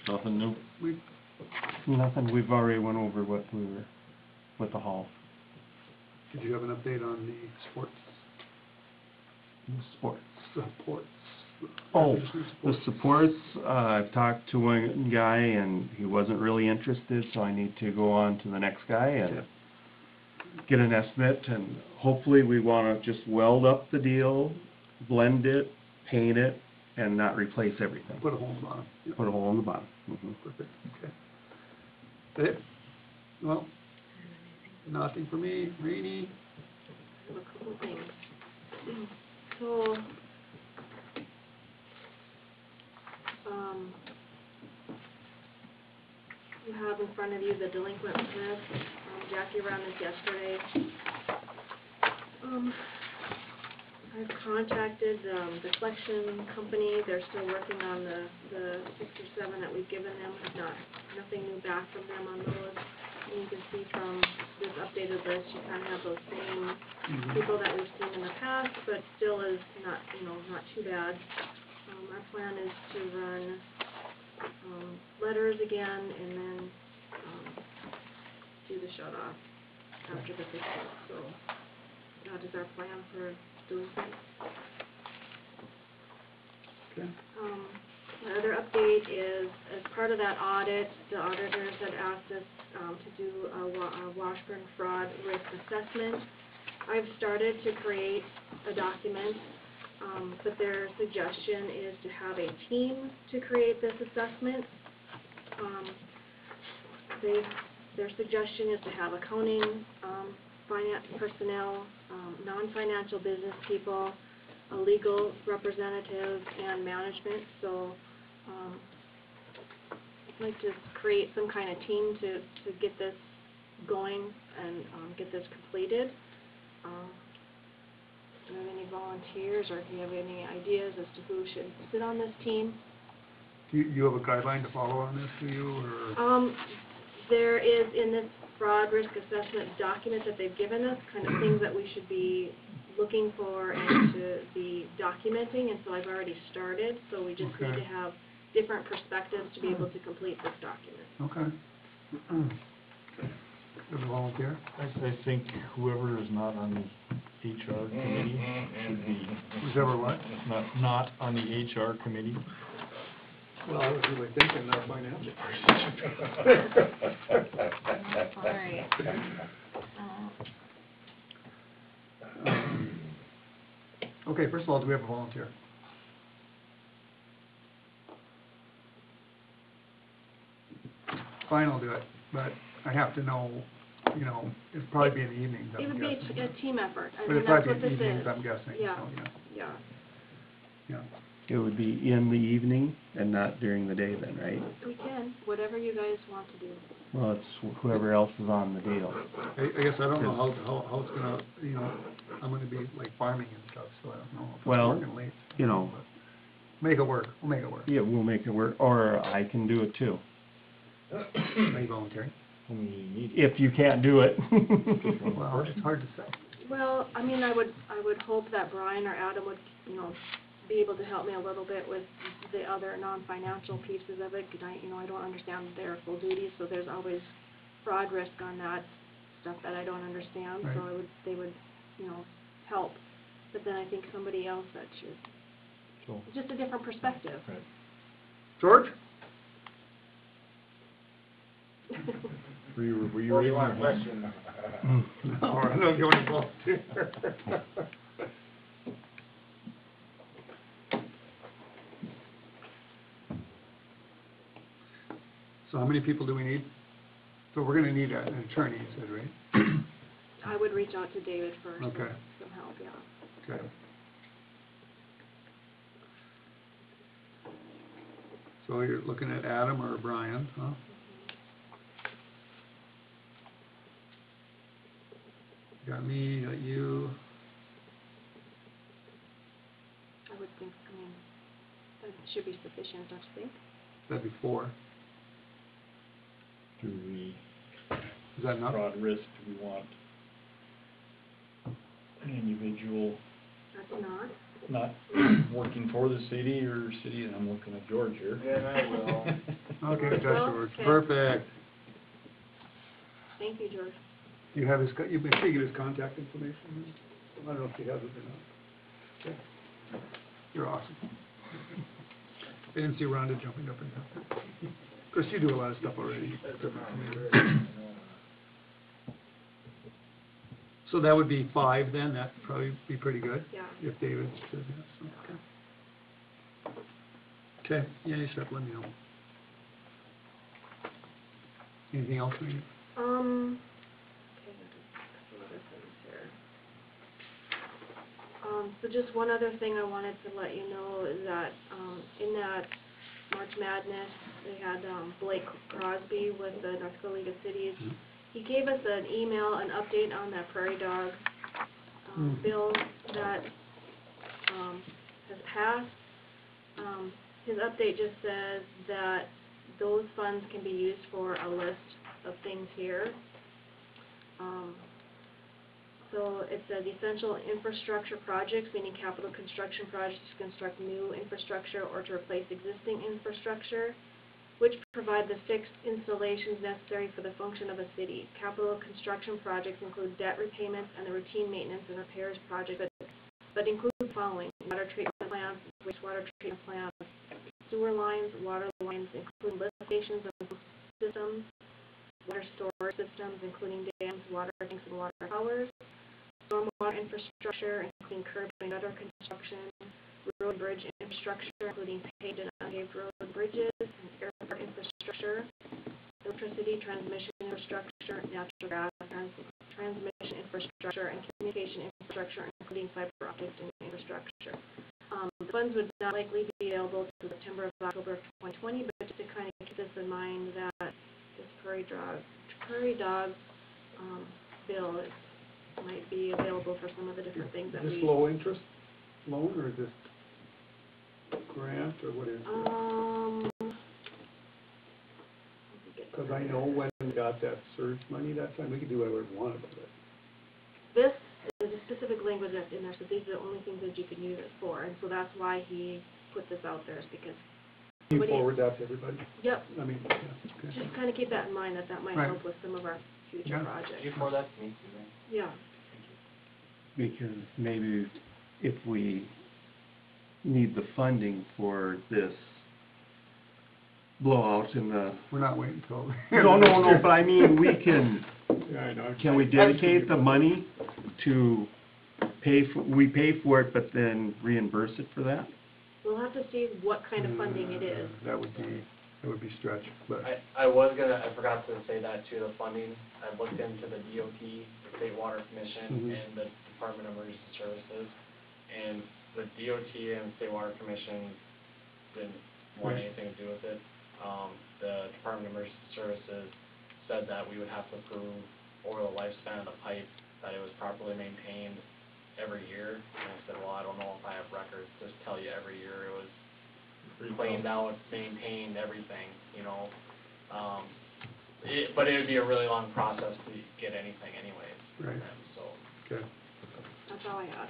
Nothing new. Nothing, we've already went over what we were, with the hall. Did you have an update on the sports? Supports. Oh, the Supports. supports, I've talked to one guy and he wasn't really interested, so I need to go on to the next guy and get an estimate, and hopefully we wanna just weld up the deal, blend it, paint it, and not replace everything. Put a hole in the bottom. Yep. Put a hole in the bottom. Mhm. Perfect, okay. That it? Well, nothing for me. Rainey? I have a couple of things. So, you have in front of you the delinquent permits. Jackie ran this yesterday. I've contacted the collection company. They're still working on the 6 or 7 that we've given them. Nothing new back from them on those. And you can see from this updated list, you kind of have those same people that we've seen in the past, but still is not, not too bad. Our plan is to run letters again and then do the shut-off after the 15th. So that is our plan for doing things. Okay. My other update is, as part of that audit, the auditors had asked us to do a Washburn fraud risk assessment. I've started to create a document, but their suggestion is to have a team to create this assessment. Their suggestion is to have accounting, finance personnel, non-financial business people, a legal representative, and management. So I'd like to create some kind of team to get this going and get this completed. Do you have any volunteers, or do you have any ideas as to who should sit on this team? Do you have a guideline to follow on this, do you, or? There is in this fraud risk assessment document that they've given us, kind of things that we should be looking for and to be documenting, and so I've already started, so we just need to have different perspectives to be able to complete this document. Okay. Have a volunteer? I think whoever is not on the HR committee should be. Whichever what? Not on the HR committee. Well, I was really thinking not financial. All right. Okay, first of all, do we have a volunteer? Fine, I'll do it, but I have to know, you know, it'd probably be in the evenings, It I'm would be guessing. a team effort, I But mean, it'd that's probably what be this evenings, is. I'm guessing, so, Yeah, yeah, yeah. yeah. It would be in the evening and not during the day then, right? We can, whatever you guys want to do. Well, it's whoever else is on the deal. I guess I don't know how it's gonna, you know, I'm gonna be like farming and stuff, so I don't know if Well, I'm working late. you know. Make it work, we'll make it work. Yeah, we'll make it work, or I can do it too, Are you volunteering? if you can't do it. Well, it's hard to say. Well, I mean, I would hope that Brian or Adam would, you know, be able to help me a little bit with the other non-financial pieces of it, 'cause I don't understand their full duties, so there's always fraud risk on that stuff that I don't understand, so Right. they would, you know, help. But then I think somebody else that should, just a different perspective. Right. George? Were you Well, you ready? want a question? No, I'm not going to volunteer. So how many people do we need? So we're gonna need an attorney, you said, right? I would reach out to David first with Okay. some help, yeah. Okay. So you're looking at Adam or Brian, huh? Got me, got you. I would think, I mean, that should be sufficient, don't you think? That'd be 4. Do we, Is that enough? fraud risk, do we want an individual That's not. not working for the city or city, and I'm looking at George here. Yeah, I will. Okay, that's Well, George. okay. Perfect. Thank you, George. You have his, you've been taking his contact information? I don't know if you have it or not. Okay. You're awesome. I didn't see Rhonda jumping up and down. Of course, you do a lot of stuff already. So that would be 5 then, that'd probably be pretty good? Yeah. If David says yes, okay. Okay, yeah, you start, let me know. Anything else we need? Okay, some other things here. So just one other thing I wanted to let you know is that, in that March Madness, they had, Blake Crosby with the North Dakota League of Cities. He gave us an email, an update on that prairie dog, bill that, has passed. His update just says that those funds can be used for a list of things here. So it says essential infrastructure projects, meaning capital construction projects to construct new infrastructure or to replace existing infrastructure, which provide the fixed installations necessary for the function of a city. Capital construction projects include debt repayments and the routine maintenance and repairs projects, but include the following: water treatment plants, wastewater treatment plants, sewer lines, water lines, including lift stations and systems, water storage systems, including dams, water tanks, and water towers, stormwater infrastructure, including curb and gutter construction, road and bridge infrastructure, including paved and unpaved roads and bridges, and airport infrastructure, electricity transmission infrastructure, natural gas transmission infrastructure, and communication infrastructure, including fiber optics and infrastructure. The funds would not likely be available to September or October of 2020, but just to kind of keep this in mind that this prairie dog bill might be available for some of the different things that Is we... this low interest loan or is this grant or what is it? Because I know when we got that surge money that time, we could do whatever we wanted with it. This is a specific language that's in there, so these are the only things that you can use it for, and so that's why he put this out there, is because... Can you forward that to everybody? Yep. I mean, yeah, okay. Just kind of keep that in mind, that might Right. help with some of our future Yeah. projects. You forward that to me, Suzanne? Yeah. Because maybe if we need the funding for this blowout in the... We're not waiting until... No, but I mean, we can, Yeah, I know. can we dedicate the money to we pay for it, but then reimburse it for that? We'll have to see what kind of funding it is. That would be... It would be stretch, but. I forgot to say that too, the funding, I looked into the DOT, the State Water Commission, and the Department of Emergency Services, and the DOT and State Water Commission didn't want anything to do with it. The Department of Emergency Services said that we would have to prove over the lifespan of the pipe that it was properly maintained every year, and I said, well, I don't know if I have records, just tell you every year it was cleaned out, maintained, everything, you know. But it would be a really long process to get anything anyways. Right. So. Okay. That's all I had.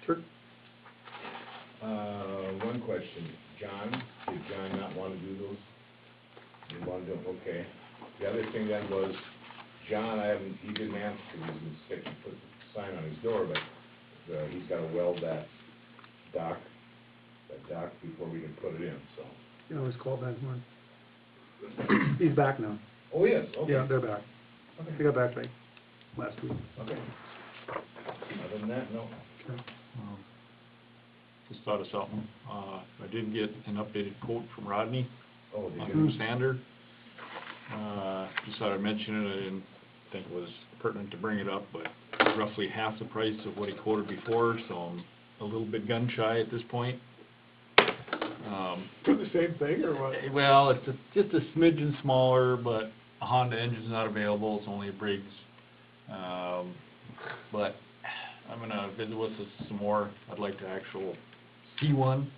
Sure. One question, John, did John not want to do those? Didn't want to do them, okay. The other thing then was, John, he didn't answer because he was sick and put the sign on his door, but, he's gotta weld that dock before we can put it in, so. Yeah, I was called back one. He's back now. Oh, yes, okay. Yeah, they're back. Okay. They got back like last week. Okay. Other than that, no. Okay. Just thought of something. I did get an updated quote from Rodney Oh, on they the new sander. Just thought I'd mention it. I didn't think it was pertinent to bring it up, but roughly half the price of what he quoted before, so I'm a little bit gun shy at this point. For the same thing, or what? Well, it's just a smidgen smaller, but a Honda engine's not available. It's only a Briggs. But I'm gonna visit with us some more. I'd like to actually see one.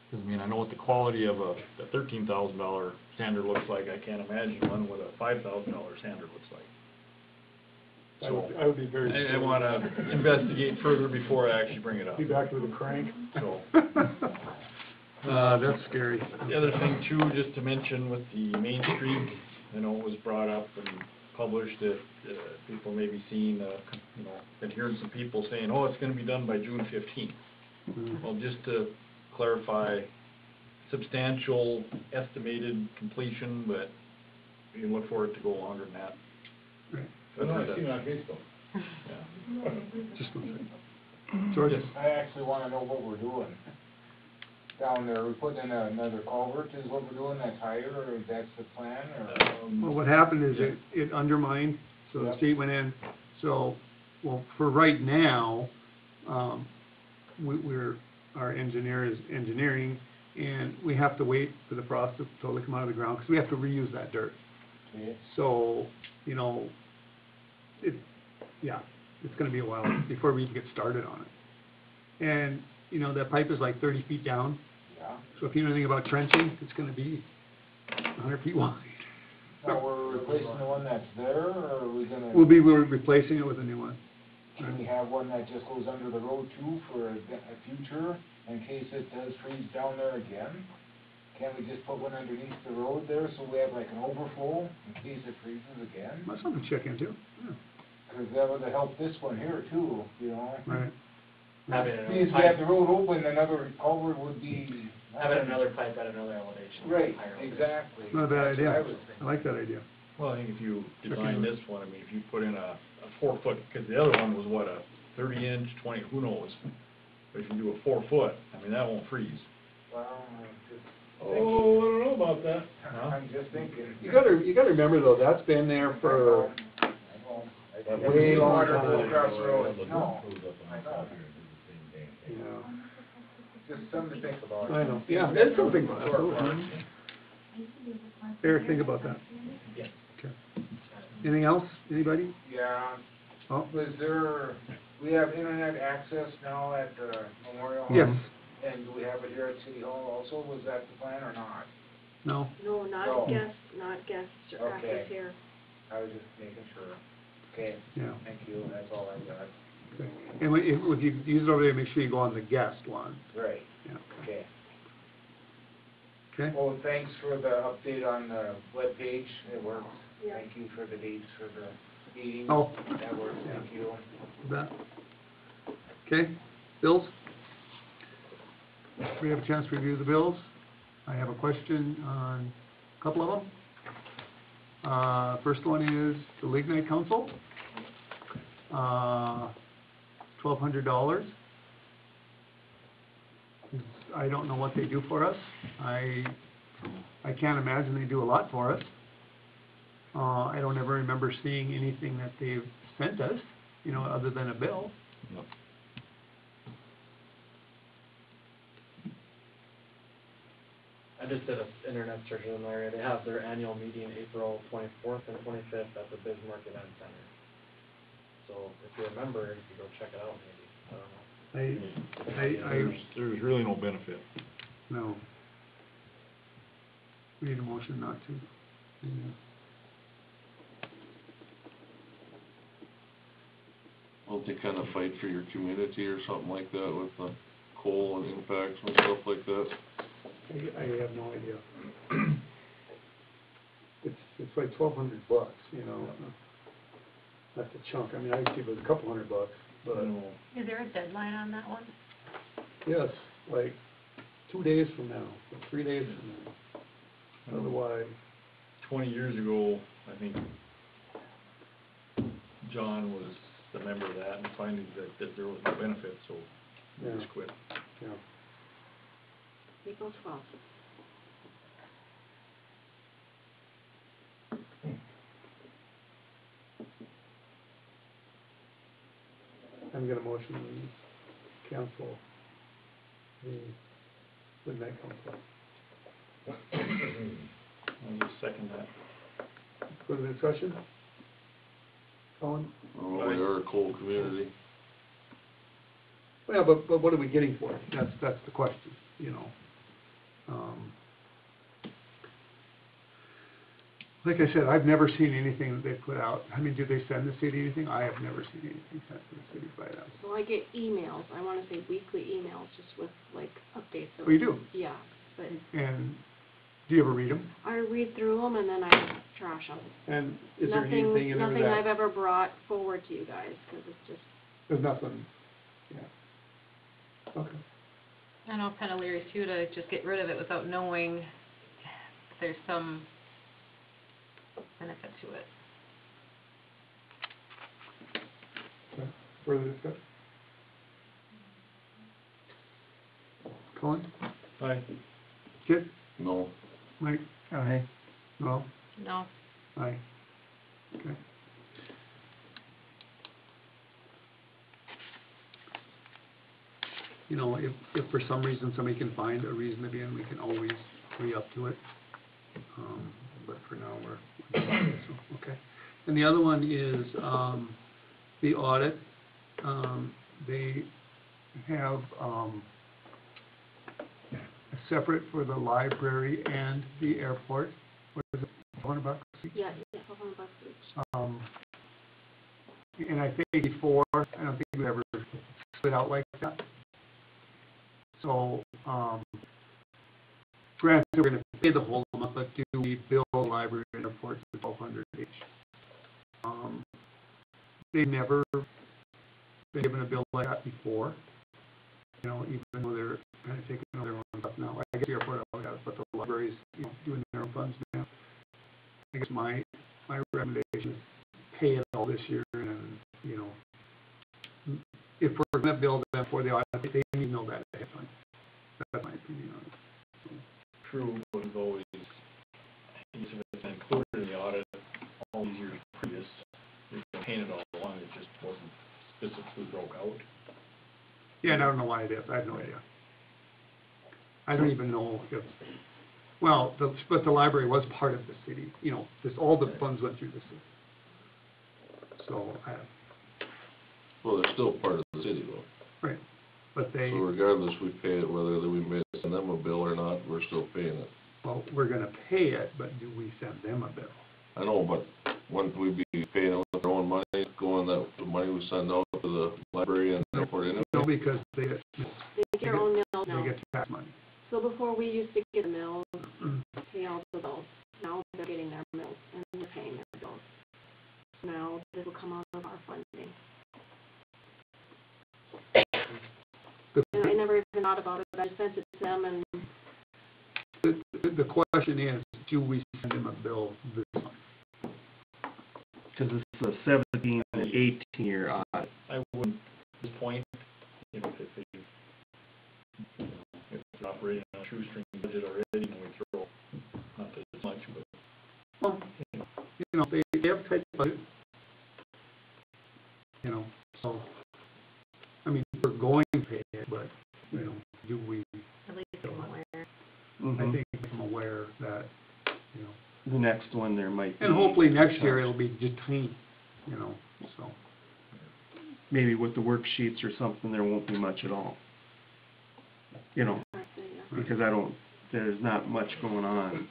Because, I mean, I know what the quality of the $13,000 sander looks like. I can't imagine one with a $5,000 sander looks like. So I would be very. I want to investigate further before I actually bring it up. Be back with a crank. So. That's scary. The other thing too, just to mention with the Main Street, I know it was brought up and published that people may be seeing, you know, been hearing some people saying, oh, it's going to be done by June 15th. Well, just to clarify, substantial estimated completion, but you can look for it to go longer than that. Right. Oh, no, I've seen it on Facebook. Yeah. Just one second. George? I actually wanna know what we're doing down there. We're putting in another culvert is what we're doing that's higher, or that's the plan, or? Well, what happened is it undermined, so the state went in. So, well, for right now, our engineer is engineering, and we have to wait for the frost to totally come out of the ground, because we have to reuse that dirt. Yeah. So, you know, it's gonna be a while before we even get started on it. And, you know, that pipe is like 30 feet down. Yeah. So if you know anything about trenching, it's gonna be 100 feet wide. Now, we're replacing the one that's there, or are we gonna? We're replacing it with a new one. Can we have one that just goes under the road too for a future, in case it does freeze down there again? Can't we just put one underneath the road there, so we have like an overflow in case it freezes again? That's something to check into, yeah. Cause that would help this one here too, you know? Right. Having If another you have the pipe, road open, another culvert would be. having another pipe at another elevation. Right, higher elevation. exactly. Not a bad That's what I idea. was thinking. I like that idea. Well, I think if you Check design into this one, I mean, if you put in a 4-foot, because the other one was what, a 30-inch, 20, who knows? But if you do a 4-foot, I mean, that won't freeze. Well, I'm just Oh, I don't know about that. I'm just thinking. You gotta remember though, that's been there for I know. way long Water time. goes across the road. The No, goes up on I know. top here and do the same damn thing. Yeah, Just something to think about. I know, yeah, that's something, absolutely. Eric, think about that. Yeah. Okay. Anything else, anybody? Yeah, Oh, we have internet access now at Memorial Hall? yes, And do we have it here at City Hall also? Was that the plan or not? no, No, No. not guest Okay. access here. I was just making sure. Okay, yeah, thank you, that's all I got. okay. And if you use it over there, make sure you go on the guest one. Right, Yeah, okay. okay? Well, thanks for the update on the webpage, it works. Yeah. Thank you for the dates for the meetings. Oh. That works, thank you. That. Okay, bills? We have a chance to review the bills. I have a question on a couple of them. First one is the Lignite Council. $1,200. I don't know what they do for us. I can't imagine they do a lot for us. I don't ever remember seeing anything that they've sent us, you know, other than a bill. Yep. I just did an internet search in there, they have their annual meeting April 24th and 25th at the Bismarck Event Center. So if you remember, you could go check it out maybe, I don't know. There's really no benefit. No. We need a motion not to. Yeah. Don't they kind of fight for your community or something like that with the coal and impacts and stuff like that? I have no idea. It's like $1,200, you know. That's a chunk. I mean, I think it was a couple $100, but Is there a deadline on that one? yes, like 2 days from now, or 3 days from now. Otherwise, 20 years ago, I think John was the member of that and finding that there was no benefit, so we Yeah. just quit. yeah. April 12th. I'm gonna motion we cancel the midnight council. I'll just second that. Further discussion? Colin? Well, we are a coal community. Well, but what are we getting for it? That's the question, you know. Like I said, I've never seen anything that they put out. I mean, do they send the city anything? I have never seen anything sent to the city by them. Well, I get emails, I wanna say weekly emails, just with like updates. Oh, you do? Yeah, but And do you ever read them? I read through them and then I trash them. And is there anything in there Nothing I've that, ever brought forward to you guys, cause it's just, there's nothing, yeah. Okay. I know, kinda leery too, to just get rid of it without knowing if there's some benefit to it. Okay. Further discussion? Colin? Aye. Kit? No. Mike? Aye. No? No. Aye. Okay. You know, if for some reason somebody can find a reason to be in, we can always re-up to it. But for now, we're, so, okay. And the other one is, the audit. They have, separate for the library and the airport. What is it, $400? yeah, $1,200 each. And I think before, I don't think we ever split out like that. So, granted, we're gonna pay the whole amount, but do we bill the library and airport for $1,200 each? They've never been given a bill like that before. You know, even though they're kind of taking over their own stuff now. I guess the airport always has, but the library's, you know, doing their own funds now. I guess my recommendation is pay it all this year, and, you know, if we're gonna bill them for the audit, they need to know that ahead of time. That's my opinion on it. True, but it's always, if it's been included in the audit all these years previous, they've been paying it all along, it just wasn't specifically broke out. Yeah, and I don't know why it is. I have no idea. I don't even know if, well, but the library was part of the city. You know, all the funds went through the city. So, Well, they're still part of the city though. right, but they, So regardless, we pay it, whether we may send them a bill or not, we're still paying it. well, we're gonna pay it, but do we send them a bill? I know, but wouldn't we be paying it with our own money, going that, the money we send out to the library and airport anyway? No, because they get their own mills now. they get tax money. So before we used to get the mills, pay all the bills. Now they're getting their mills and they're paying their bills. Now this will come out of our funding. And I never even thought about it, but I sent it to them and The question is, do we send them a bill this month? Because this is a 17 and 18 year audit. I wouldn't, at this point, you know, if they're operating on a shoestring budget already, and we throw you know, so, I mean, we're going to pay it, but, you know, do we, At least I'm aware. I Mhm. think I'm aware that, you know, The next one there might be. and hopefully next year it'll be just tiny, you know, so. Maybe with the worksheets or something, there won't be much at all. You know, I see, yeah. because there's not much going on.